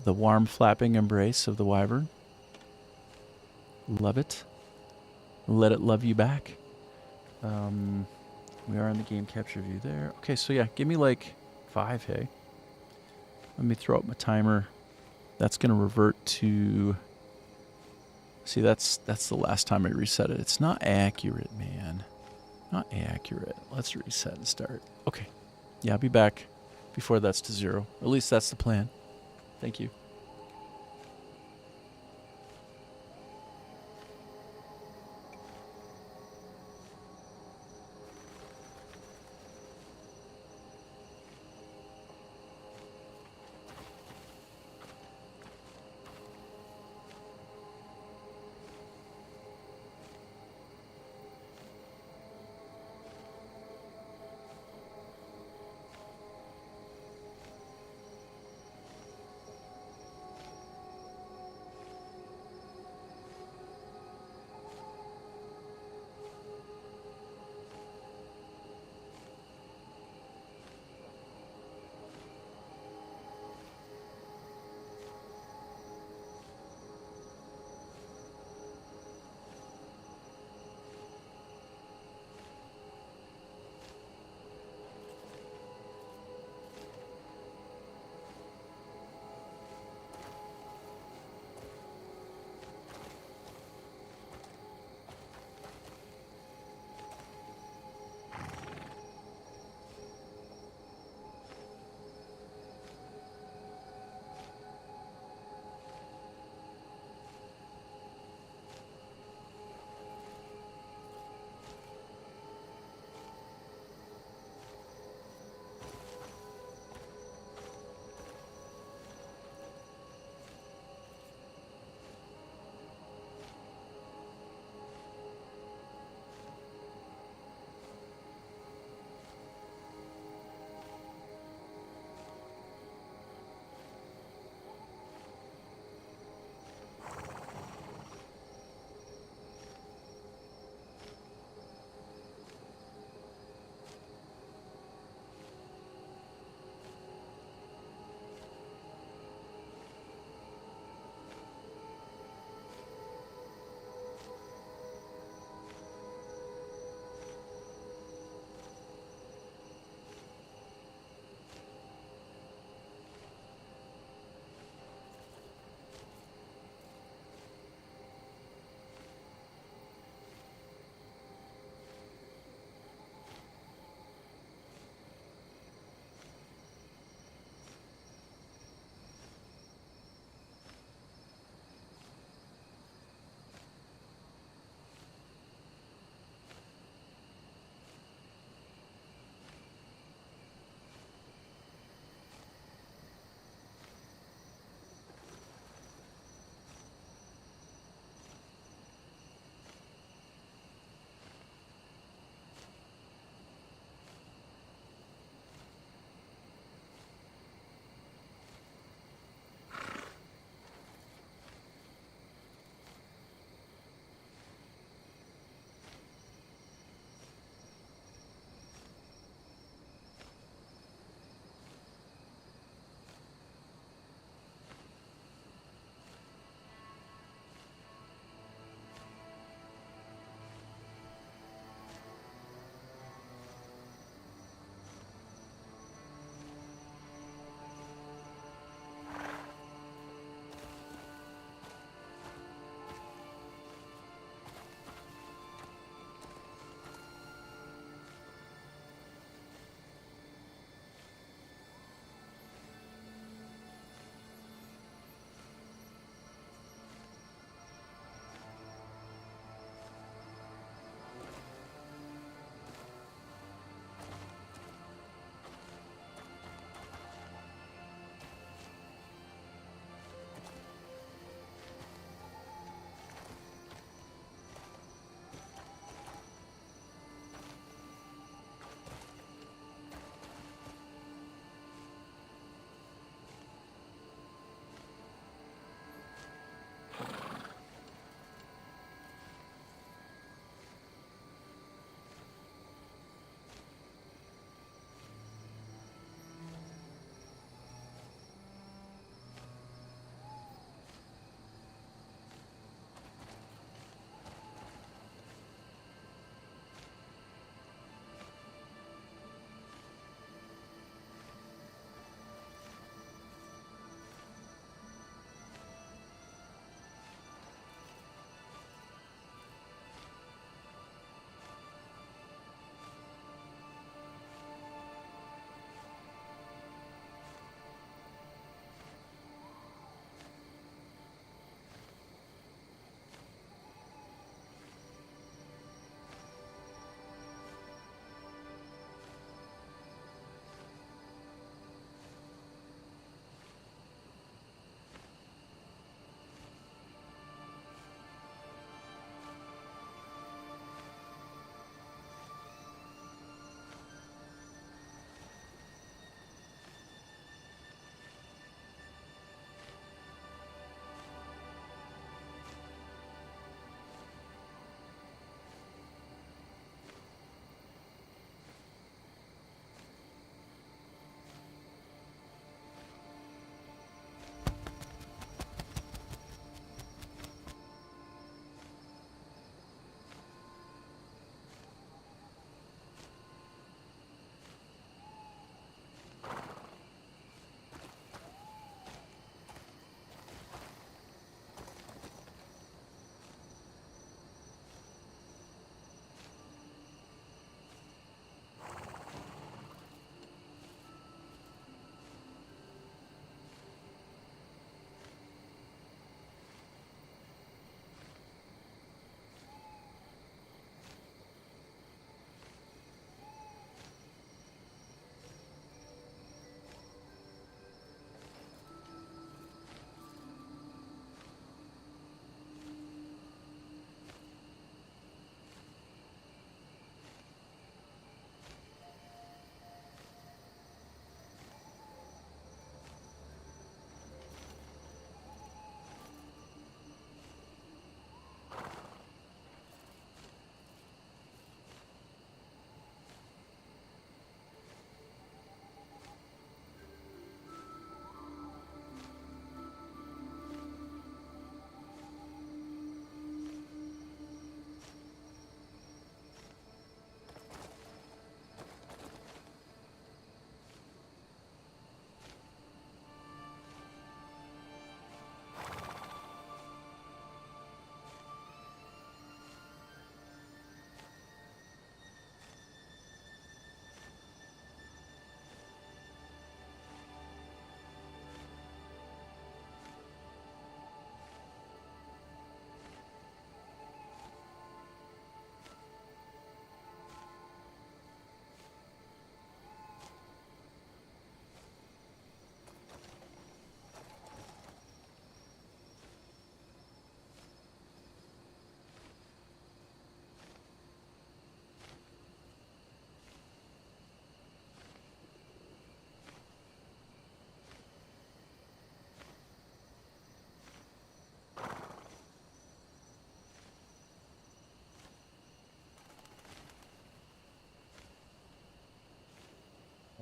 warm flapping embrace of the wyvern. Love it. Let it love you back. We are in the game capture view there. Okay, so yeah, give me like 5, hey. Let me throw up my timer. That's gonna revert to. See, that's the last time I reset it. It's not accurate, man. Not accurate. Let's reset and start. Okay. Yeah, I'll be back before that's to 0. At least that's the plan. Thank you.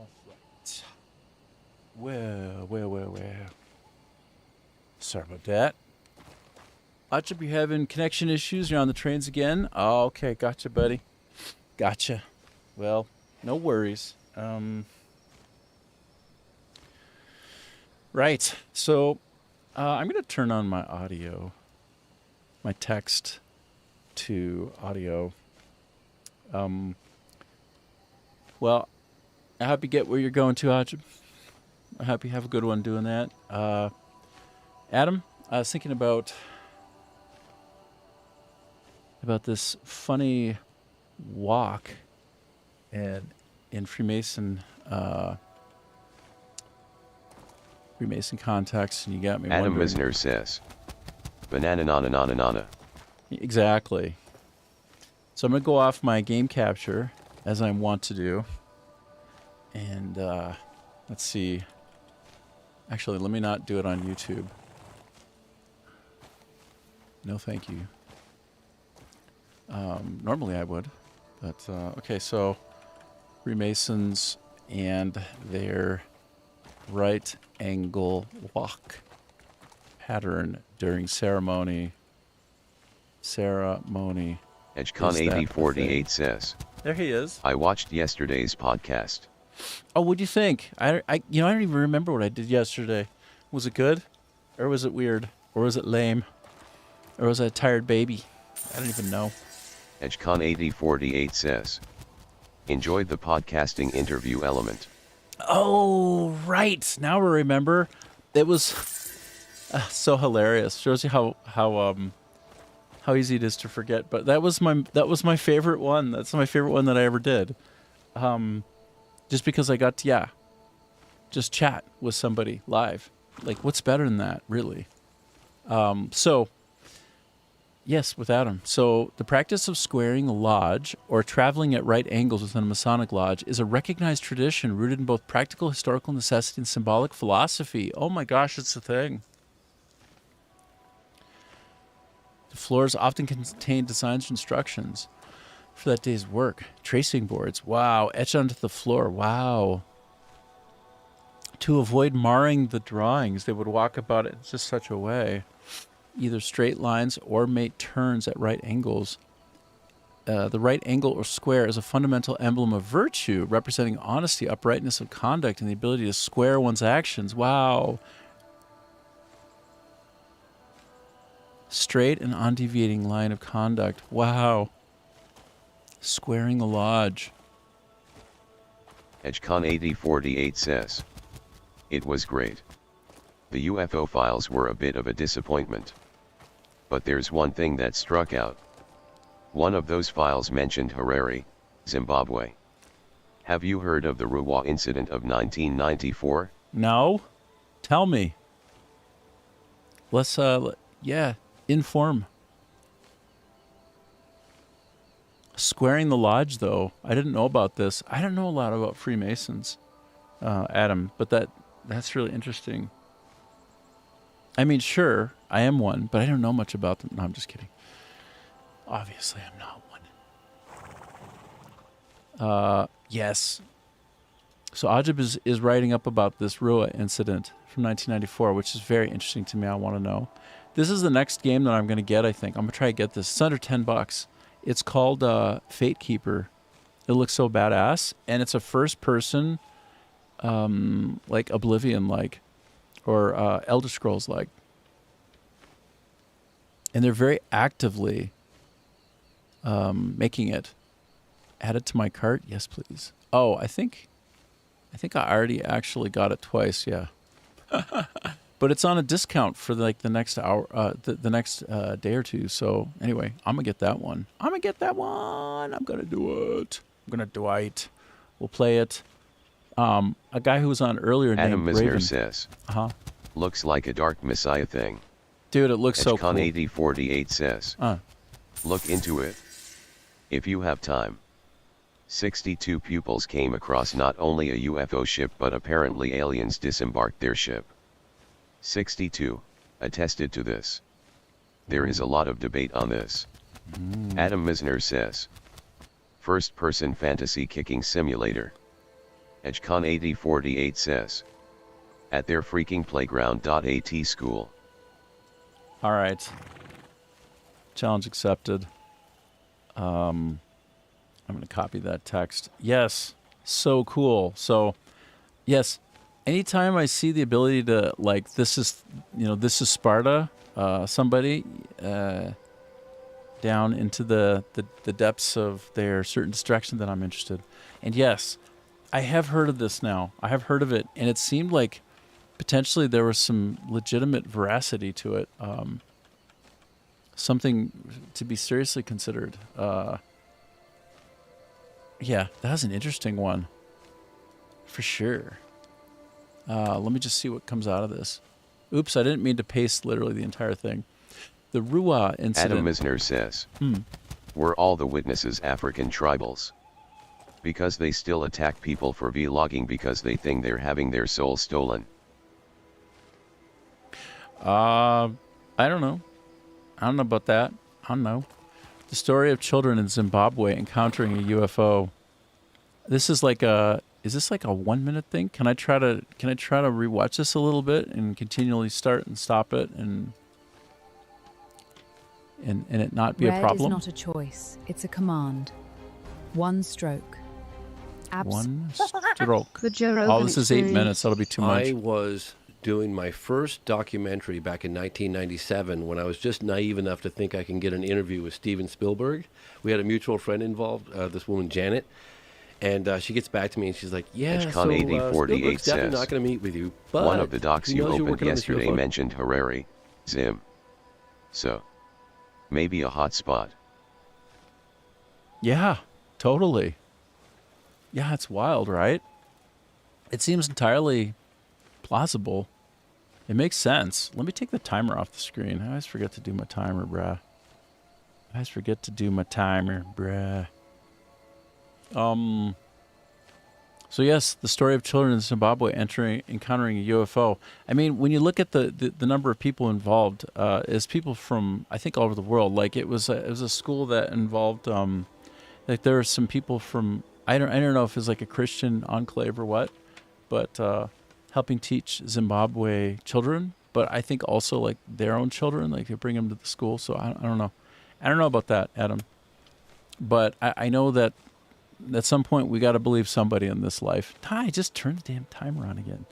Alright. Well. Sorry about that. Ajib, you having connection issues? You're on the trains again? Oh, okay, gotcha, buddy. Gotcha. Well, no worries. Right. So, I'm going to turn on my audio, my text to audio. Well, I hope you get where you're going to, Ajib. I hope you have a good one doing that. Adam, I was thinking about this funny walk in Freemason context, and you got me Adam wondering. Misner says, banana nana. Exactly. So I'm going to go off my game capture, as I want to do. And let's see. Actually, let me not do it on YouTube. No, thank you. Normally I would. But, okay, so Freemasons and their right angle walk pattern during ceremony. Edgecon8048 says, there he is. I watched yesterday's podcast. Oh, what'd you think? I don't even remember what I did yesterday. Was it good? Or was it weird? Or was it lame? Or was I a tired baby? I don't even know. Edgecon8048 says, enjoyed the podcasting interview element. Oh, right. Now I remember. It was so hilarious. Shows you how easy it is to forget. But that was my favorite one. That's my favorite one that I ever did. Just because I got to just chat with somebody live. Like, what's better than that, really? So yes, with Adam. So the practice of squaring a lodge or traveling at right angles within a Masonic lodge is a recognized tradition rooted in both practical historical necessity and symbolic philosophy. Oh my gosh, it's a thing. The floors often contain designs and instructions for that day's work. Tracing boards, wow, etched onto the floor, wow. To avoid marring the drawings, they would walk about it in just such a way. Either straight lines or make turns at right angles. The right angle or square is a fundamental emblem of virtue, representing honesty, uprightness of conduct, and the ability to square one's actions. Wow. Straight and undeviating line of conduct. Wow. Squaring the lodge. Edgecon8048 says, it was great. The UFO files were a bit of a disappointment. But there's one thing that struck out. One of those files mentioned Harare, Zimbabwe. Have you heard of the Ruwa incident of 1994? No? Tell me. Let's, inform. Squaring the lodge, though. I didn't know about this. I don't know a lot about Freemasons, Adam, but that's really interesting. I mean, sure, I am one, but I don't know much about them. No, I'm just kidding. Obviously, I'm not one. Yes. So Ajib is writing up about this Ruwa incident from 1994, which is very interesting to me. I want to know. This is the next game that I'm going to get, I think. I'm going to try to get this. It's under $10. It's called Fate Keeper. It looks so badass. And it's a first-person, like Oblivion-like, or Elder Scrolls-like. And they're very actively making it. Add it to my cart? Yes, please. Oh, I think I already actually got it twice, yeah. But it's on a discount for the next hour, the next day or two. So anyway, I'm gonna get that one. I'm gonna do it. We'll play it. A guy who was on earlier Adam named Misner Raven says, looks like a Dark Messiah thing. Dude, it looks so cool. Edgecon8048 says, look into it. If you have time. 62 pupils came across not only a UFO ship but apparently aliens disembarked their ship. 62 attested to this. There is a lot of debate on this. Adam Misner says, first-person fantasy kicking simulator. EdgeCon8048 says. At their freaking playground.at school. All right. Challenge accepted. I'm going to copy that text. Yes. So cool. So, yes. Anytime I see the ability to, like, this is Sparta, somebody down into the depths of their certain destruction, that I'm interested. And yes, I have heard of this now. I have heard of it. And it seemed like potentially there was some legitimate veracity to it. Something to be seriously considered. Yeah, that was an interesting one. For sure. Let me just see what comes out of this. Oops, I didn't mean to paste literally the entire thing. The Ruwa incident. Adam Misner says, were all the witnesses African tribals? Because they still attack people for vlogging because they think they're having their soul stolen. I don't know. I don't know about that. I don't know. The story of children in Zimbabwe encountering a UFO. This is like a... Is this like a 1 minute thing? Can I try to rewatch this a little bit and continually start and stop it and it not be a problem? Red is not a choice. It's a command. One stroke. One stroke. The Joe Rogan Oh, this is 8 minutes. That'll be too much. I was doing my first documentary back in 1997 when I was just naive enough to think I can get an interview with Steven Spielberg. We had a mutual friend involved, this woman Janet. And she gets back to me and she's like, yeah, EdgeCon8048 Spielberg's definitely says, not going to meet with you, but one of the docs he you knows you're opened working on this yesterday UFO. mentioned Harare, Zim. So, maybe a hot spot. Yeah, totally. Yeah, it's wild, right? It seems entirely plausible. It makes sense. Let me take the timer off the screen. I always forget to do my timer, bruh. So yes, the story of children in Zimbabwe encountering a UFO. I mean, when you look at the number of people involved, is people from, I think, all over the world. Like it was a school that involved, like there were some people from, I don't know if it's like a Christian enclave or what, but helping teach Zimbabwe children. But I think also like their own children, like they bring them to the school. So I don't know. I don't know about that, Adam. But I know that at some point we got to believe somebody in this life. Ty, just turn the damn timer on again.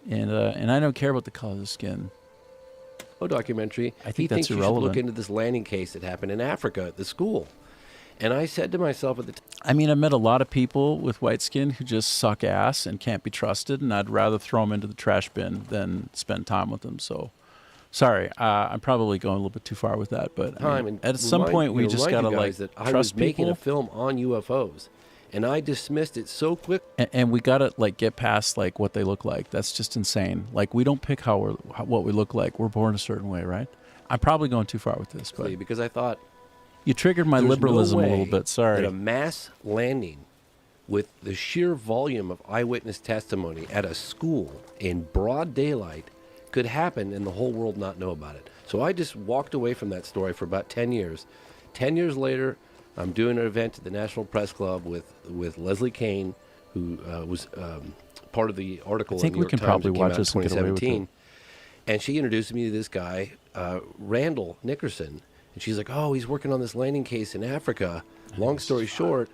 And I don't care about the color of the skin. Documentary. I think he that's thinks you irrelevant. should look into this landing case that happened in Africa at the school. And I said to myself at the time, I mean, I've met a lot of people with white skin who just suck ass and can't be trusted, and I'd rather throw them into the trash bin than spend time with them. So, sorry, I'm probably going a little bit too far with that, but I mean, at some point we just gotta like that I trust was making people. a film on UFOs, and I dismissed it so quick. And we gotta like get past like what they look like. That's just insane. Like we don't pick what we look like. We're born a certain way, right? I'm probably going too far with this, but Because I thought you triggered my there's liberalism no a little way bit. Sorry. that a mass landing with the sheer volume of eyewitness testimony at a school in broad daylight could happen and the whole world not know about it. So I just walked away from that story for about 10 years. 10 years later, I'm doing an event at the National Press Club with Leslie Kane, who was part of the article I think in the we New York can Times probably that came watch out in this and get away with 2017. And she introduced me to this guy, Randall Nickerson. And she's like, oh, he's working on this landing case in Africa. Long story short,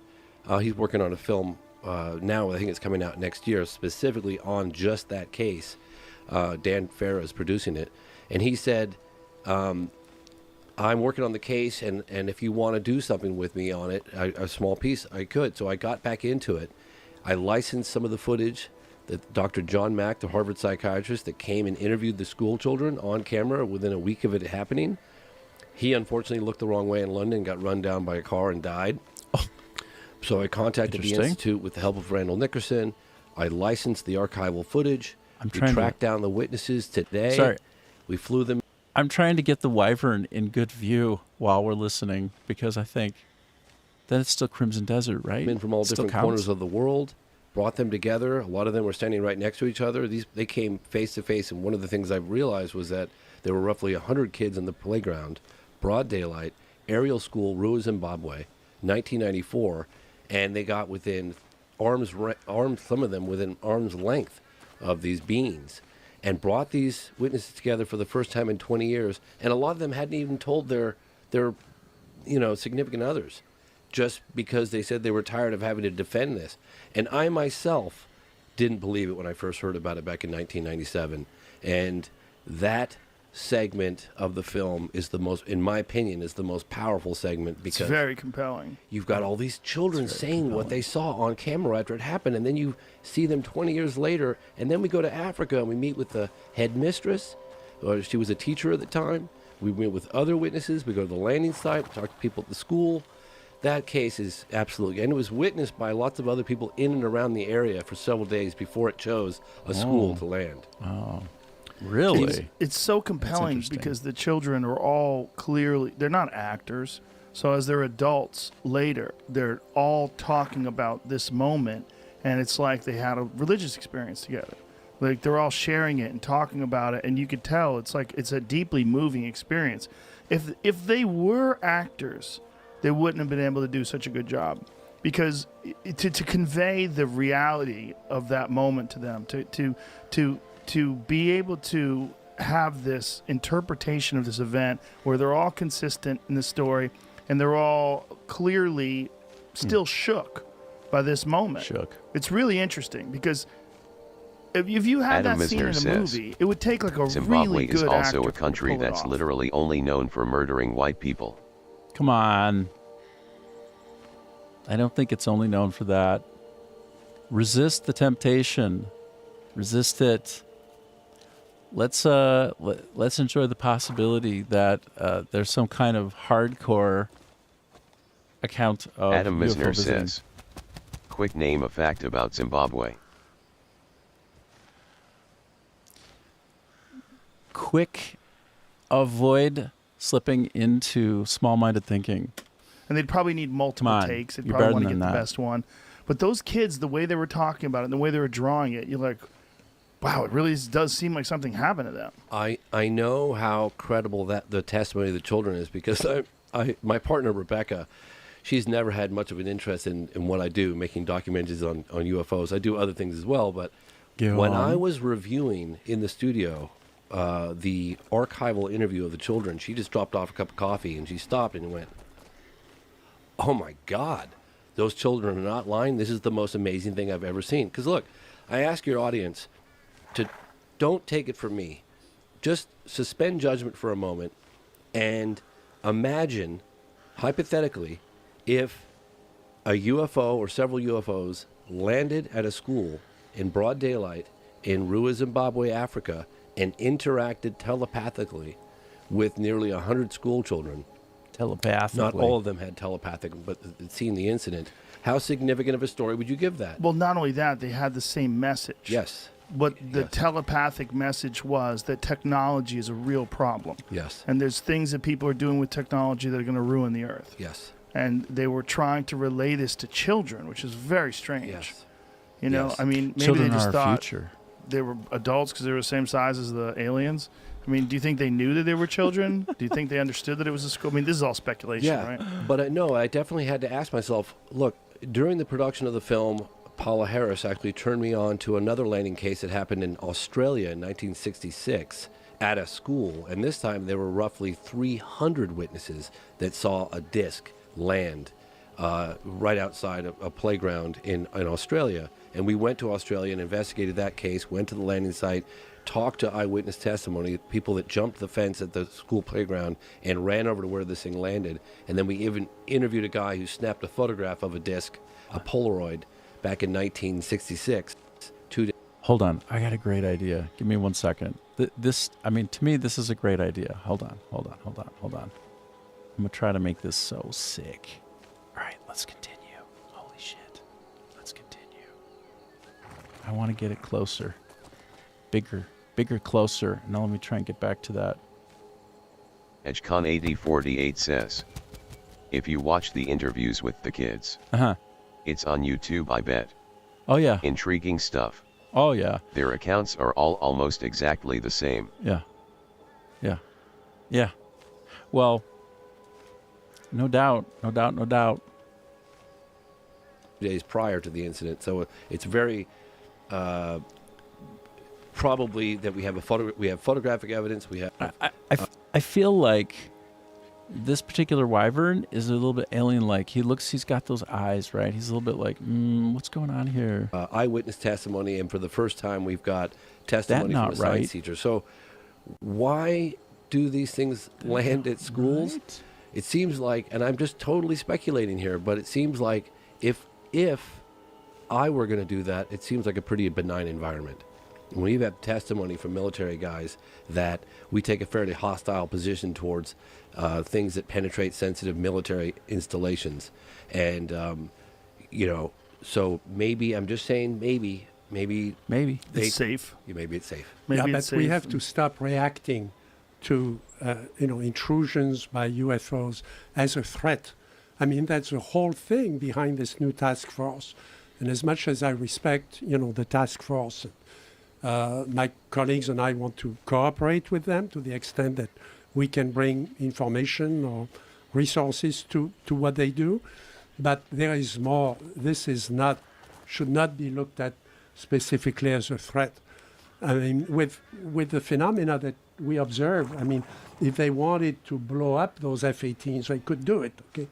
he's working on a film now. I think it's coming out next year, specifically on just that case. Dan Farah is producing it. And he said, I'm working on the case, and if you want to do something with me on it, a small piece, I could. So I got back into it. I licensed some of the footage that Dr. John Mack, the Harvard psychiatrist that came and interviewed the school children on camera within a week of it happening. He unfortunately looked the wrong way in London, got run down by a car and died. Oh. So I contacted the Institute with the help of Randall Nickerson. I licensed the archival footage. We tracked down the witnesses today. Sorry. We flew them. I'm trying to get the Wyvern in good view while we're listening because I think then it's still Crimson Desert, right? In from all Still different counts. corners of the world, brought them together. A lot of them were standing right next to each other. They came face to face, and one of the things I've realized was that there were roughly 100 kids in the playground, broad daylight, aerial school, Ruwa, Zimbabwe, 1994, and they got within some of them within arm's length of these beings, and brought these witnesses together for the first time in 20 years. And a lot of them hadn't even told their significant others, just because they said they were tired of having to defend this. And I myself didn't believe it when I first heard about it back in 1997. And that segment of the film is the most, in my opinion, is the most powerful segment, because it's very compelling. You've got all these children saying what they saw on camera after it happened, and then you see them 20 years later, and then we go to Africa and we meet with the headmistress, or she was a teacher at the time. We meet with other witnesses. We go to the landing site. We talk to people at the school. That case is absolutely, and it was witnessed by lots of other people in and around the area for several days before it chose a school to land. Oh. Really? It's so compelling because the children are all clearly, they're not actors. So as they're adults later, they're all talking about this moment, and it's like they had a religious experience together. Like they're all sharing it and talking about it, and you could tell it's like it's a deeply moving experience. If they were actors, they wouldn't have been able to do such a good job, because to convey the reality of that moment to them, to be able to have this interpretation of this event where they're all consistent in the story and they're all clearly still shook by this moment. It's really interesting, because if you had Adam that scene in Misner a says, movie, it would take like a Zimbabwe really good is also actor a country to pull it that's off. literally only known for murdering white people. Come on. I don't think it's only known for that. Resist the temptation. Resist it. Let's enjoy the possibility that there's some kind of hardcore account of Adam UFO Misner visiting. says, quick name a fact about Zimbabwe. Quick, avoid slipping into small-minded thinking. And they'd probably need multiple Come on, takes. They'd you're probably better want to than get the that. best one. But those kids, the way they were talking about it and the way they were drawing it, you're like, wow, it really does seem like something happened to them. I know how credible that the testimony of the children is, because my partner Rebecca, she's never had much of an interest in what I do, making documentaries on UFOs. I do other things as well, but when I was reviewing in the studio the archival interview of the children, she just dropped off a cup of coffee and she stopped and went, "Oh my God, those children are not lying. This is the most amazing thing I've ever seen." Because look, I ask your audience to don't take it from me. Just suspend judgment for a moment and imagine, hypothetically, if a UFO or several UFOs landed at a school in broad daylight in Rua, Zimbabwe, Africa, and interacted telepathically with nearly 100 school children. Telepathically. Not all of them had telepathic, but seen the incident. How significant of a story would you give that? Well, not only that, they had the same message. Yes. What the telepathic message was that technology is a real problem. Yes. And there's things that people are doing with technology that are going to ruin the earth. Yes. And they were trying to relay this to children, which is very strange. Yes. You know, Yes. I mean, maybe Children they just are our thought future. they were adults because they were the same size as the aliens. I mean, do you think they knew that they were children? Do you think they understood that it was a school? I mean, this is all speculation, Yeah, right? but no, I definitely had to ask myself, look, during the production of the film, Paula Harris actually turned me on to another landing case that happened in Australia in 1966 at a school. And this time there were roughly 300 witnesses that saw a disc land right outside a playground in Australia. And we went to Australia and investigated that case, went to the landing site, talked to eyewitness testimony, people that jumped the fence at the school playground and ran over to where this thing landed. And then we even interviewed a guy who snapped a photograph of a disc, a Polaroid, back in 1966. Hold on. I got a great idea. Give me 1 second. To me, this is a great idea. Hold on. I'm going to try to make this so sick. All right, let's continue. Holy shit. Let's continue. I want to get it closer. Bigger, closer. Now let me try and get back to that. EdgeCon8048 says, if you watch the interviews with the kids, it's on YouTube, I bet. Oh, yeah. Intriguing stuff. Oh, yeah. Their accounts are all almost exactly the same. Yeah. Well, no doubt. days prior to the incident. So it's very probably that we have photographic evidence. We have. I feel like this particular wyvern is a little bit alien-like. He's got those eyes, right? He's a little bit like, what's going on here? Eyewitness testimony, and for the first time, we've got testimony from a science teacher. So, why do these things land at schools? Right. It seems like, and I'm just totally speculating here, but it seems like if I were going to do that, it seems like a pretty benign environment. When you have testimony from military guys that we take a fairly hostile position towards things that penetrate sensitive military installations, and so maybe I'm just saying maybe it's safe. Maybe it's safe. But we have to stop reacting to intrusions by UFOs as a threat. I mean, that's the whole thing behind this new task force. And as much as I respect, the task force, my colleagues and I want to cooperate with them to the extent that we can bring information or resources to what they do. But there is more. This should not be looked at specifically as a threat. I mean, with the phenomena that we observe, I mean, if they wanted to blow up those F-18s, they could do it, okay?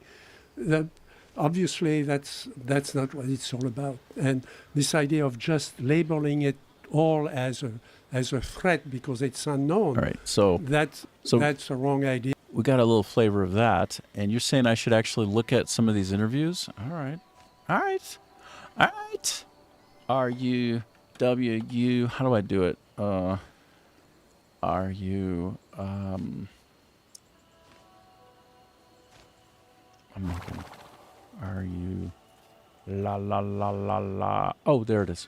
Obviously, that's not what it's all about. And this idea of just labeling it all as a threat because it's unknown, all right, so that's a wrong idea. We got a little flavor of that, and you're saying I should actually look at some of these interviews? All right. RUWU, how do I do it? Oh, there it is.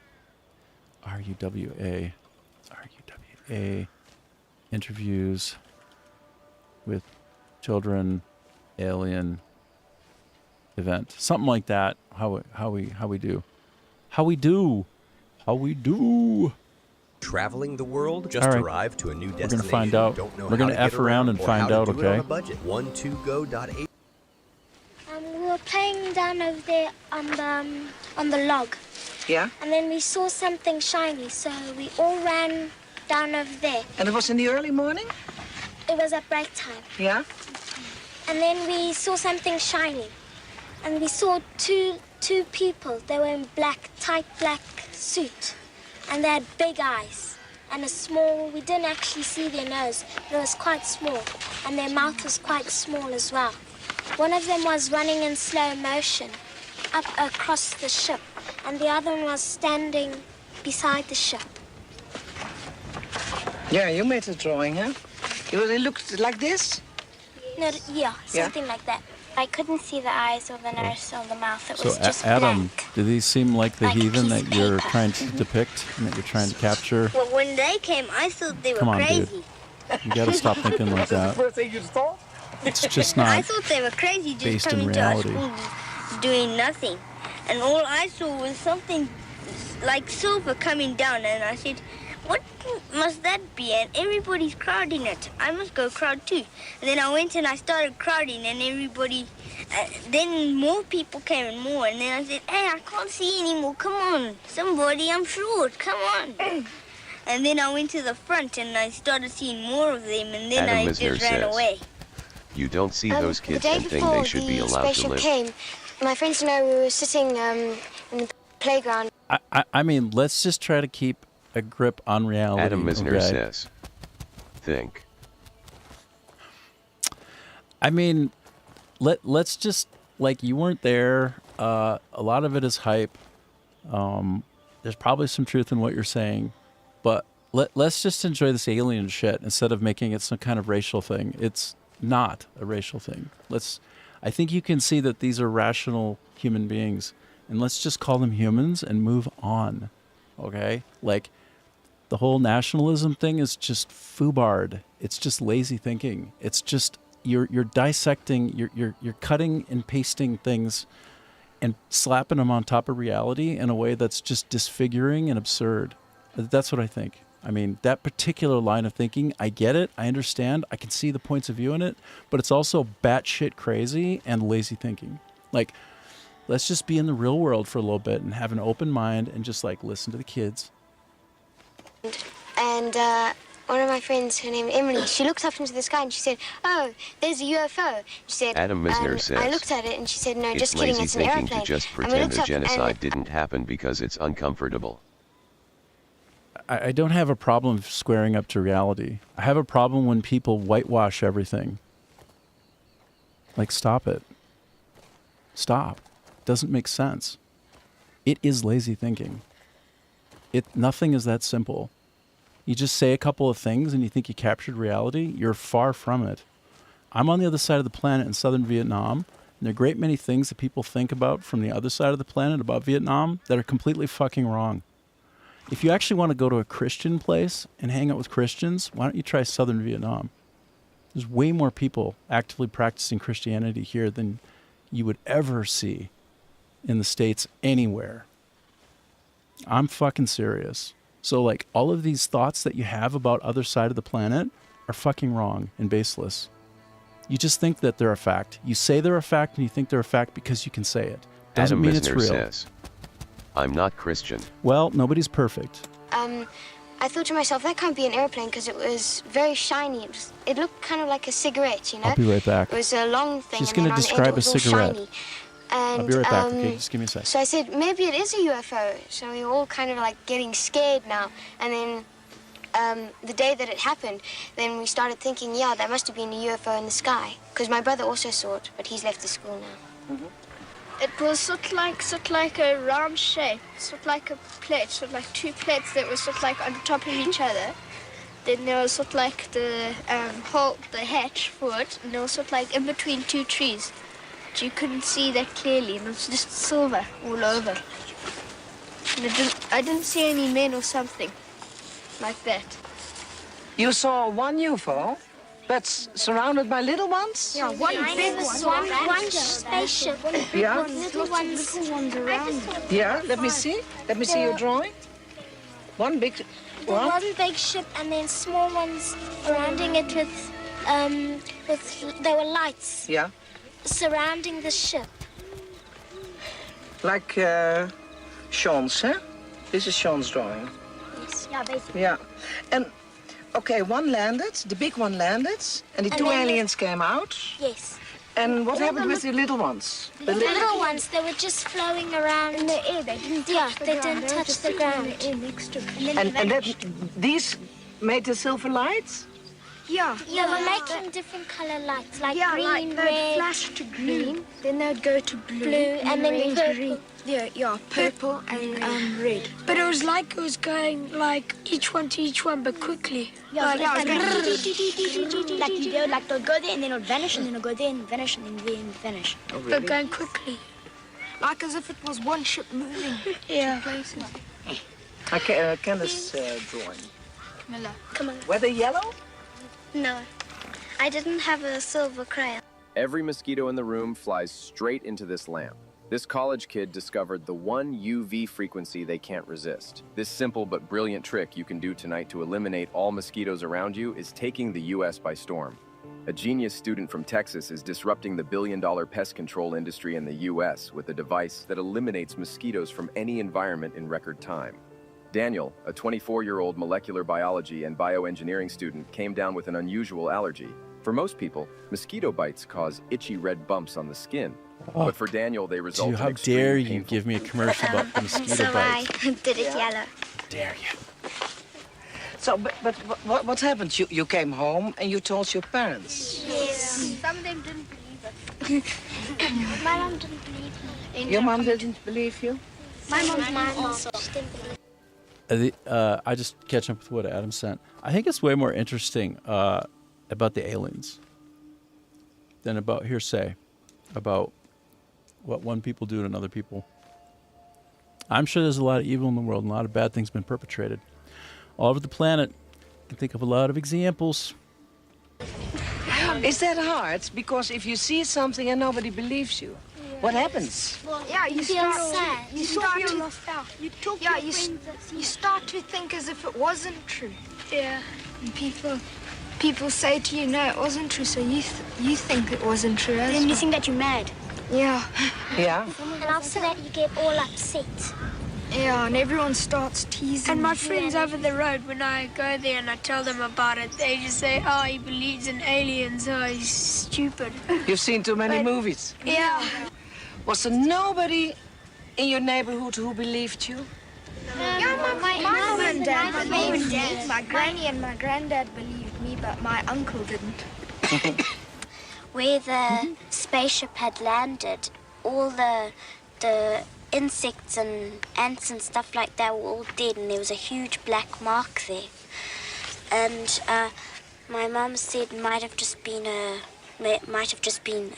RUWA interviews with children, alien event, something like that. How we do. Traveling the world, just All right. arrived to a new destination. We're gonna find out. Don't know We're gonna how to F get around and or find how out, to do it on okay? a budget. 12go.8. We were playing down over there on the log. Yeah? And then we saw something shiny, so we all ran down over there. And it was in the early morning? It was at break time. Yeah? And then we saw something shiny. And we saw two people. They were in tight black suit. And they had big eyes. And we didn't actually see their nose, but it was quite small. And their mouth was quite small as well. One of them was running in slow motion up across the ship. And the other one was standing beside the ship. Yeah, you made a drawing, huh? It looked like this? No, something like that. I couldn't see the eyes or the nose or the mouth. It So, was just Adam, black. do these seem like the Like a heathen piece that of you're paper. trying to depict and that you're trying to capture? Well, when they came, I thought they were Come on, crazy. dude. You gotta stop thinking like that. First thing you thought? It's just not I thought they were crazy just based in coming to our reality. school doing nothing. And all I saw was something like silver coming down, and I said, what must that be? And everybody's crowding it. I must go crowd too. And then I went and I started crowding, and everybody, then more people came and more. And then I said, hey, I can't see anymore. Come on, somebody, I'm short. Come on. And then I went to the front, and I started seeing more of them, and then Adam I Misner just ran says, away. You don't see those The kids day and think before they should be the allowed to spaceship live. came, my friends and I were sitting in the playground. I mean, let's just try to keep a grip on reality. Adam Misner okay? says, think. I mean, let's just, like, you weren't there. A lot of it is hype. There's probably some truth in what you're saying, but let's just enjoy this alien shit instead of making it some kind of racial thing. It's not a racial thing. I think you can see that these are rational human beings, and let's just call them humans and move on. Okay? Like, the whole nationalism thing is just foobarred. It's just lazy thinking. It's just you're dissecting, you're cutting and pasting things and slapping them on top of reality in a way that's just disfiguring and absurd. That's what I think. I mean, that particular line of thinking, I get it, I understand, I can see the points of view in it, but it's also batshit crazy and lazy thinking. Like, Let's just be in the real world for a little bit and have an open mind and just like listen to the kids. And one of my friends, her name Emily, she looked up into the sky and she said, "Oh, there's a UFO." She said, Adam Misner says, I looked at it and she said, "No, it's just kidding, lazy it's an thinking airplane." to just And we pretend looked a up and genocide didn't happen because it's uncomfortable. I don't have a problem squaring up to reality. I have a problem when people whitewash everything. Like, stop it. Stop. Doesn't make sense. It is lazy thinking. Nothing is that simple. You just say a couple of things and you think you captured reality. You're far from it. I'm on the other side of the planet in southern Vietnam, and there are a great many things that people think about from the other side of the planet about Vietnam that are completely fucking wrong. If you actually want to go to a Christian place and hang out with Christians, why don't you try southern Vietnam? There's way more people actively practicing Christianity here than you would ever see in the States anywhere. I'm fucking serious. So like all of these thoughts that you have about other side of the planet are fucking wrong and baseless. You just think that they're a fact. You say they're a fact and you think they're a fact because you can say it. Doesn't Adam mean it's Misner real. says, I'm not Christian. Well, nobody's perfect. I thought to myself, that can't be an airplane because it was very shiny. It looked kind of like a cigarette, you know? I'll be right back. It was a long thing. She's and going then to on the end describe it a was all cigarette. shiny. And, I'll be right back, okay? Just give me a sec. So I said, maybe it is a UFO. So we were all kind of like getting scared now. And then the day that it happened, then we started thinking, yeah, there must have been a UFO in the sky. Because my brother also saw it, but he's left the school now. It was sort of like a round shape, sort of like a plate, sort of like two plates that were sort of like on top of each other. Then there was sort of like the hole, the hatch for it, and it was sort of like in between two trees. But you couldn't see that clearly, and it was just silver all over. And I didn't see any men or something like that. You saw one UFO, but surrounded by little ones? Yeah, one big one. One spaceship. Yeah? With little ones around. Yeah, let me see. Let me see your drawing. One big one. One big ship and then small ones surrounding it with there were lights Yeah. surrounding the ship. Like Sean's, huh? This is Sean's drawing. Yes. Yeah, basically. Yeah. And, okay, one landed, the big one landed, and the And two then aliens came out. Yes. And what happened with the little ones? The little ones, they were just flowing around in the air. They didn't touch the ground. They didn't touch the ground. And that, these made the silver lights? Yeah. They were making different color lights, like green, like they'd red, flash to green, then they'd go to blue, and then red, purple. green. Yeah, purple and red. But it was like it was going like each one to each one, but quickly. Yeah, like they'll go there and then it'll vanish, and then it'll go there and vanish, and then vanish. Oh, really? But going quickly, like as if it was one ship moving. Yeah. Places. Candace's drawing. Come on. Were they yellow? No, I didn't have a silver crayon. Every mosquito in the room flies straight into this lamp. This college kid discovered the one UV frequency they can't resist. This simple but brilliant trick you can do tonight to eliminate all mosquitoes around you is taking the US by storm. A genius student from Texas is disrupting the billion-dollar pest control industry in the US with a device that eliminates mosquitoes from any environment in record time. Daniel, a 24-year-old molecular biology and bioengineering student, came down with an unusual allergy. For most people, mosquito bites cause itchy red bumps on the skin. But for Daniel, they result Dude, in how extreme dare you painful- give me a commercial about the mosquito So bites? I did it yellow. Dare you. So, but what happened? You came home and you told your parents. Yes. Some of them didn't believe it. My mom didn't believe me. Your mom didn't believe you? My mom also didn't believe. I just catch up with what Adam sent. I think it's way more interesting about the aliens than about hearsay, about what one people do to another people. I'm sure there's a lot of evil in the world and a lot of bad things been perpetrated all over the planet. I can think of a lot of examples. Is that hard? Because if you see something and nobody believes you, what happens? Yeah, you feel start sad. You start to You talk to your friends. You start to think as if it wasn't true. Yeah. And people say to you, no, it wasn't true. So you think it wasn't true. Then you think that you're mad. Yeah. Yeah? And after that, you get all upset. Yeah, and everyone starts teasing. And my friends over the road, when I go there and I tell them about it, they just say, oh, he believes in aliens, oh, he's stupid. You've seen too many movies. Yeah. Was there nobody in your neighborhood who believed you? Yeah, my mom and dad believed me. My granny and my granddad believed me, but my uncle didn't. Where the spaceship had landed, all the insects and ants and stuff like that were all dead, and there was a huge black mark there. And my mom said it might have just been a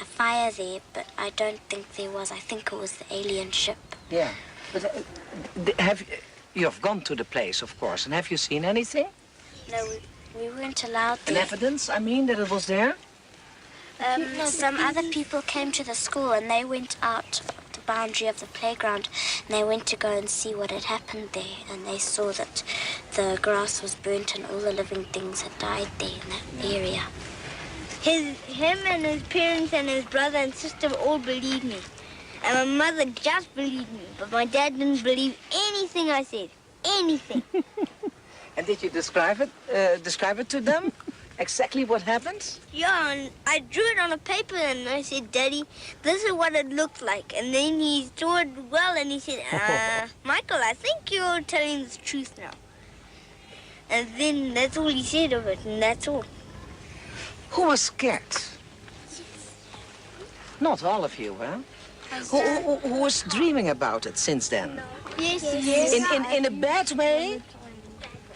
fire there, but I don't think there was. I think it was the alien ship. Yeah. But you've gone to the place, of course, and have you seen anything? No, we weren't allowed An there. evidence, I mean, that it was there? Some other people came to the school and they went out the boundary of the playground and they went to go and see what had happened there, and they saw that the grass was burnt and all the living things had died there in that area. Him and his parents and his brother and sister all believed me. And my mother just believed me, but my dad didn't believe anything I said. Anything. And did you describe it to them? Exactly what happened? Yeah, and I drew it on a paper and I said, Daddy, this is what it looked like. And then he saw it well and he said, Michael, I think you're telling the truth now. And then that's all he said of it, and that's all. Who was scared? Not all of you, huh? Who was dreaming about it since then? Yes. In a bad way?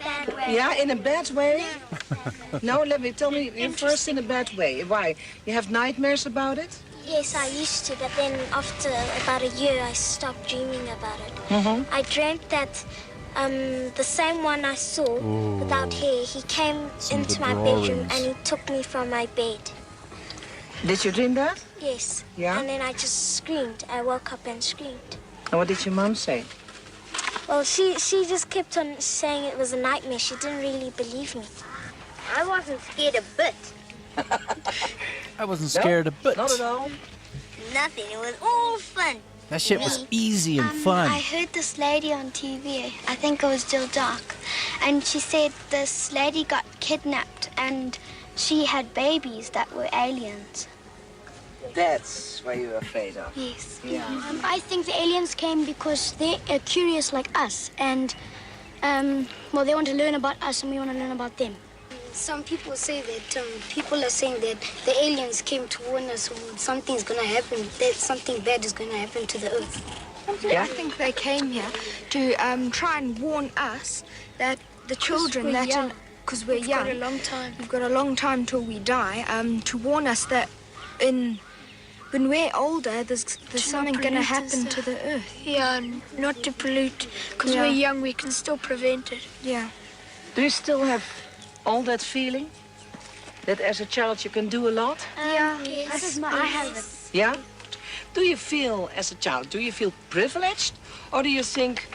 Bad way. Yeah, in a bad way? No, tell me first in a bad way. Why? You have nightmares about it? Yes, I used to, but then after about a year, I stopped dreaming about it. Mm-hmm. I dreamt that the same one I saw without hair, he came into my bedroom and he took me from my bed. Did you dream that? Yes. Yeah? And then I just screamed. I woke up and screamed. And what did your mom say? Well, she just kept on saying it was a nightmare. She didn't really believe me. I wasn't scared a bit. I wasn't scared a bit. Not at all. Nothing. It was all fun. That shit was easy and fun. I heard this lady on TV. I think it was Jill Dark. And she said this lady got kidnapped and she had babies that were aliens. That's what you're afraid of. Yes. Yeah. I think the aliens came because they are curious like us. And, well, they want to learn about us and we want to learn about them. Some people say that people are saying that the aliens came to warn us something's going to happen, that something bad is going to happen to the Earth. I think they came here to try and warn us that the children that because we're young. We've got a long time. We've got a long time till we die. To warn us that when we're older, there's something going to happen to the Earth. Yeah, not to pollute. Because we're young, we can still prevent it. Yeah. Do you still have all that feeling? That as a child you can do a lot? Yeah, I have it. Yeah? Do you feel, as a child, do you feel privileged? Or do you think,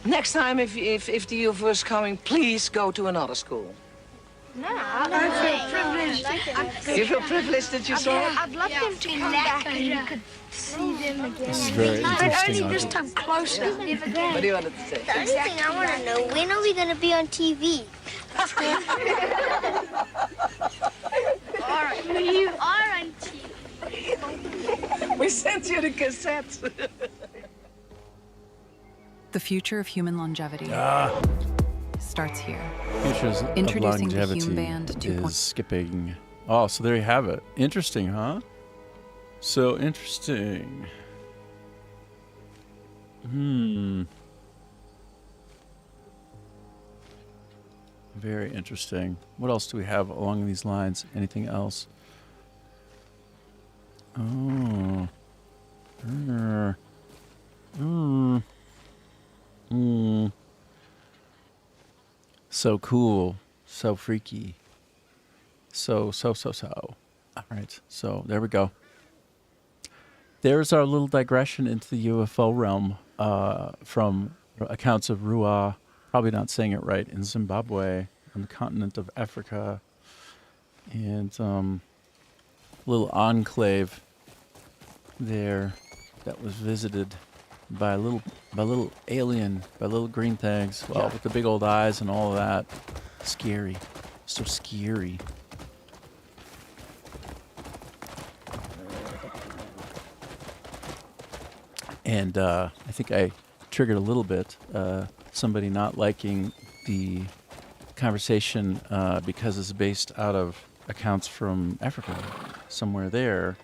next time if the UFO is coming, please go to another school? No, I feel privileged. You feel privileged that you saw it? I'd love them to come back and you could see them again. This is very But interesting. only this time closer. What do you want to say? The only thing I want to know, when are we going to be on TV? All right. You are on TV. We sent you the cassette. The future of human longevity starts here. Futures of Introducing the longevity Hume Band 2.0. is skipping. Oh, so there you have it. Interesting, huh? So interesting. Very interesting. What else do we have along these lines? Anything else? Oh. So cool. So freaky. So. All right. So there we go. There's our little digression into the UFO realm from accounts of Ruwa, probably not saying it right, in Zimbabwe, on the continent of Africa, and little enclave there that was visited by little alien, by little green things. Well, with the big old eyes and all of that. Scary. So scary. And I think I triggered a little bit somebody not liking the conversation because it's based out of accounts from Africa, somewhere there.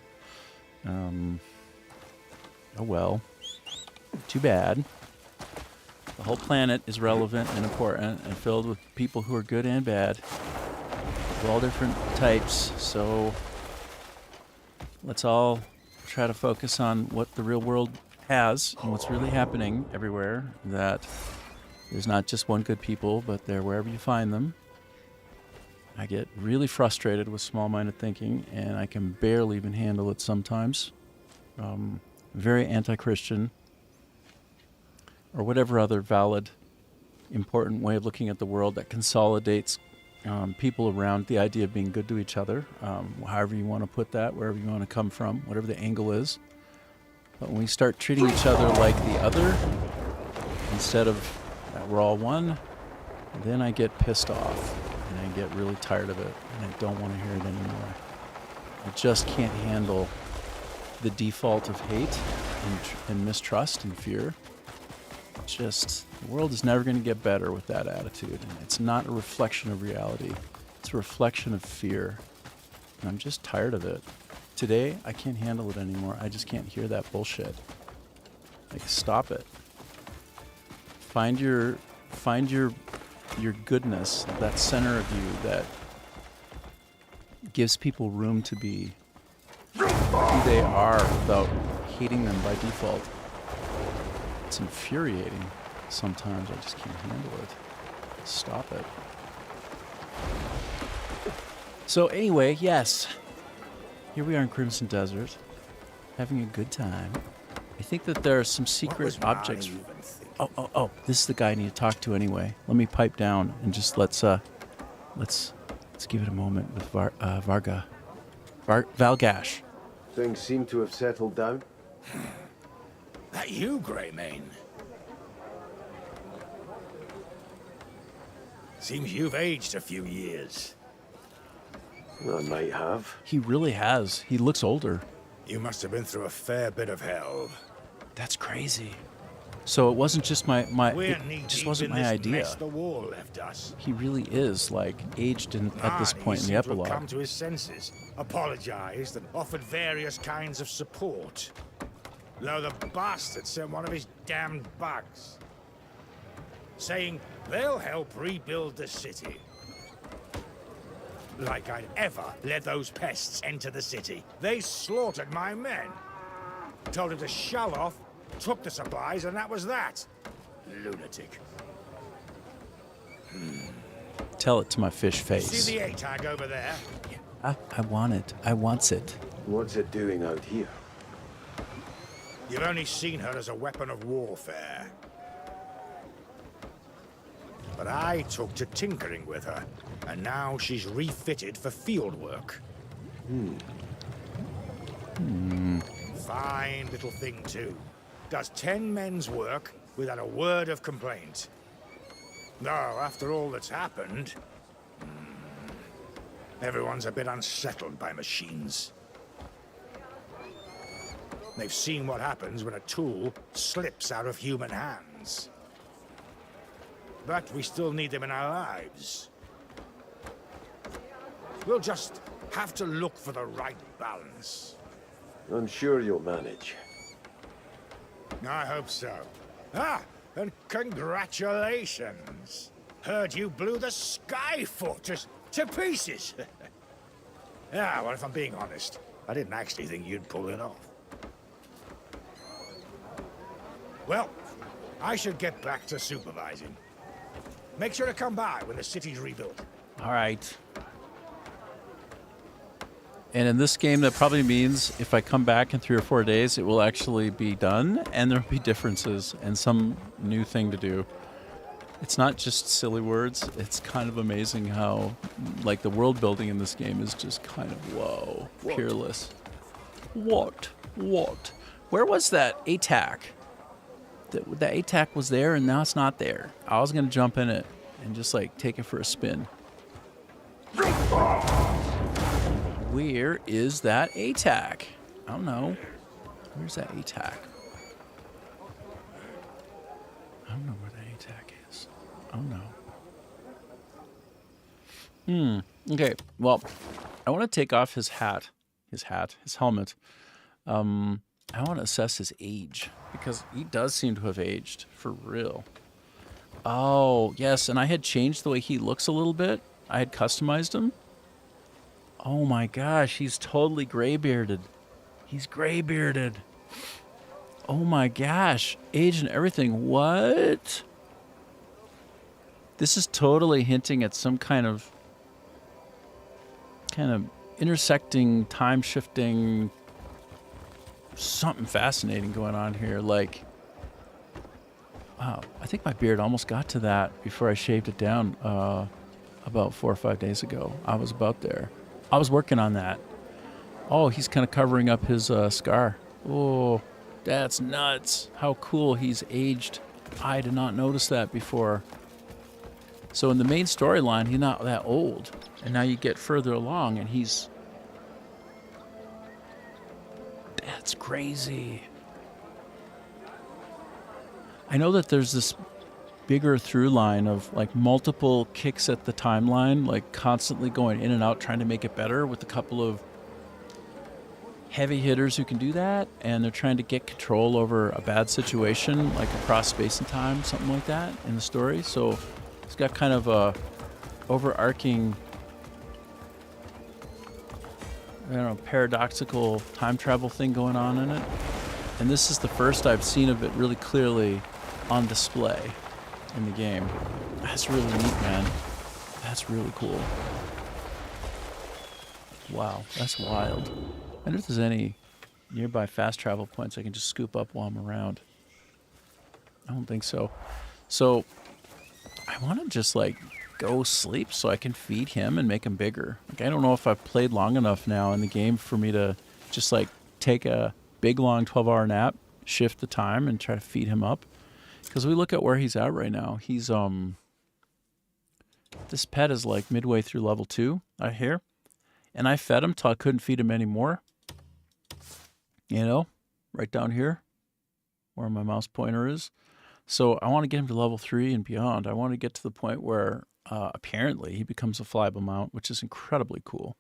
Oh well, too bad. The whole planet is relevant and important and filled with people who are good and bad, of all different types. So let's all try to focus on what the real world has and what's really happening everywhere, that there's not just one good people, but they're wherever you find them. I get really frustrated with small-minded thinking, and I can barely even handle it sometimes. Very anti-Christian, or whatever other valid, important way of looking at the world that consolidates people around the idea of being good to each other, however you want to put that, wherever you want to come from, whatever the angle is. But when we start treating each other like the other, instead of that we're all one, then I get pissed off, and I get really tired of it, and I don't want to hear it anymore. I just can't handle the default of hate and mistrust and fear. Just, the world is never going to get better with that attitude. And it's not a reflection of reality. It's a reflection of fear. And I'm just tired of it. Today, I can't handle it anymore. I just can't hear that bullshit. Like, stop it. Find your goodness, that center of you that gives people room to be who they are without hating them by default. It's infuriating. Sometimes I just can't handle it. Stop it. So anyway, yes. Here we are in Crimson Desert, having a good time. I think that there are some secret objects. Oh, this is the guy I need to talk to anyway. Let me pipe down and just let's give it a moment with Valgash. Things seem to have settled down. That you, Greymane? Seems you've aged a few years. I might have. He really has. He looks older. You must have been through a fair bit of hell. That's crazy. So it wasn't just it just wasn't my idea. The war left us. He really is like aged at this point in the epilogue. He come to his senses, apologized, and offered various kinds of support. Though the bastard sent one of his damned bugs, saying they'll help rebuild the city. Like I'd ever let those pests enter the city. They slaughtered my men. Told him to shell off, took the supplies, and that was that. Lunatic. Tell it to my fish face. See the A-tag over there? I want it. I wants it. What's it doing out here? You've only seen her as a weapon of warfare. But I took to tinkering with her, and now she's refitted for field work. Fine little thing, too. Does 10 men's work without a word of complaint. Though, after all that's happened, everyone's a bit unsettled by machines. They've seen what happens when a tool slips out of human hands. But we still need them in our lives. We'll just have to look for the right balance. I'm sure you'll manage. I hope so. And congratulations. Heard you blew the Sky Fortress to pieces. Well, if I'm being honest, I didn't actually think you'd pull it off. Well, I should get back to supervising. Make sure to come by when the city's rebuilt. All right. And in this game, that probably means if I come back in 3 or 4 days, it will actually be done, and there'll be differences and some new thing to do. It's not just silly words. It's kind of amazing how, the world building in this game is just kind of, whoa, peerless. What? What? Where was that ATAC? The ATAC was there and now it's not there. I was going to jump in it and just like take it for a spin. Where is that ATAC? I don't know. Where's that ATAC? I don't know where that ATAC is. I don't know. Okay, well, I want to take off his helmet. I want to assess his age because he does seem to have aged for real. Oh, yes, and I had changed the way he looks a little bit. I had customized him. Oh my gosh, he's totally gray-bearded. He's gray-bearded. Oh my gosh, age and everything. What? This is totally hinting at some kind of intersecting, time-shifting, something fascinating going on here. Like, wow, I think my beard almost got to that before I shaved it down about 4 or 5 days ago. I was about there. I was working on that. Oh, he's kind of covering up his scar. Oh, that's nuts. How cool he's aged. I did not notice that before. So in the main storyline, he's not that old. And now you get further along and he's... That's crazy. I know that there's this bigger through line of like multiple kicks at the timeline, like constantly going in and out trying to make it better with a couple of heavy hitters who can do that, and they're trying to get control over a bad situation like across space and time, something like that in the story. So it's got kind of a overarching, I don't know, paradoxical time travel thing going on in it. And this is the first I've seen of it really clearly on display in the game. That's really neat, man. That's really cool. Wow, that's wild. I wonder if there's any nearby fast travel points I can just scoop up while I'm around. I don't think so. So I want to just like go sleep so I can feed him and make him bigger. Like, I don't know if I've played long enough now in the game for me to just like take a big long 12-hour nap, shift the time, and try to feed him up. Because we look at where he's at right now. He's this pet is like midway through level 2, I hear. And I fed him till I couldn't feed him anymore. You know, right down here where my mouse pointer is. So I want to get him to level 3 and beyond. I want to get to the point where apparently he becomes a flyable mount, which is incredibly cool.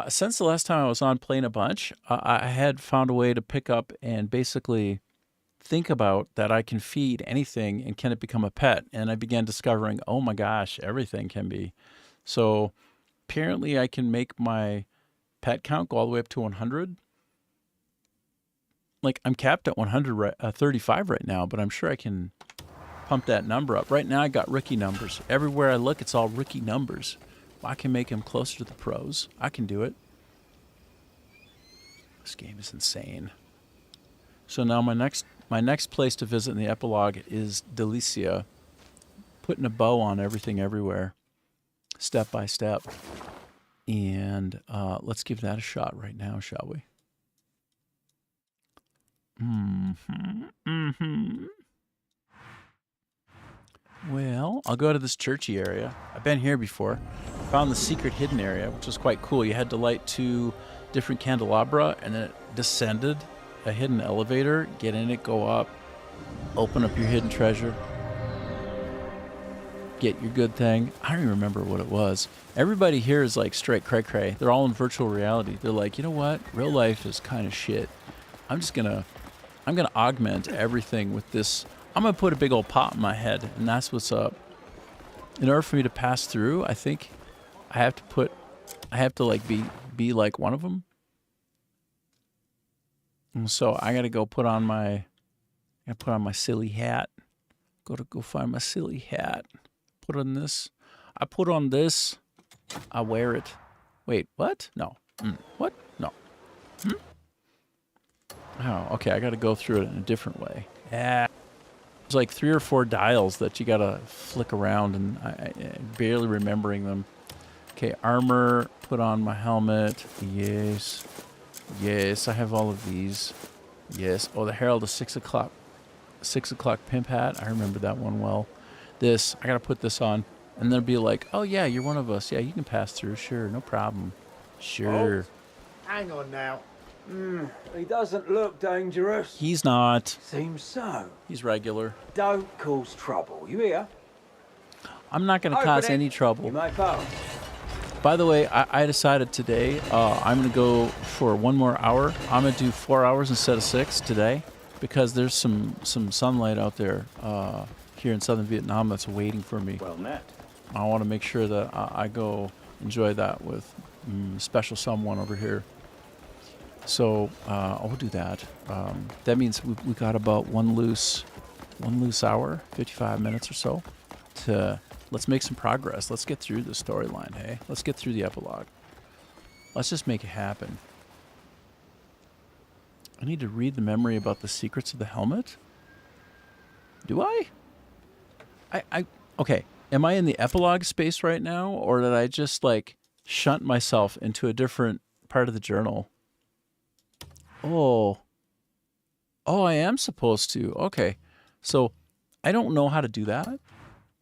Since the last time I was on playing a bunch, I had found a way to pick up and basically think about that I can feed anything and can it become a pet? And I began discovering, oh my gosh, everything can be. So apparently I can make my pet count go all the way up to 100. Like, I'm capped at 135 right now, but I'm sure I can pump that number up. Right now I got rookie numbers. Everywhere I look, it's all rookie numbers. I can make him closer to the pros. I can do it. This game is insane. So now my next place to visit in the epilogue is Delicia. Putting a bow on everything everywhere, step by step. And let's give that a shot right now, shall we? Well, I'll go to this churchy area. I've been here before. Found the secret hidden area, which was quite cool. You had to light 2 different candelabra, and then it descended a hidden elevator. Get in it, go up, open up your hidden treasure, get your good thing. I don't even remember what it was. Everybody here is like straight cray-cray. They're all in virtual reality. They're like, you know what? Real life is kind of shit. I'm gonna augment everything with this. I'm gonna put a big old pot in my head, and that's what's up. In order for me to pass through, I think I have to like be like one of them. And so I gotta go put on my silly hat. Go find my silly hat. Put on this. I put on this. I wear it. Wait, what? No. What? No. Oh, okay. I got to go through it in a different way. Yeah. There's like 3 or 4 dials that you got to flick around, and I'm barely remembering them. Okay, armor. Put on my helmet. Yes. Yes, I have all of these. Yes. Oh, the Herald of 6 o'clock. 6 o'clock pimp hat. I remember that one well. This, I gotta put this on. And they'll be like, oh yeah, you're one of us. Yeah, you can pass through. Sure, no problem. Sure. Oh, hang on now. He doesn't look dangerous. He's not. Seems so. He's regular. Don't cause trouble. You hear? I'm not gonna cause any trouble. You may pass. By the way, I decided today I'm going to go for 1 more hour. I'm going to do 4 hours instead of 6 today because there's some sunlight out there here in southern Vietnam that's waiting for me. Well met. I want to make sure that I go enjoy that with special someone over here. So I'll do that. That means we got about one loose hour, 55 minutes or so to... Let's make some progress. Let's get through the storyline, hey? Let's get through the epilogue. Let's just make it happen. I need to read the memory about the secrets of the helmet? Do I? Okay. Am I in the epilogue space right now? Or did I just, like, shunt myself into a different part of the journal? Oh. Oh, I am supposed to. Okay. So, I don't know how to do that.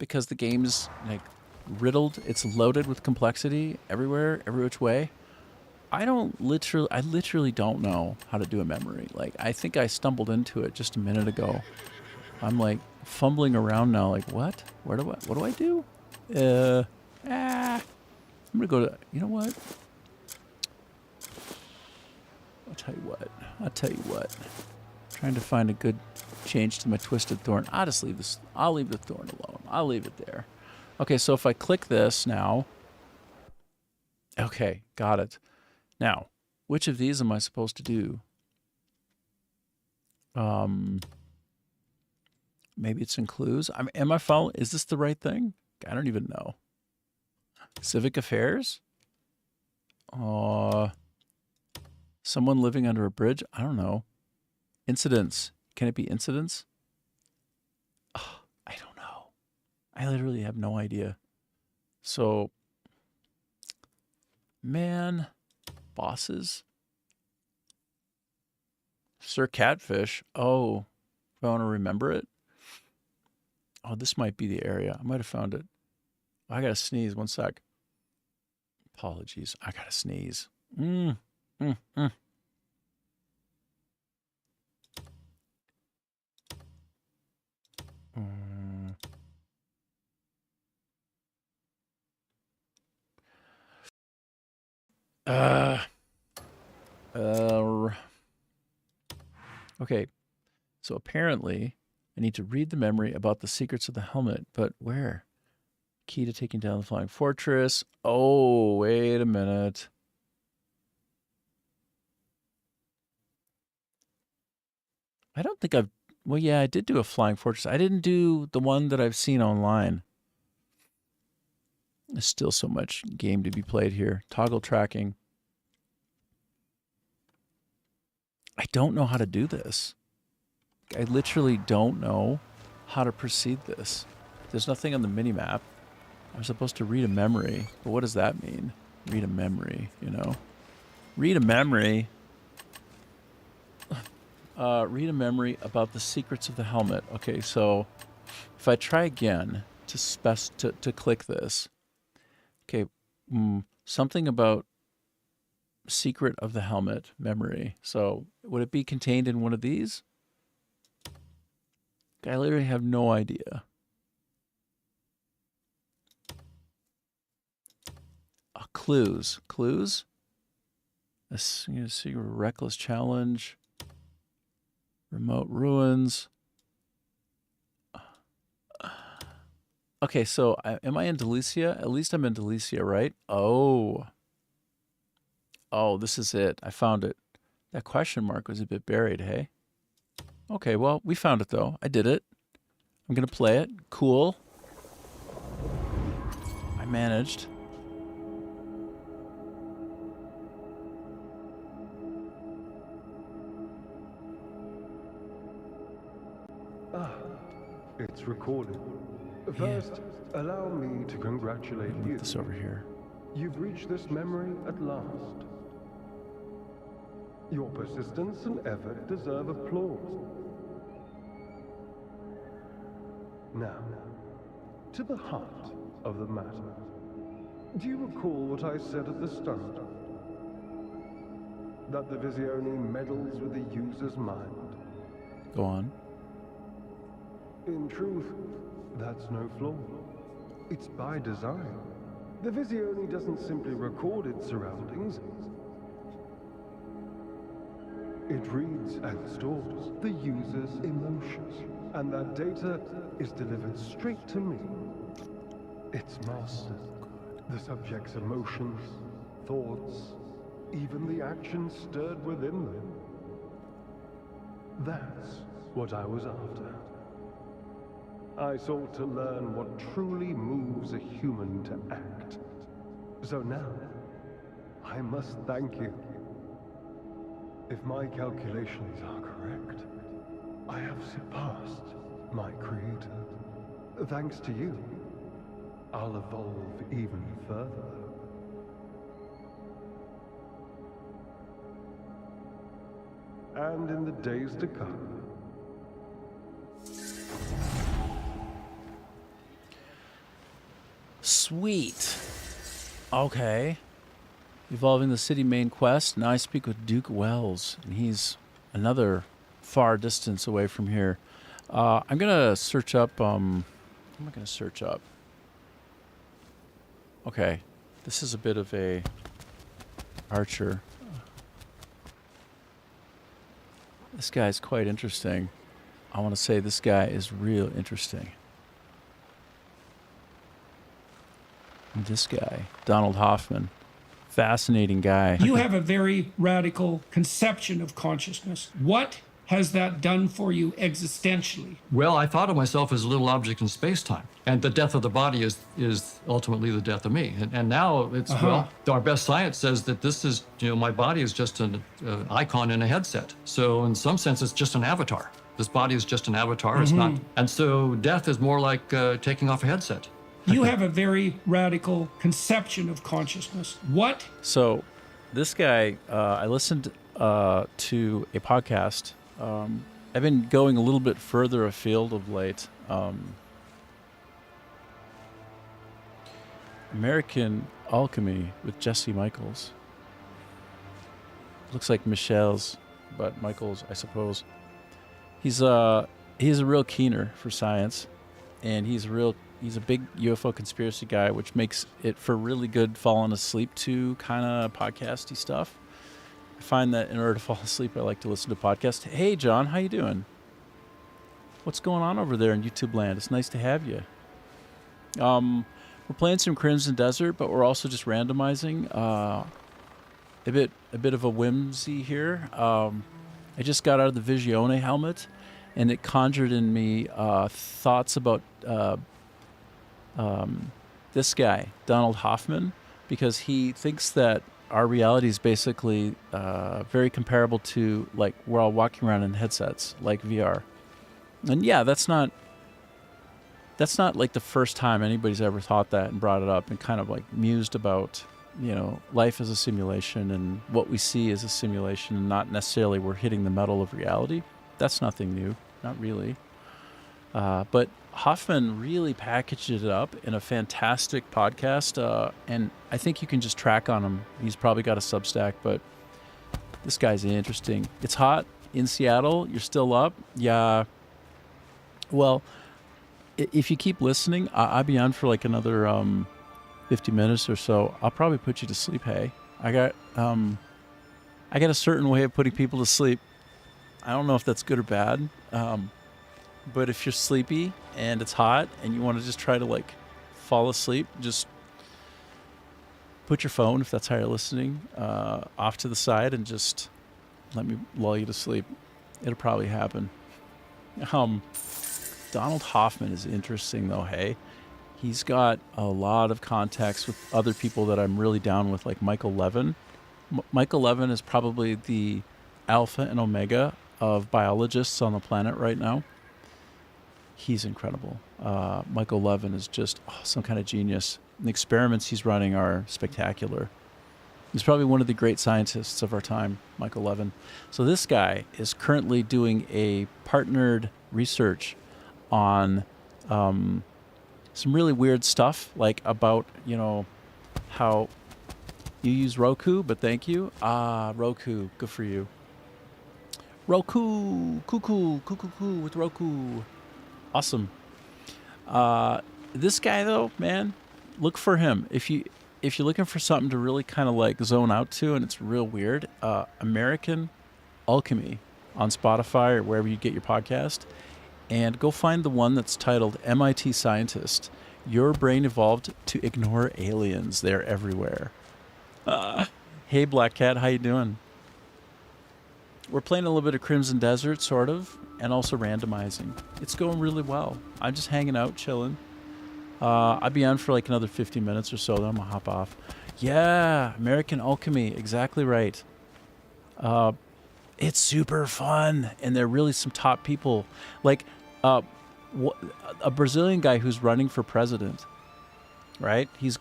Because the game's like riddled, it's loaded with complexity everywhere, every which way. I literally don't know how to do a memory. Like, I think I stumbled into it just a minute ago. I'm like fumbling around now, like, what do I do? I'm gonna go to, you know what? I'll tell you what. Trying to find a good change to my Twisted Thorn. I'll just leave this. I'll leave the thorn alone. I'll leave it there. Okay, so if I click this now. Okay, got it. Now, which of these am I supposed to do? Maybe it's in clues. Am I following? Is this the right thing? I don't even know. Civic affairs? Someone living under a bridge? I don't know. Incidents. Can it be incidents? Oh, I don't know. I literally have no idea. So, man, bosses. Sir Catfish. Oh, if I want to remember it. Oh, this might be the area. I might have found it. I gotta sneeze. 1 sec. Apologies. I gotta sneeze. Okay, so apparently I need to read the memory about the secrets of the helmet, but where? Key to taking down the flying fortress. Oh, wait a minute. I don't think I've... Well, yeah, I did do a flying fortress. I didn't do the one that I've seen online. There's still so much game to be played here. Toggle tracking. I don't know how to do this. I literally don't know how to proceed this. There's nothing on the minimap. I'm supposed to read a memory, but what does that mean? Read a memory, you know? Read a memory. Read a memory about the secrets of the helmet. Okay, so if I try again to click this. Okay, something about secret of the helmet memory. So would it be contained in one of these? I literally have no idea. Clues. A secret reckless challenge. Remote ruins. Okay, so am I in Delicia? At least I'm in Delicia, right? Oh, this is it. I found it. That question mark was a bit buried, hey? Okay, well, we found it, though. I did it. I'm going to play it. Cool. I managed. It's recorded. First, allow me to congratulate you. This over here. You've reached this memory at last. Your persistence and effort deserve applause. Now, to the heart of the matter. Do you recall what I said at the start? That the Visione meddles with the user's mind? Go on. In truth, that's no flaw. It's by design. The Visione doesn't simply record its surroundings. It reads and stores the user's emotions, and that data is delivered straight to me. Its master. The subject's emotions, thoughts, even the actions stirred within them. That's what I was after. I sought to learn what truly moves a human to act. So now, I must thank you. If my calculations are correct, I have surpassed my creator. Thanks to you, I'll evolve even further. And in the days to come. Sweet. Okay. Evolving the city main quest. Now I speak with Duke Wells, and he's another far distance away from here. I'm gonna search up. What am I gonna search up? Okay, this is a bit of a archer. This guy's quite interesting. I want to say this guy is real interesting. And this guy, Donald Hoffman, fascinating guy. You have a very radical conception of consciousness. What has that done for you existentially? Well, I thought of myself as a little object in space-time, and the death of the body is ultimately the death of me. And now it's, well, our best science says that this is, my body is just an icon in a headset. So in some sense, it's just an avatar. This body is just an avatar. It's not. And so death is more like taking off a headset. You have a very radical conception of consciousness. What? So this guy, I listened to a podcast. I've been going a little bit further afield of late. American Alchemy with Jesse Michaels. Looks like Michelle's, but Michaels, I suppose. He's a real keener for science, and he's a big UFO conspiracy guy, which makes it for really good falling asleep to kind of podcasty stuff. I find that in order to fall asleep, I like to listen to podcasts. Hey, John, how you doing? What's going on over there in YouTube land? It's nice to have you. We're playing some Crimson Desert, but we're also just randomizing a bit of a whimsy here. I just got out of the Visione helmet, and it conjured in me thoughts about this guy, Donald Hoffman, because he thinks that our reality is basically very comparable to, like, we're all walking around in headsets, like VR. And yeah, that's not like the first time anybody's ever thought that and brought it up and kind of like mused about, life as a simulation and what we see as a simulation and not necessarily we're hitting the metal of reality. That's nothing new, not really. But Hoffman really packaged it up in a fantastic podcast, and I think you can just track on him. He's probably got a Substack, but this guy's interesting. It's hot in Seattle. You're still up? Yeah. Well, if you keep listening, I'll be on for like another 50 minutes or so. I'll probably put you to sleep, hey. I got a certain way of putting people to sleep. I don't know if that's good or bad. But if you're sleepy and it's hot and you want to just try to like fall asleep, just put your phone, if that's how you're listening, off to the side and just let me lull you to sleep. It'll probably happen. Donald Hoffman is interesting though, hey. He's got a lot of contacts with other people that I'm really down with, like Michael Levin. Michael Levin is probably the alpha and omega of biologists on the planet right now. He's incredible. Michael Levin is just some kind of genius. The experiments he's running are spectacular. He's probably one of the great scientists of our time, Michael Levin. So this guy is currently doing a partnered research on some really weird stuff, like about, how you use Roku, but thank you. Roku, good for you. Roku, cuckoo with Roku. Awesome. This guy though, man, look for him. If you're looking for something to really kind of like zone out to, and it's real weird, American Alchemy on Spotify or wherever you get your podcast, and go find the one that's titled MIT Scientist. Your brain evolved to ignore aliens. They're everywhere. Hey, Black Cat, how you doing? We're playing a little bit of Crimson Desert, sort of, and also randomizing. It's going really well. I'm just hanging out, chilling. I'll be on for like another 50 minutes or so, then I'm going to hop off. Yeah, American Alchemy, exactly right. It's super fun, and they're really some top people. Like a Brazilian guy who's running for president, right? He's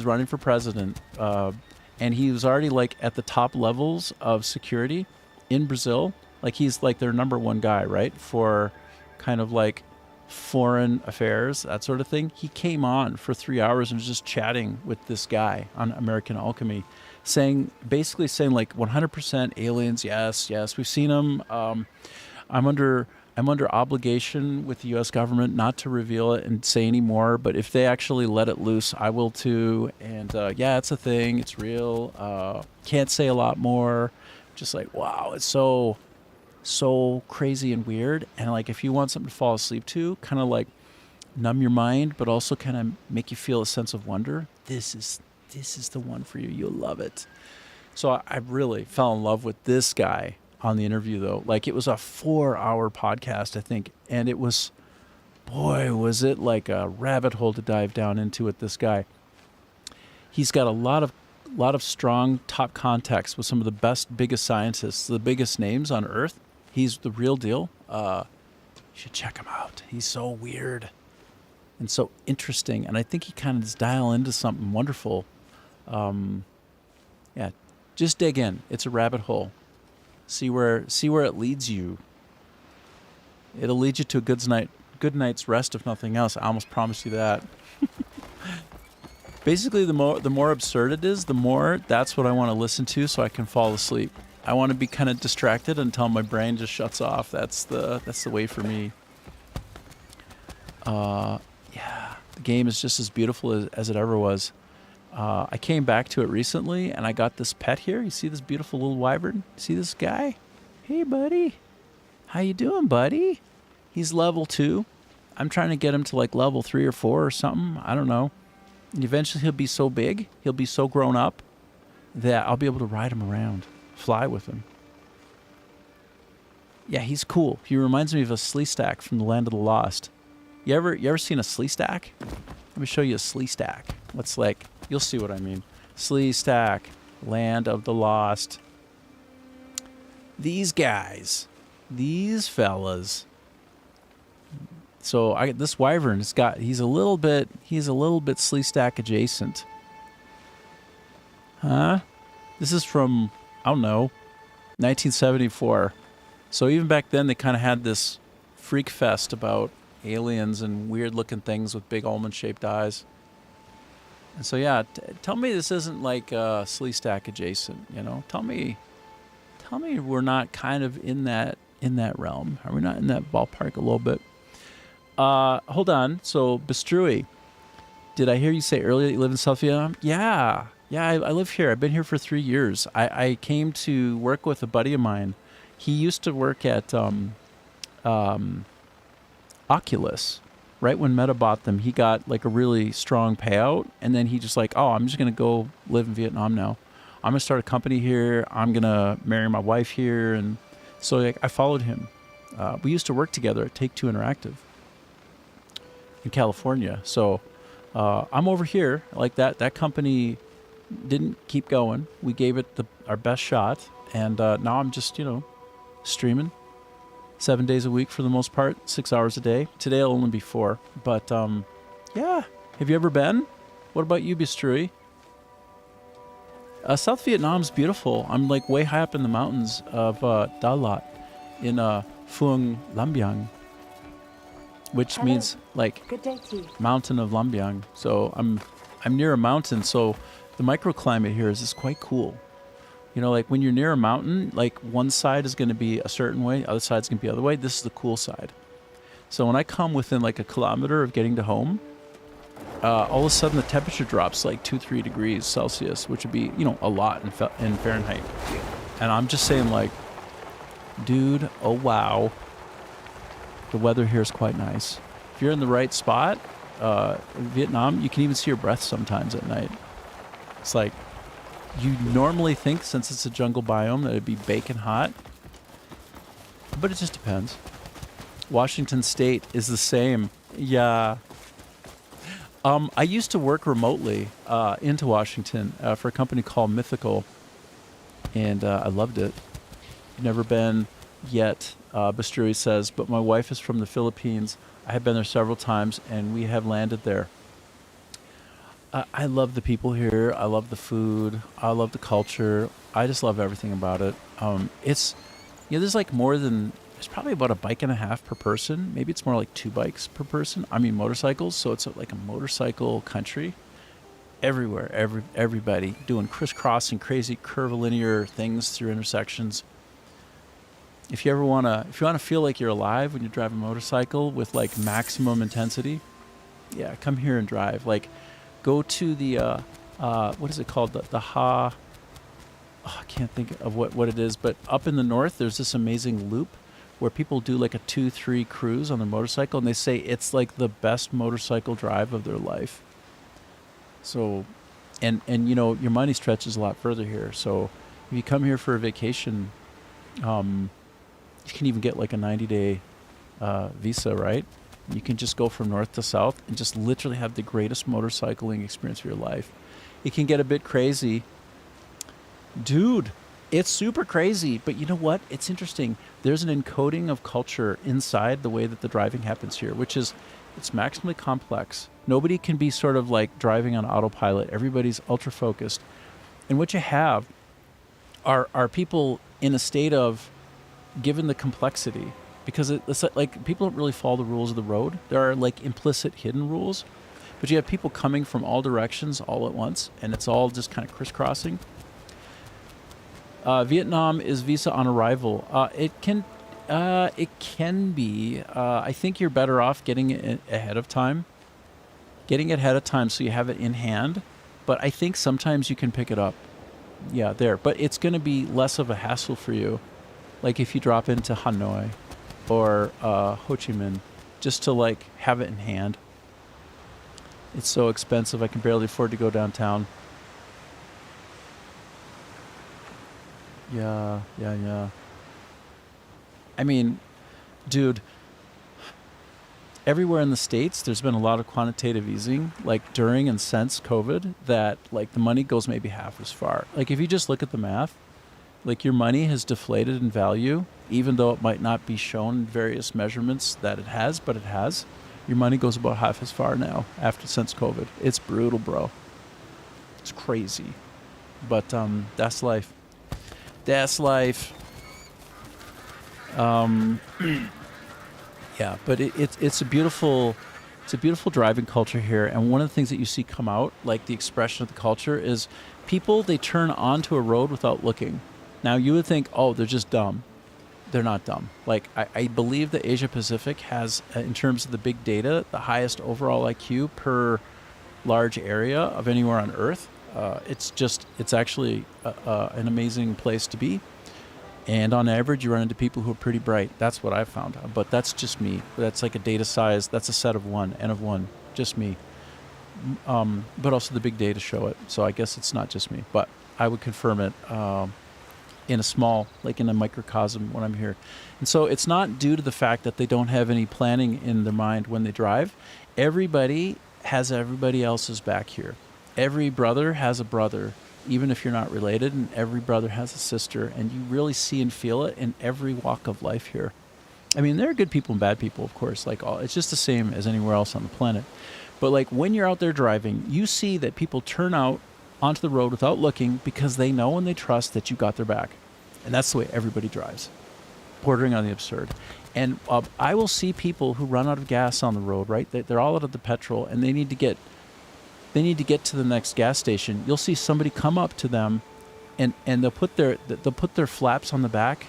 running for president, and he was already like at the top levels of security in Brazil. Like he's like their number one guy, right? For kind of like foreign affairs, that sort of thing. He came on for 3 hours and was just chatting with this guy on American Alchemy, basically saying like 100% aliens. Yes, we've seen them. I'm under obligation with the U.S. government not to reveal it and say any more, but if they actually let it loose, I will too. And yeah, it's a thing. It's real. Can't say a lot more. Just like, wow, it's so crazy and weird. And like, if you want something to fall asleep to, kind of like numb your mind, but also kind of make you feel a sense of wonder, this is the one for you. You'll love it. So I really fell in love with this guy on the interview, though. Like, it was a 4-hour podcast, I think, and it was, boy, was it like a rabbit hole to dive down into with this guy. He's got a lot of strong top contacts with some of the best, biggest scientists, the biggest names on Earth. He's the real deal. You should check him out. He's so weird and so interesting, and I think he kind of is dialing into something wonderful. Yeah, just dig in. It's a rabbit hole. See where it leads you. It'll lead you to a good night's rest, if nothing else. I almost promise you that. Basically, the more absurd it is, the more that's what I want to listen to so I can fall asleep. I want to be kind of distracted until my brain just shuts off. That's the way for me. Yeah, the game is just as beautiful as it ever was. I came back to it recently, and I got this pet here. You see this beautiful little wyvern? See this guy? Hey, buddy. How you doing, buddy? He's level 2. I'm trying to get him to like level 3 or 4 or something. I don't know. And eventually he'll be so big, he'll be so grown up that I'll be able to ride him around, fly with him. Yeah, he's cool. He reminds me of a Sleestak from the Land of the Lost. You ever seen a Sleestak? Let me show you a Sleestak. What's like, you'll see what I mean. Sleestak, Land of the Lost. These guys, these fellas. So this wyvern he's a little bit Sleestak adjacent. Huh? This is from, I don't know, 1974. So even back then they kind of had this freak fest about aliens and weird looking things with big almond shaped eyes. And so yeah, tell me this isn't like Sleestak adjacent, you know? Tell me we're not kind of in that realm. Are we not in that ballpark a little bit? Hold on. So, Bistrui, did I hear you say earlier that you live in South Vietnam? Yeah, I live here. I've been here for 3 years. I came to work with a buddy of mine. He used to work at Oculus. Right when Meta bought them, he got like a really strong payout, and then he just like, oh, I'm just going to go live in Vietnam now. I'm going to start a company here. I'm going to marry my wife here. And so like, I followed him. We used to work together at Take-Two Interactive in California. So I'm over here. Like that company didn't keep going. We gave it our best shot, and now I'm just streaming 7 days a week for the most part, 6 hours a day. Today it'll only be 4, but yeah. Have you ever been? What about you, Bistrui? South Vietnam's beautiful. I'm like way high up in the mountains of Da Lat in Phuong Lambiang, which means like mountain of Lambiang. So I'm near a mountain, so the microclimate here is quite cool. You know, like when you're near a mountain, like one side is going to be a certain way, other side's going to be the other way. This is the cool side. So when I come within like a kilometer of getting to home, all of a sudden the temperature drops like 2-3 degrees Celsius, which would be, you know, a lot in Fahrenheit. And I'm just saying, like, dude, oh wow, the weather here is quite nice. If you're in the right spot, in Vietnam, you can even see your breath sometimes at night. It's like, you normally think, since it's a jungle biome, that it'd be baking hot, but it just depends. Washington State is the same. Yeah. I used to work remotely into Washington for a company called Mythical, and I loved it. Never been yet, Basturi says, but my wife is from the Philippines. I have been there several times, and we have landed there. I love the people here. I love the food. I love the culture. I just love everything about it. It's, you know, there's like more than, there's probably about a bike and a half per person. Maybe it's more like 2 bikes per person. I mean, motorcycles. So it's like a motorcycle country. Everywhere, everybody doing crisscrossing, crazy curvilinear things through intersections. If you want to feel like you're alive when you drive a motorcycle with like maximum intensity, yeah, come here and drive. Like, go to the what is it called? The Ha. Oh, I can't think of what it is, but up in the north, there's this amazing loop where people do like a 2-3 cruise on their motorcycle, and they say it's like the best motorcycle drive of their life. So, and you know, your money stretches a lot further here. So if you come here for a vacation, you can even get like a 90-day visa, right? You can just go from north to south and just literally have the greatest motorcycling experience of your life. It can get a bit crazy. Dude, it's super crazy, but you know what? It's interesting. There's an encoding of culture inside the way that the driving happens here, which is, it's maximally complex. Nobody can be sort of like driving on autopilot. Everybody's ultra focused. And what you have are people in a state of, given the complexity, because it's like people don't really follow the rules of the road. There are like implicit hidden rules, but you have people coming from all directions all at once, and it's all just kind of crisscrossing. Vietnam is visa on arrival. It can be. I think you're better off getting it ahead of time. Getting it ahead of time so you have it in hand. But I think sometimes you can pick it up. Yeah, there. But it's going to be less of a hassle for you. Like if you drop into Hanoi or Ho Chi Minh, just to like have it in hand. It's so expensive. I can barely afford to go downtown. Yeah. I mean, dude, everywhere in the States, there's been a lot of quantitative easing, like during and since COVID, that like the money goes maybe half as far. Like if you just look at the math, like your money has deflated in value, even though it might not be shown in various measurements that it has, but it has. Your money goes about half as far now since COVID. It's brutal, bro. It's crazy. But that's life. That's life. Yeah, but it's a beautiful driving culture here, and one of the things that you see come out, like the expression of the culture, is people, they turn onto a road without looking. Now you would think, oh, they're just dumb. They're not dumb. Like I believe that Asia Pacific has, in terms of the big data, the highest overall IQ per large area of anywhere on Earth. It's actually an amazing place to be. And on average, you run into people who are pretty bright. That's what I've found. But that's just me. That's like a data size. That's a set of one, N of one. Just me. But also the big data show it. So I guess it's not just me. But I would confirm it in a small, like in a microcosm when I'm here. And so it's not due to the fact that they don't have any planning in their mind when they drive. Everybody has everybody else's back here. Every brother has a brother, even if you're not related, and every brother has a sister, and you really see and feel it in every walk of life here. I mean, there are good people and bad people, of course. Like it's just the same as anywhere else on the planet. But like when you're out there driving, you see that people turn out onto the road without looking because they know and they trust that you got their back. And that's the way everybody drives, bordering on the absurd. And I will see people who run out of gas on the road, right? They're all out of the petrol, and they need to get to the next gas station. You'll see somebody come up to them, and they'll put their flaps on the back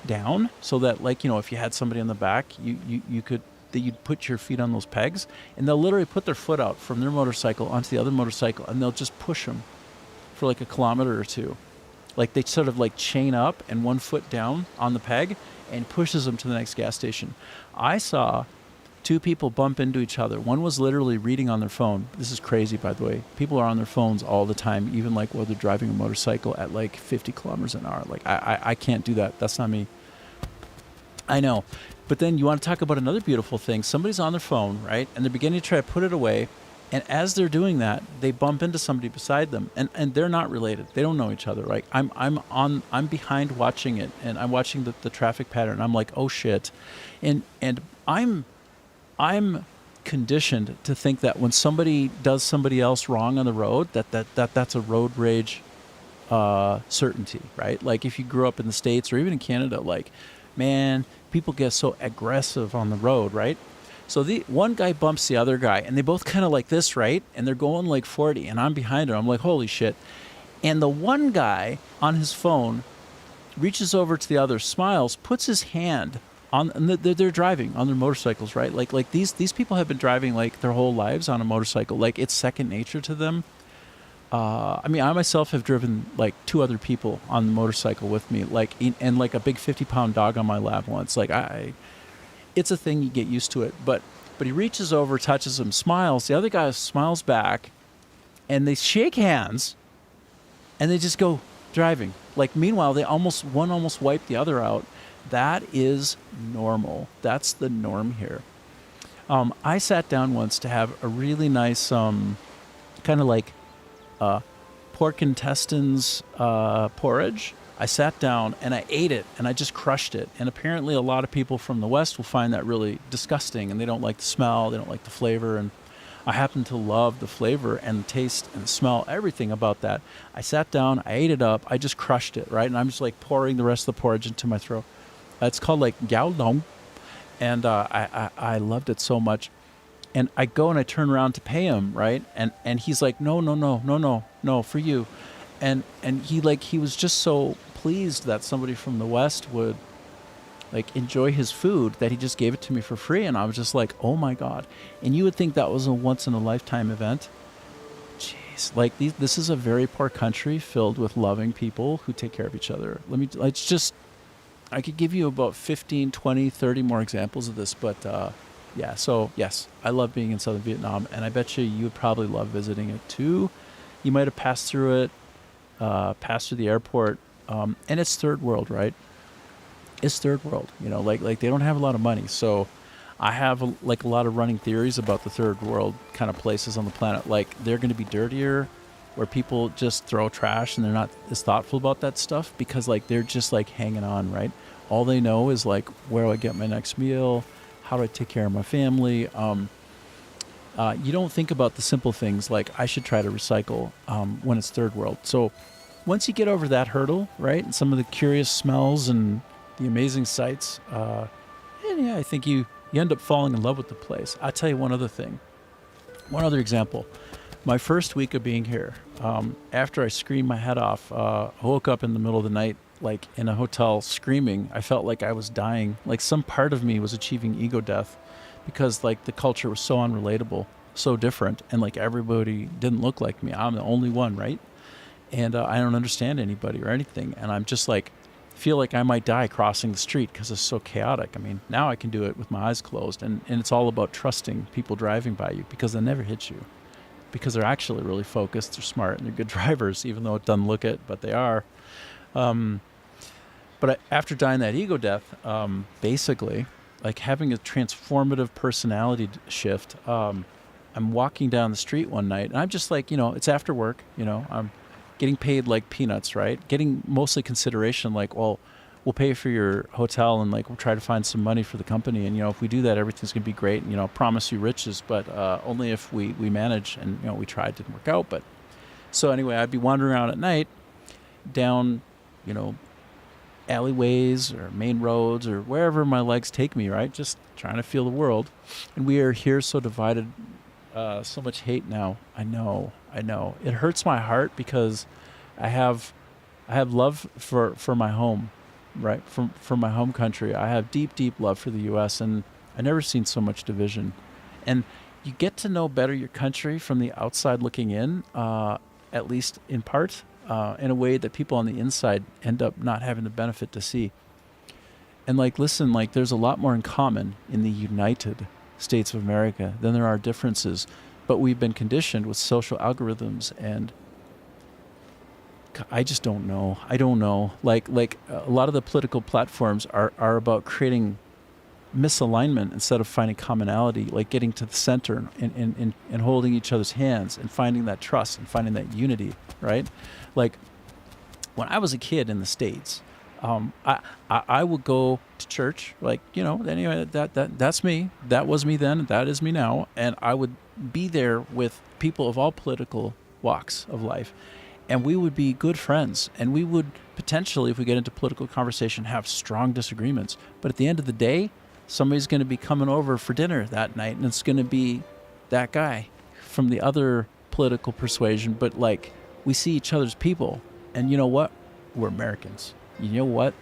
down so that, like, you know, if you had somebody on the back, you'd put your feet on those pegs, and they'll literally put their foot out from their motorcycle onto the other motorcycle, and they'll just push them for like a kilometer or two. Like they sort of like chain up and one foot down on the peg and pushes them to the next gas station. I saw two people bump into each other. One was literally reading on their phone. This is crazy, by the way. People are on their phones all the time, even like while they're driving a motorcycle at like 50 kilometers an hour. Like I can't do that. That's not me. I know. But then you want to talk about another beautiful thing. Somebody's on their phone, right? And they're beginning to try to put it away. And as they're doing that, they bump into somebody beside them, and they're not related. They don't know each other, right? I'm behind watching it, and I'm watching the traffic pattern. I'm like, oh shit, and I'm conditioned to think that when somebody does somebody else wrong on the road, that's a road rage certainty, right? Like if you grew up in the States or even in Canada, like, man, people get so aggressive on the road, right? So the one guy bumps the other guy, and they both kind of like this, right? And they're going like 40, and I'm behind her. I'm like, holy shit. And the one guy on his phone reaches over to the other, smiles, puts his hand on, and they're driving on their motorcycles, right? Like these people have been driving like their whole lives on a motorcycle. Like it's second nature to them. I mean, I myself have driven like two other people on the motorcycle with me, like and like a big 50-pound dog on my lap once. Like it's a thing, you get used to it. But he reaches over, touches him, smiles. The other guy smiles back, and they shake hands, and they just go driving. Like meanwhile, one almost wiped the other out. That is normal. That's the norm here. I sat down once to have a really nice kind of like pork intestines porridge. I sat down and I ate it, and I just crushed it. And apparently a lot of people from the West will find that really disgusting, and they don't like the smell, they don't like the flavor. And I happen to love the flavor and the taste and the smell, everything about that. I sat down, I ate it up, I just crushed it, right? And I'm just like pouring the rest of the porridge into my throat. It's called like gao long, and I loved it so much. And I go and I turn around to pay him, right? And he's like, no, for you. And he was just so pleased that somebody from the West would like enjoy his food that he just gave it to me for free. And I was just like, oh my God. And you would think that was a once in a lifetime event. Jeez, like this is a very poor country filled with loving people who take care of each other. I could give you about 15, 20, 30 more examples of this, but yeah, so yes, I love being in southern Vietnam, and I bet you would probably love visiting it too. You might have passed through it, passed through the airport, and it's third world, right? It's third world, you know, like they don't have a lot of money. So I have a lot of running theories about the third world kind of places on the planet. Like they're going to be dirtier, where people just throw trash and they're not as thoughtful about that stuff because like they're just like hanging on, right? All they know is like, where do I get my next meal? How do I take care of my family? You don't think about the simple things like I should try to recycle when it's third world. So once you get over that hurdle, right, and some of the curious smells and the amazing sights, yeah, I think you end up falling in love with the place. I'll tell you one other thing. One other example. My first week of being here, after I screamed my head off, I woke up in the middle of the night, like in a hotel screaming. I felt like I was dying. Like some part of me was achieving ego death because like the culture was so unrelatable, so different. And like everybody didn't look like me. I'm the only one, right? And I don't understand anybody or anything. And I'm just like, feel like I might die crossing the street because it's so chaotic. I mean, now I can do it with my eyes closed. And it's all about trusting people driving by you because they never hit you. Because they're actually really focused, they're smart, and they're good drivers, even though it doesn't look it, but they are. But after dying that ego death, basically, like having a transformative personality shift, I'm walking down the street one night, and I'm just like, it's after work, I'm getting paid like peanuts, right? Getting mostly consideration like, well, we'll pay for your hotel and like we'll try to find some money for the company, and if we do that, everything's gonna be great, and promise you riches, but only if we manage. And we tried, didn't work out, but So anyway, I'd be wandering around at night down, you know, alleyways or main roads or wherever my legs take me, right? Just trying to feel the world. And we are here so divided, so much hate now. I know. It hurts my heart because I have love for my home, right? From my home country. I have deep, deep love for the U.S. and I've never seen so much division. And you get to know better your country from the outside looking in, at least in part, in a way that people on the inside end up not having the benefit to see. And like, listen, like there's a lot more in common in the United States of America than there are differences. But we've been conditioned with social algorithms and I just don't know. I don't know. Like a lot of the political platforms are about creating misalignment instead of finding commonality, like getting to the center and holding each other's hands and finding that trust and finding that unity, right? Like when I was a kid in the States, I would go to church, like, you know, anyway, that's me. That was me then. That is me now. And I would be there with people of all political walks of life. And we would be good friends. And we would potentially, if we get into political conversation, have strong disagreements. But at the end of the day, somebody's going to be coming over for dinner that night. And it's going to be that guy from the other political persuasion. But like, we see each other's people. And you know what? We're Americans. You know what?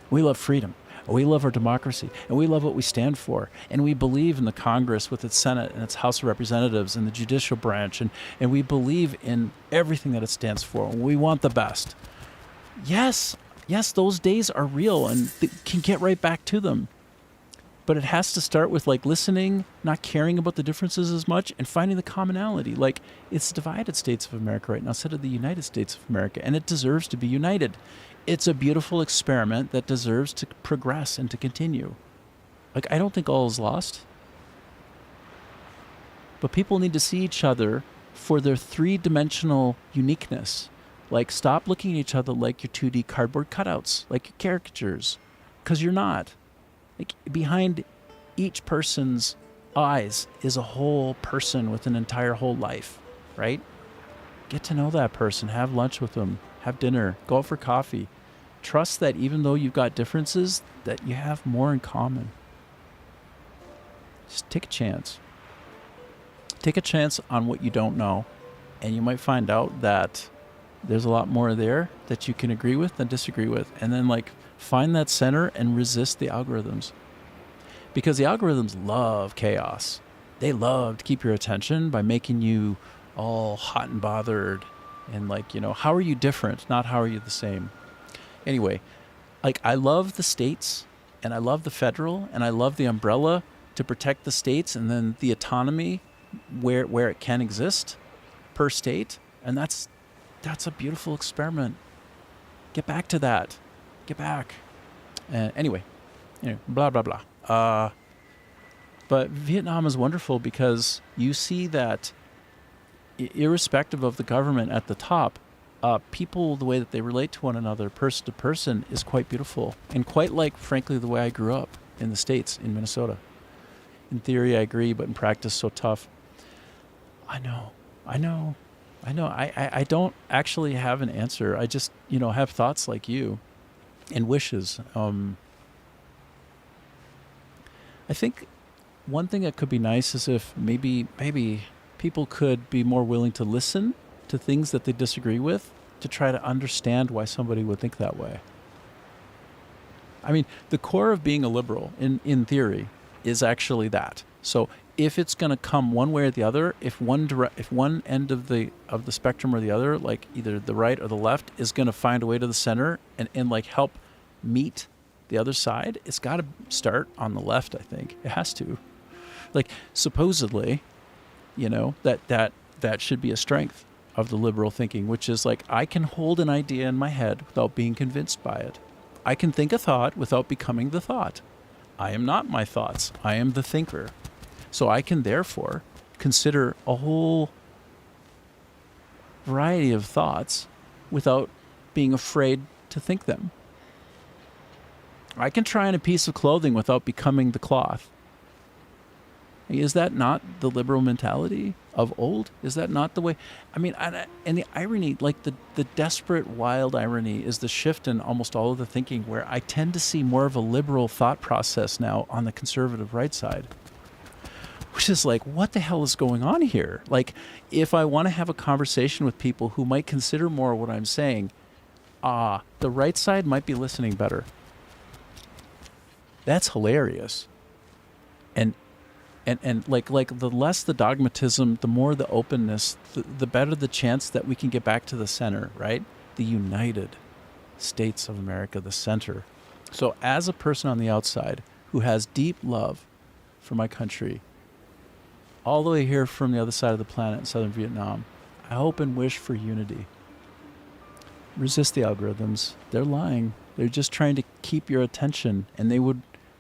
We love freedom. We love our democracy. And we love what we stand for. And we believe in the Congress with its Senate and its House of Representatives and the judicial branch. And we believe in everything that it stands for. We want the best. Yes, those days are real and can get right back to them. But it has to start with like listening, not caring about the differences as much, and finding the commonality. Like it's the divided states of America right now instead of the United States of America, and it deserves to be united. It's a beautiful experiment that deserves to progress and to continue. Like I don't think all is lost, but people need to see each other for their three-dimensional uniqueness. Like stop looking at each other like you're 2D cardboard cutouts, like you're caricatures, because you're not. Like behind each person's eyes is a whole person with an entire whole life, right? Get to know that person, have lunch with them, have dinner, go out for coffee. Trust that even though you've got differences, that you have more in common. Just take a chance. Take a chance on what you don't know, and you might find out that there's a lot more there that you can agree with than disagree with. And then like find that center and resist the algorithms. Because the algorithms love chaos. They love to keep your attention by making you all hot and bothered and like, you know, how are you different, not how are you the same. Anyway, like I love the states and I love the federal and I love the umbrella to protect the states and then the autonomy where it can exist per state. And that's a beautiful experiment. Get back to that. Get back. Anyway, blah, blah, blah. But Vietnam is wonderful because you see that irrespective of the government at the top, people, the way that they relate to one another, person to person, is quite beautiful. And quite like, frankly, the way I grew up in the States, in Minnesota. In theory, I agree, but in practice, so tough. I know. I don't actually have an answer. I just, have thoughts like you and wishes. I think one thing that could be nice is if maybe people could be more willing to listen to things that they disagree with to try to understand why somebody would think that way. I mean, the core of being a liberal, in theory, is actually that. So if it's going to come one way or the other, if one end of the spectrum or the other, like either the right or the left, is going to find a way to the center and like help meet the other side, it's got to start on the left, I think. It has to. Like, supposedly, that should be a strength of the liberal thinking, which is like, I can hold an idea in my head without being convinced by it. I can think a thought without becoming the thought. I am not my thoughts. I am the thinker. So I can therefore consider a whole variety of thoughts without being afraid to think them. I can try on a piece of clothing without becoming the cloth. Is that not the liberal mentality? of old? Is that not the way? I mean, and the irony, like the desperate, wild irony, is the shift in almost all of the thinking, where I tend to see more of a liberal thought process now on the conservative right side, which is like, what the hell is going on here? Like, if I want to have a conversation with people who might consider more what I'm saying, the right side might be listening better. That's hilarious. And like the less the dogmatism, the more the openness, the better the chance that we can get back to the center, right? The United States of America, the center. So as a person on the outside who has deep love for my country, all the way here from the other side of the planet in southern Vietnam, I hope and wish for unity. Resist the algorithms. They're lying. They're just trying to keep your attention, and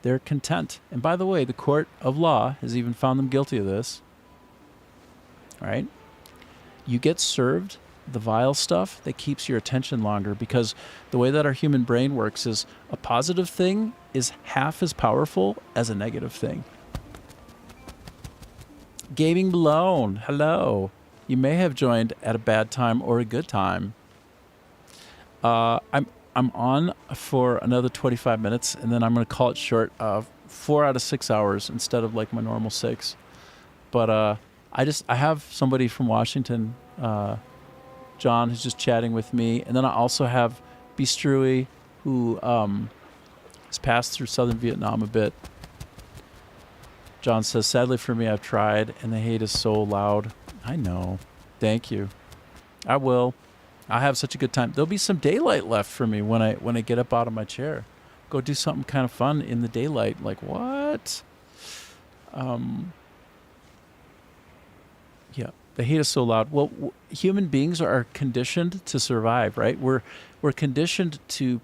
they're content. And by the way, the court of law has even found them guilty of this. All right? You get served the vile stuff that keeps your attention longer, because the way that our human brain works is a positive thing is half as powerful as a negative thing. Gaming Blown, hello. You may have joined at a bad time or a good time. I'm on for another 25 minutes, and then I'm going to call it short of 4 out of 6 hours instead of like my normal 6. But I have somebody from Washington, John, who's just chatting with me, and then I also have Bistrui, who has passed through southern Vietnam a bit. John says, sadly for me, I've tried, and the hate is so loud. I know. Thank you. I will. I have such a good time. There'll be some daylight left for me when I get up out of my chair. Go do something kind of fun in the daylight. Like, what? Yeah, the hate is so loud. Well, human beings are conditioned to survive, right? We're conditioned to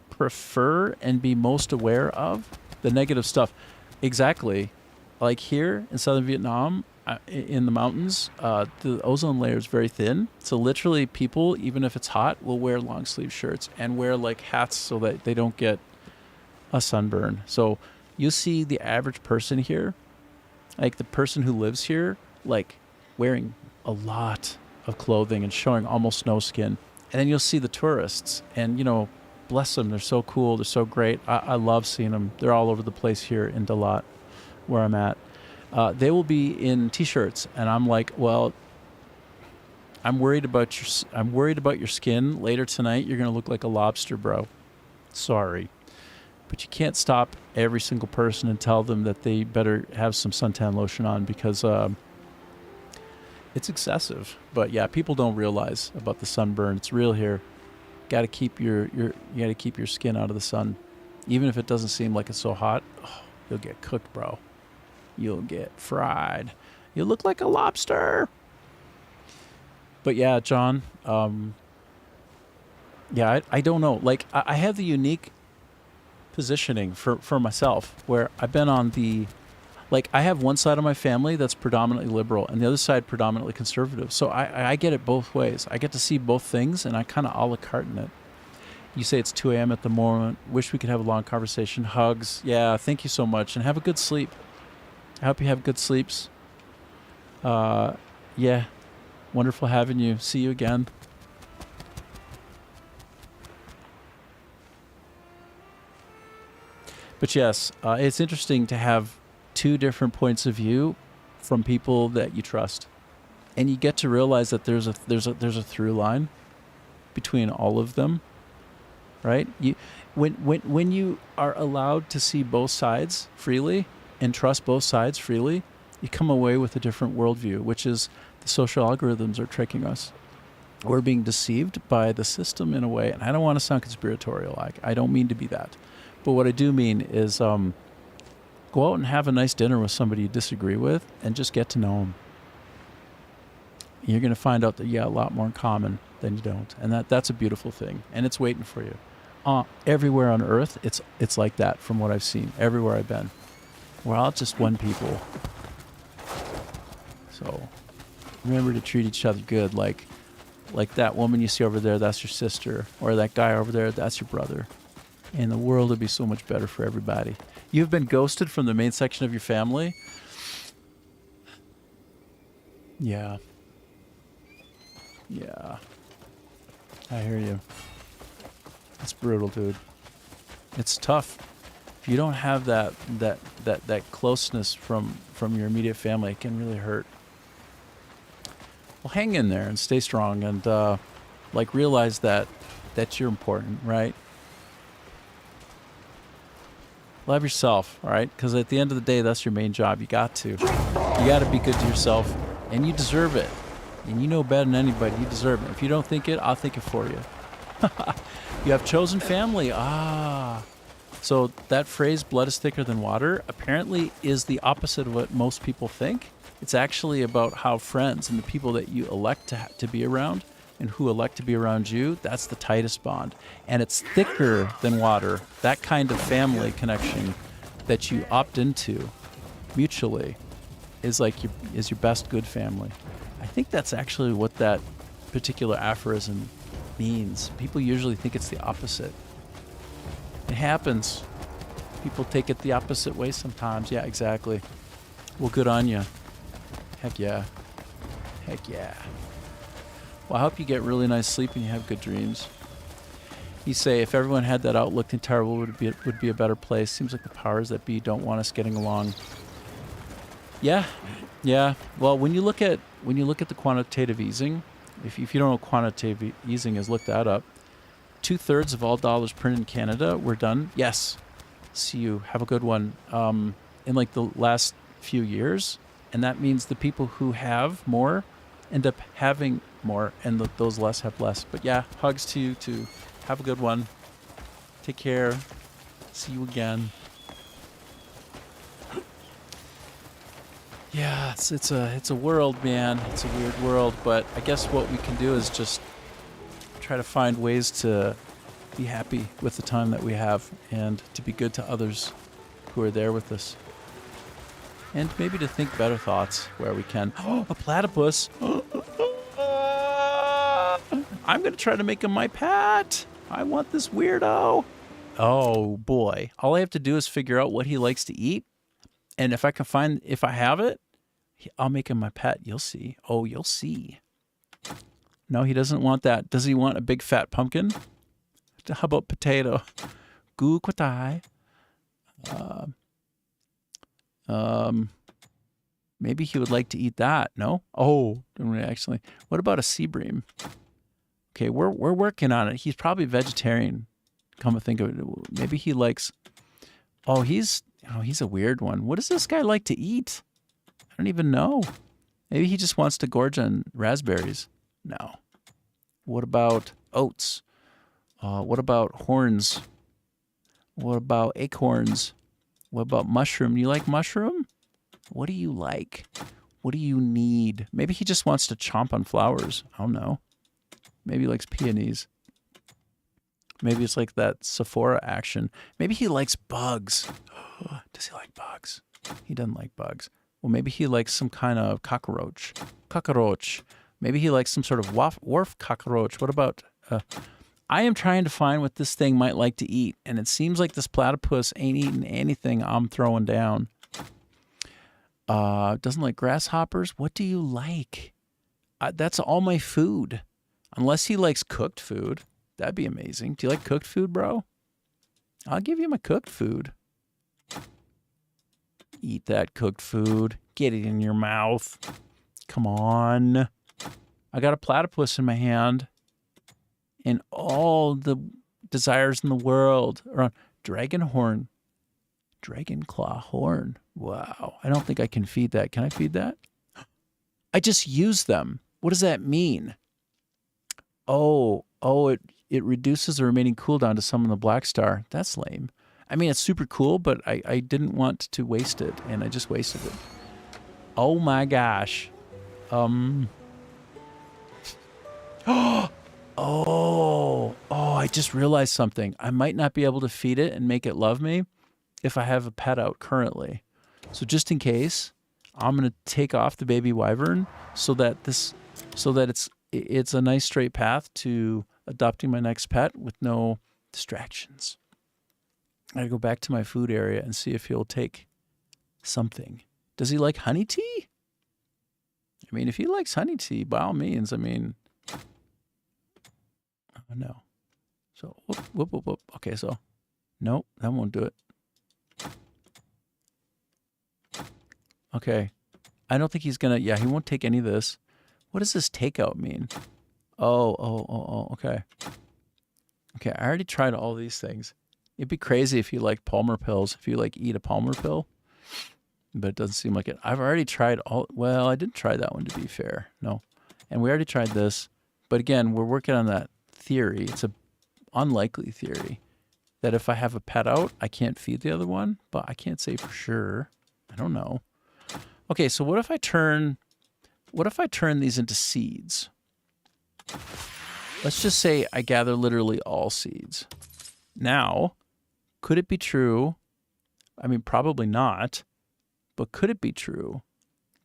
prefer and be most aware of the negative stuff. Exactly. Like here in southern Vietnam, in the mountains, the ozone layer is very thin. So literally people, even if it's hot, will wear long sleeve shirts and wear like hats so that they don't get a sunburn. So you see the average person here, like the person who lives here, like wearing a lot of clothing and showing almost no skin. And then you'll see the tourists, and you know, bless them, they're so cool, they're so great. I love seeing them. They're all over the place here in Dalat, where I'm at. They will be in t-shirts, and I'm like, well, I'm worried about your skin. Later tonight, you're gonna look like a lobster, bro. Sorry, but you can't stop every single person and tell them that they better have some suntan lotion on, because it's excessive. But yeah, people don't realize about the sunburn. It's real here. Got to keep you got to keep your skin out of the sun, even if it doesn't seem like it's so hot. Oh, you'll get cooked, bro. You'll get fried. You look like a lobster. But yeah, John, yeah, I don't know. Like, I have the unique positioning for myself, where I've been on the, like, I have one side of my family that's predominantly liberal and the other side predominantly conservative. So I get it both ways. I get to see both things, and I kind of a la carte in it. You say it's 2 a.m. at the moment. Wish we could have a long conversation. Hugs. Yeah, thank you so much, and have a good sleep. I hope you have good sleeps. Yeah, wonderful having you. See you again. But yes, it's interesting to have two different points of view from people that you trust, and you get to realize that there's a through line between all of them, right? When you are allowed to see both sides freely and trust both sides freely, you come away with a different worldview, which is the social algorithms are tricking us. We're being deceived by the system in a way, and I don't want to sound conspiratorial. I don't mean to be that. But what I do mean is go out and have a nice dinner with somebody you disagree with and just get to know them. You're going to find out that you got a lot more in common than you don't. And that's a beautiful thing. And it's waiting for you. Everywhere on Earth, it's like that from what I've seen. Everywhere I've been. We're all just one people. So remember to treat each other good. Like that woman you see over there, that's your sister. Or that guy over there, that's your brother. And the world would be so much better for everybody. You've been ghosted from the main section of your family. Yeah. Yeah. I hear you. It's brutal, dude. It's tough. If you don't have that closeness from your immediate family, it can really hurt. Well, hang in there and stay strong, and realize that you're important, right? Love yourself, all right? Because at the end of the day, that's your main job. You got to be good to yourself, and you deserve it. And you know better than anybody. You deserve it. If you don't think it, I'll think it for you. You have chosen family. So that phrase, blood is thicker than water, apparently is the opposite of what most people think. It's actually about how friends and the people that you elect to be around and who elect to be around you, that's the tightest bond. And it's thicker than water. That kind of family connection that you opt into mutually is your best good family. I think that's actually what that particular aphorism means. People usually think it's the opposite. It happens. People take it the opposite way sometimes. Yeah, exactly. Well, good on you. Heck yeah. Heck yeah. Well, I hope you get really nice sleep and you have good dreams. You say if everyone had that outlook, the entire world would be a better place. Seems like the powers that be don't want us getting along. Yeah. Well, when you look at the quantitative easing, if you don't know what quantitative easing is, look that up. 2/3 of all dollars printed in Canada were done. Yes. See you. Have a good one. In the last few years, and that means the people who have more end up having more, and those less have less. But yeah, hugs to you too. Have a good one. Take care. See you again. Yeah, it's a world, man. It's a weird world, but I guess what we can do is just try to find ways to be happy with the time that we have and to be good to others who are there with us. And maybe to think better thoughts where we can. Oh, a platypus. I'm going to try to make him my pet. I want this weirdo. Oh, boy. All I have to do is figure out what he likes to eat. And if I have it, I'll make him my pet. You'll see. Oh, you'll see. No, he doesn't want that. Does he want a big fat pumpkin? How about potato? Gu kwatai. Maybe he would like to eat that. No? Oh, actually. What about a sea bream? Okay, we're working on it. He's probably vegetarian. Come to think of it, maybe he likes. Oh, he's a weird one. What does this guy like to eat? I don't even know. Maybe he just wants to gorge on raspberries. No. What about oats? What about horns? What about acorns? What about mushroom? You like mushroom? What do you like? What do you need? Maybe he just wants to chomp on flowers. I don't know. Maybe he likes peonies. Maybe it's like that Sephora action. Maybe he likes bugs. Does he like bugs? He doesn't like bugs. Well, maybe he likes some kind of cockroach. Maybe he likes some sort of wharf cockroach. What about... I am trying to find what this thing might like to eat, and it seems like this platypus ain't eating anything I'm throwing down. Doesn't like grasshoppers. What do you like? That's all my food. Unless he likes cooked food. That'd be amazing. Do you like cooked food, bro? I'll give you my cooked food. Eat that cooked food. Get it in your mouth. Come on. I got a platypus in my hand. And all the desires in the world are on dragon claw horn. Wow. I don't think I can feed that. Can I feed that? I just use them. What does that mean? It reduces the remaining cooldown to summon the Black Star. That's lame. I mean, it's super cool, but I didn't want to waste it, and I just wasted it. Oh my gosh. I just realized something. I might not be able to feed it and make it love me if I have a pet out currently. So just in case, I'm going to take off the baby wyvern so that it's a nice straight path to adopting my next pet with no distractions. I gotta go back to my food area and see if he'll take something. Does he like honey tea? I mean, if he likes honey tea, by all means. I mean, oh, no. So whoop. Okay, so nope, that won't do it. Okay, I don't think he's gonna. Yeah, he won't take any of this. What does this takeout mean? Oh. Okay. Okay, I already tried all these things. It'd be crazy if you like Palmer pills. If you like eat a Palmer pill, but it doesn't seem like it. I've already tried all. Well, I didn't try that one to be fair. No, and we already tried this. But again, we're working on that theory. It's a unlikely theory that if I have a pet out, I can't feed the other one. But I can't say for sure. I don't know. Okay, so what if I turn these into seeds? Let's just say I gather literally all seeds. Now, could it be true? I mean, probably not. But could it be true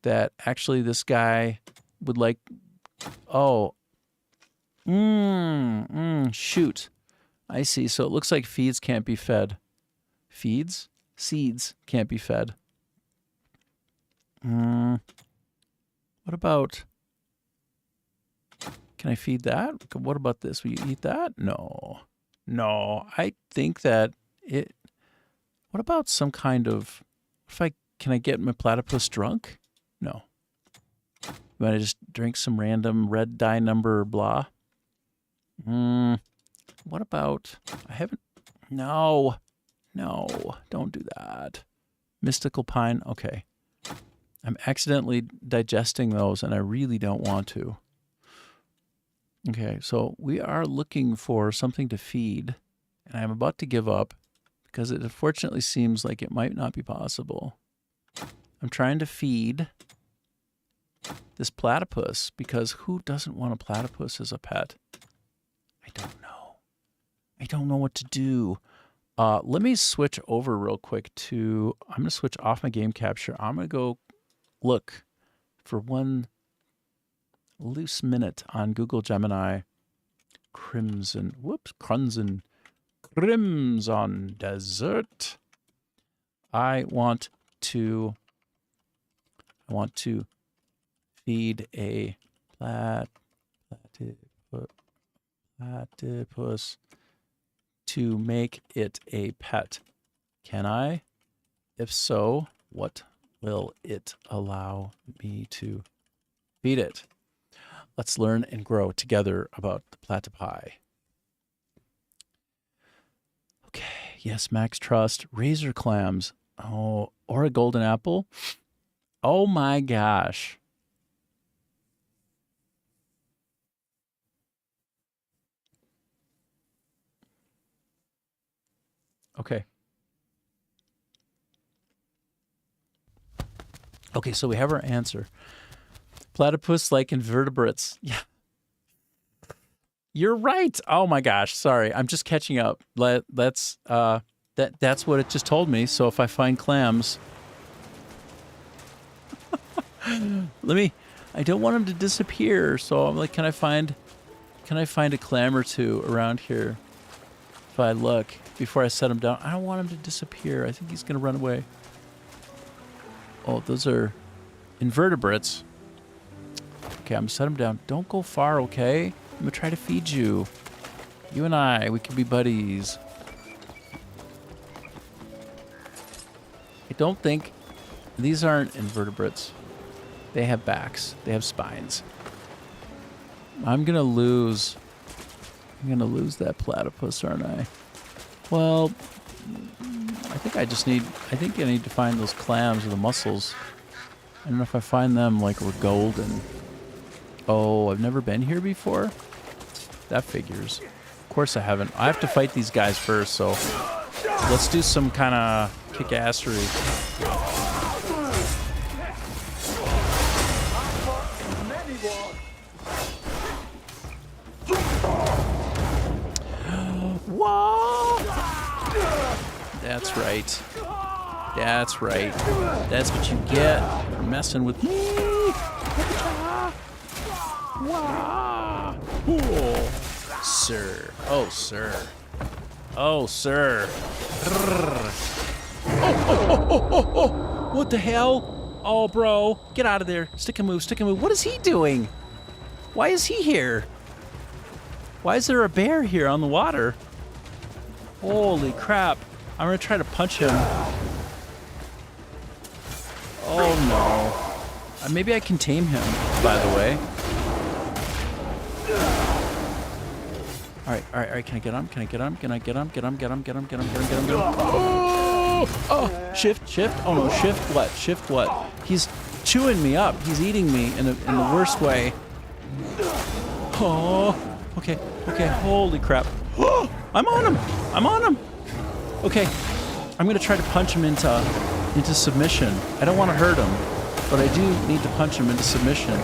that actually this guy would like, shoot. I see. So it looks like feeds can't be fed. Feeds? Seeds can't be fed. What about, can I feed that? What about this? Will you eat that? No. I think that what about some kind of, can I get my platypus drunk? No. You want to just drink some random red dye number blah? What about, no, don't do that. Mystical pine, okay. I'm accidentally digesting those and I really don't want to. Okay, so we are looking for something to feed and I'm about to give up because it unfortunately seems like it might not be possible. I'm trying to feed this platypus because who doesn't want a platypus as a pet? I don't know what to do. Let me switch over real quick I'm going to switch off my game capture. I'm going to go look for one loose minute on Google Gemini. Crimson Desert. I want to feed a platypus to make it a pet. Can I? If so, what will it allow me to feed it? Let's learn and grow together about the platypi. Okay, yes, Max Trust. Razor clams. Oh, or a golden apple. Oh my gosh. Okay. Okay, so we have our answer. Platypus-like invertebrates. Yeah. You're right. Oh my gosh. Sorry. I'm just catching up. That's what it just told me. So if I find clams, I don't want them to disappear. So I'm like, can I find a clam or two around here? If I look before I set him down, I don't want him to disappear. I think he's going to run away. Oh, those are invertebrates. Okay, I'm going to set him down. Don't go far, okay? I'm going to try to feed you. You and I, we can be buddies. I don't think these aren't invertebrates. They have backs. They have spines. I'm going to lose that platypus, aren't I? Well, I think I need to find those clams or the mussels. I don't know if I find them like we're golden. Oh, I've never been here before? That figures. Of course I haven't. I have to fight these guys first, so let's do some kind of kick-assery. Whoa! That's right. That's right. That's what you get for messing with me. Cool. Sir. Oh, sir. Oh, sir. Oh. What the hell? Oh, bro. Get out of there. Stick and move, stick and move. What is he doing? Why is he here? Why is there a bear here on the water? Holy crap. I'm going to try to punch him. Oh, no. Maybe I can tame him, by the way. All right. Can I get him? Can I get him? Can I get him? Get him. Oh, shift. Oh, no, shift what? He's chewing me up. He's eating me in the worst way. Oh, okay. Holy crap. I'm on him. Okay, I'm going to try to punch him into submission. I don't want to hurt him, but I do need to punch him into submission.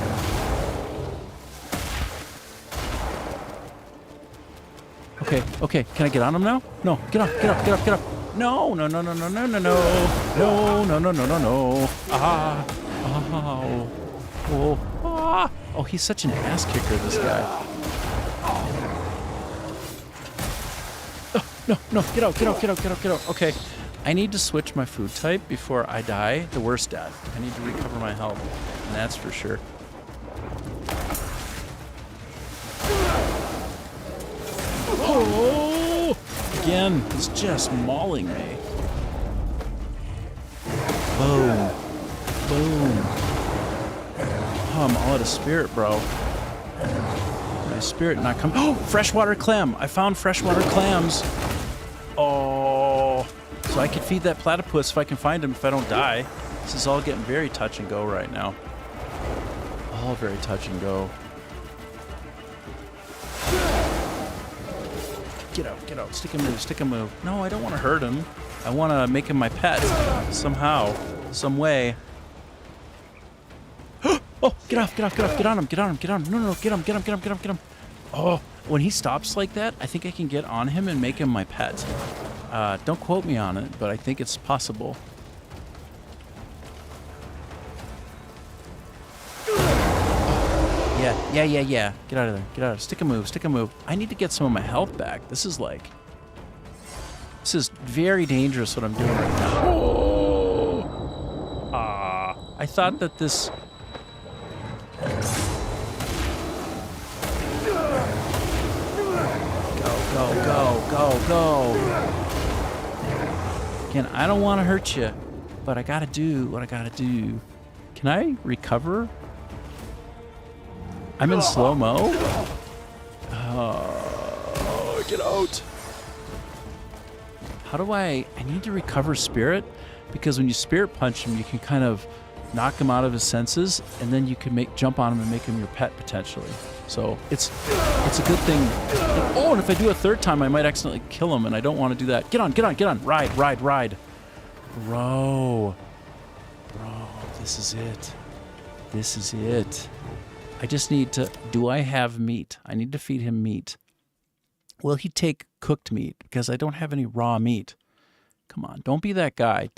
Okay. Can I get on him now? No. Get up. No. Oh, he's such an ass kicker, this guy. Oh, no. Get out. Okay. I need to switch my food type before I die the worst death. I need to recover my health, and that's for sure. Oh! Again, he's just mauling me. Boom. Oh, I'm all out of spirit, bro. My spirit not coming. Oh, freshwater clam. I found freshwater clams. Oh. So I can feed that platypus if I can find him if I don't die. This is all getting very touch and go right now. All very touch and go. Get out. Stick and move. No, I don't want to hurt him. I want to make him my pet. Somehow. Some way. Oh, get off. Get on him. No, get him. Oh, when he stops like that, I think I can get on him and make him my pet. Don't quote me on it, but I think it's possible. Yeah. Get out of there. Stick and move. I need to get some of my health back. This is very dangerous what I'm doing right now. Oh. I thought that this... Go. Again, I don't want to hurt you, but I gotta do what I gotta do. Can I recover? I'm in slow-mo. Oh, get out. How do I need to recover spirit? Because when you spirit punch him, you can kind of knock him out of his senses, and then you can jump on him and make him your pet potentially. So it's a good thing. Oh, and if I do a third time, I might accidentally kill him, and I don't want to do that. Get on. Ride. Bro, this is it. I just need to, do I have meat? I need to feed him meat. Will he take cooked meat? Because I don't have any raw meat. Come on, don't be that guy.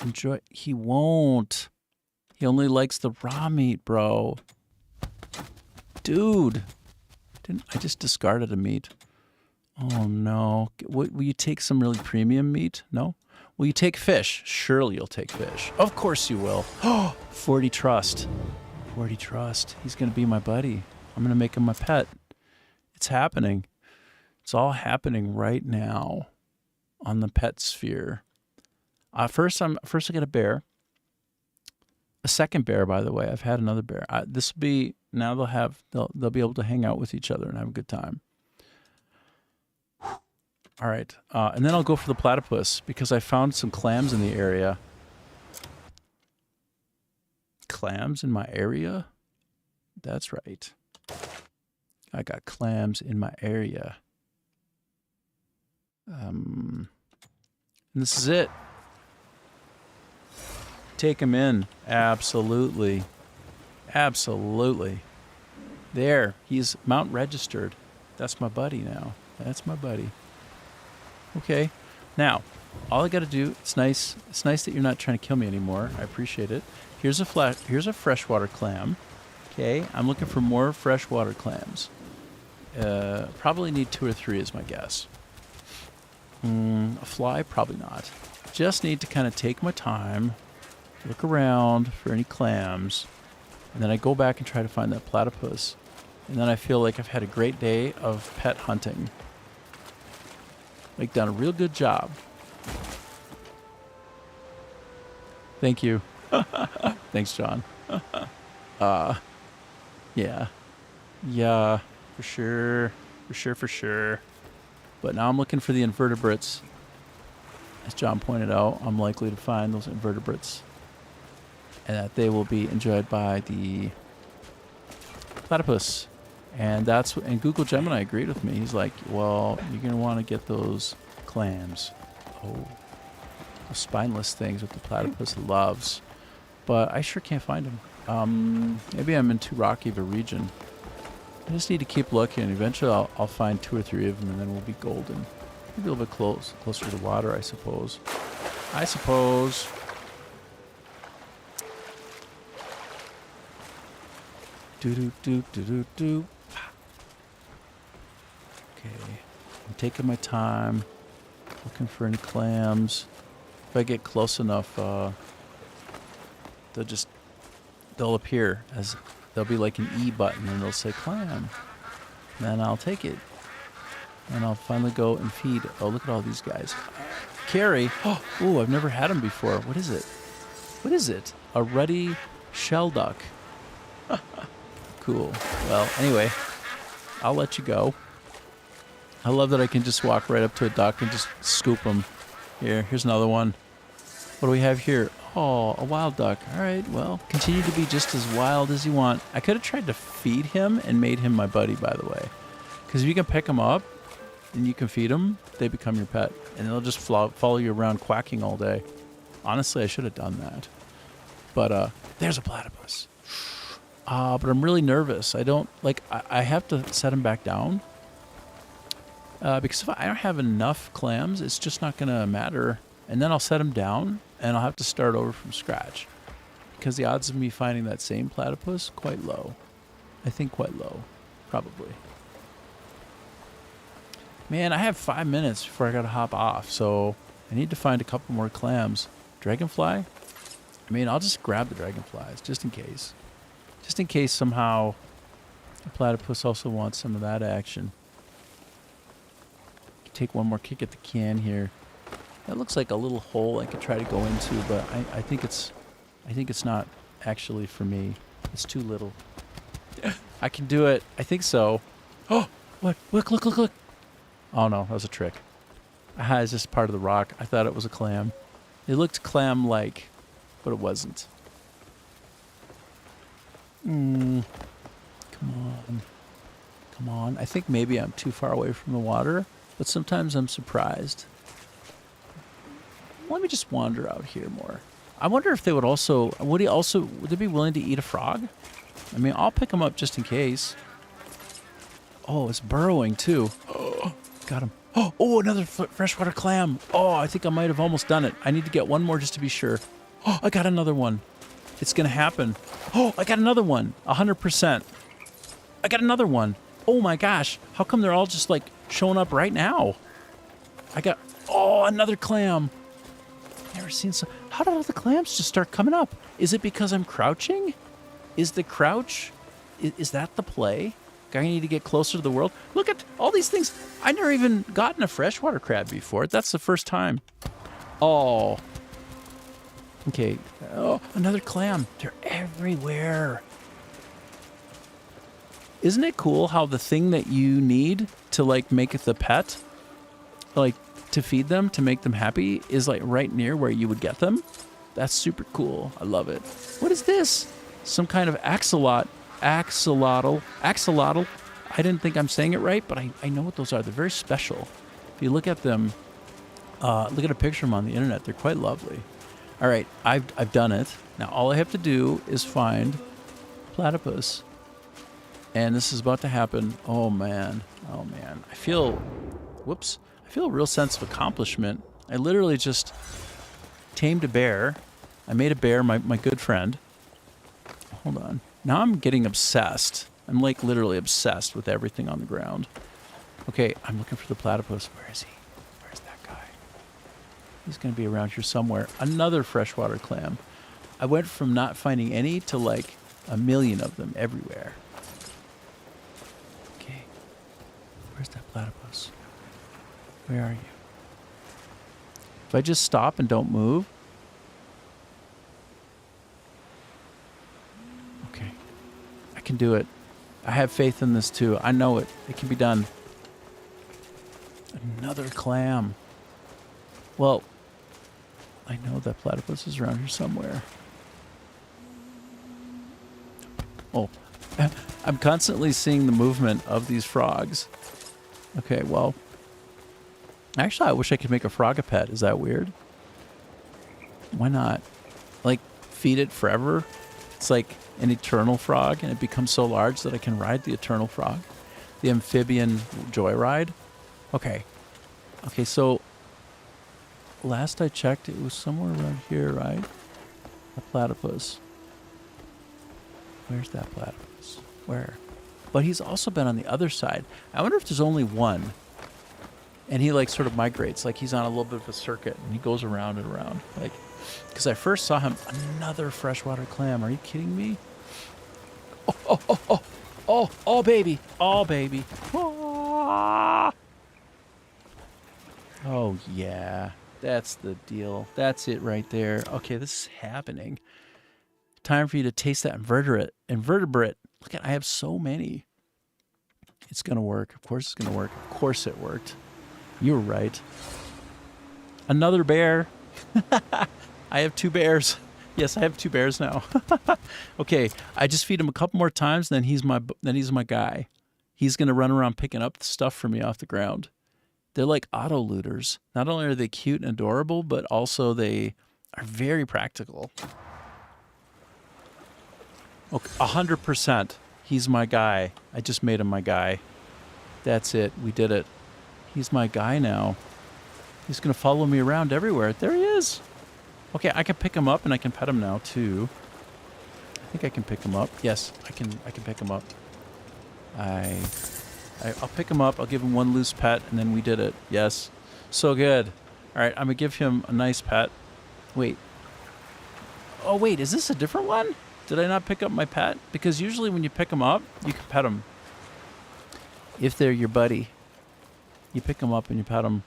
Enjoy. He won't. He only likes the raw meat, bro. Dude. I just discarded a meat. Oh, no. Will you take some really premium meat? No? Will you take fish? Surely you'll take fish. Of course you will. Oh, 40 trust. He's going to be my buddy. I'm going to make him my pet. It's happening. It's all happening right now on the pet sphere. First I get a bear. A second bear, by the way. I've had another bear. This will be, now they'll be able to hang out with each other and have a good time. All right. And then I'll go for the platypus because I found some clams in the area. Clams in my area? That's right. I got clams in my area. And this is it. Take him in. Absolutely. There. He's mount registered. That's my buddy now. Okay. Now, all I got to do, it's nice that you're not trying to kill me anymore. I appreciate it. Here's a freshwater clam. Okay, I'm looking for more freshwater clams. Probably need 2 or 3 is my guess. A fly? Probably not. Just need to kind of take my time. look around for any clams, and then I go back and try to find that platypus. And then I feel like I've had a great day of pet hunting. Like, done a real good job. Thank you. Thanks, John. Yeah. Yeah, for sure. For sure. But now I'm looking for the invertebrates. As John pointed out, I'm likely to find those invertebrates. And that they will be enjoyed by the platypus. And and Google Gemini agreed with me. He's like, well, you're going to want to get those clams. Oh, those spineless things that the platypus loves. But I sure can't find them. Maybe I'm in too rocky of a region. I just need to keep looking. Eventually I'll find 2 or 3 of them, and then we'll be golden. Maybe a little bit closer to the water, I suppose. Do. Okay, I'm taking my time, looking for any clams. If I get close enough, they'll appear as there'll be like an E button, and it'll say clam. Then I'll take it, and I'll finally go and feed. Oh, look at all these guys. Carrie. Oh, I've never had them before. What is it? A ruddy shell duck. Cool. Well, anyway, I'll let you go. I love that I can just walk right up to a duck and just scoop them. Here's another one. What do we have here? Oh, a wild duck. All right, well, continue to be just as wild as you want. I could have tried to feed him and made him my buddy, by the way. Because if you can pick them up and you can feed them, they become your pet. And they'll just follow you around quacking all day. Honestly, I should have done that. But there's a platypus. But I'm really nervous. I have to set him back down. Because if I don't have enough clams, it's just not going to matter. And then I'll set him down, and I'll have to start over from scratch. Because the odds of me finding that same platypus, quite low. I think quite low. Probably. Man, I have 5 minutes before I got to hop off, so I need to find a couple more clams. Dragonfly? I'll just grab the dragonflies, just in case. Just in case somehow the platypus also wants some of that action. Take one more kick at the can here. That looks like a little hole I could try to go into, but I think it's not actually for me. It's too little. I can do it. I think so. Oh, what? Look. Oh no, that was a trick. It's just part of the rock. I thought it was a clam. It looked clam-like, but it wasn't. Come on. I think maybe I'm too far away from the water, but sometimes I'm surprised. Let me just wander out here more. I wonder if they would they be willing to eat a frog? I'll pick them up just in case. Oh, it's burrowing too. Oh, got him. Oh, another freshwater clam. Oh, I think I might have almost done it. I need to get one more just to be sure. Oh, I got another one. It's going to happen. Oh, I got another one. 100%. I got another one. Oh my gosh. How come they're all just like showing up right now? Another clam. Never seen how did all the clams just start coming up? Is it because I'm crouching? Is the crouch, is that the play? I need to get closer to the world. Look at all these things. I never even gotten a freshwater crab before. That's the first time. Oh. Okay. Oh, another clam. They're everywhere. Isn't it cool how the thing that you need to make it the pet, to feed them, to make them happy, is right near where you would get them? That's super cool. I love it. What is this? Some kind of axolotl. I didn't think I'm saying it right, but I know what those are. They're very special. If you look at them, look at a picture of them on the internet. They're quite lovely. All right, I've done it. Now all I have to do is find platypus. And this is about to happen. Oh man. I feel a real sense of accomplishment. I literally just tamed a bear. I made a bear my good friend. Hold on. Now I'm getting obsessed. I'm literally obsessed with everything on the ground. Okay, I'm looking for the platypus. Where is he? Where's that guy? He's going to be around here somewhere. Another freshwater clam. I went from not finding any to like a million of them everywhere. Okay. Where's that platypus? Where are you? If I just stop and don't move. Okay. I can do it. I have faith in this too. I know it. It can be done. Another clam. Well, I know that platypus is around here somewhere. Oh, I'm constantly seeing the movement of these frogs. Okay, well, actually, I wish I could make a frog a pet. Is that weird? Why not? Like, feed it forever? It's like an eternal frog, and it becomes so large that I can ride the eternal frog. The amphibian joyride. Okay. Okay, so last I checked, it was somewhere around here, right? A platypus. Where's that platypus? Where? But he's also been on the other side. I wonder if there's only one. And he like sort of migrates, like he's on a little bit of a circuit, and he goes around and around. Like, because I first saw him, another freshwater clam. Are you kidding me? Oh, baby. Oh, baby. Ah. Oh, yeah. That's the deal. That's it right there. Okay, this is happening. Time for you to taste that invertebrate. Look at, I have so many. It's going to work. Of course it's going to work. Of course it worked. You were right. Another bear. I have 2 bears. Yes, I have 2 bears now. Okay, I just feed him a couple more times, then he's my guy. He's going to run around picking up the stuff for me off the ground. They're like auto looters. Not only are they cute and adorable, but also they are very practical. Okay, 100%. He's my guy. I just made him my guy. That's it. We did it. He's my guy now. He's going to follow me around everywhere. There he is. Okay, I can pick him up and I can pet him now too. I think I can pick him up. Yes, I can pick him up. I'll pick him up. I'll give him one loose pet, and then we did it. Yes. So good. All right, I'm going to give him a nice pet. Wait. Oh, wait. Is this a different one? Did I not pick up my pet? Because usually when you pick them up, you can pet them. If they're your buddy, you pick them up and you pet them.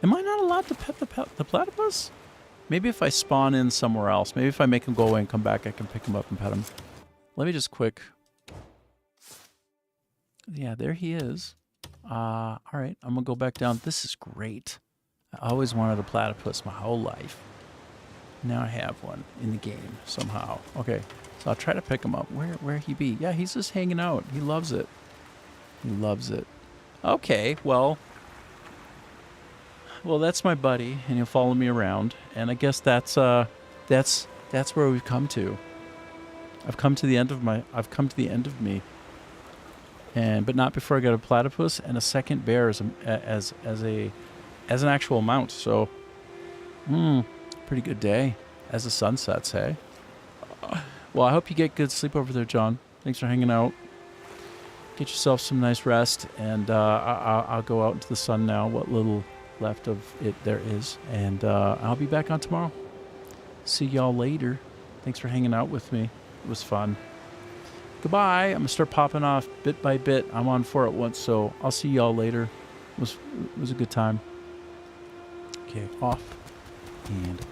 Am I not allowed to pet the platypus? Maybe if I spawn in somewhere else. Maybe if I make him go away and come back, I can pick him up and pet him. Let me just quick... Yeah, there he is. All right, I'm going to go back down. This is great. I always wanted a platypus my whole life. Now I have one in the game somehow. Okay, so I'll try to pick him up. Where he be? Yeah, he's just hanging out. He loves it. He loves it. Okay, well, that's my buddy, and he'll follow me around. And I guess that's where we've come to. I've come to the end of me. But not before I got a platypus and a second bear as an actual mount. So, pretty good day as the sun sets. Hey. Well, I hope you get good sleep over there, John. Thanks for hanging out. Get yourself some nice rest, and I'll go out into the sun now. What little left of it there is, and I'll be back on tomorrow. See y'all later. Thanks for hanging out with me. It was fun. Goodbye. I'm going to start popping off bit by bit. I'm on 4 at once, so I'll see y'all later. It was a good time. Okay, off and off.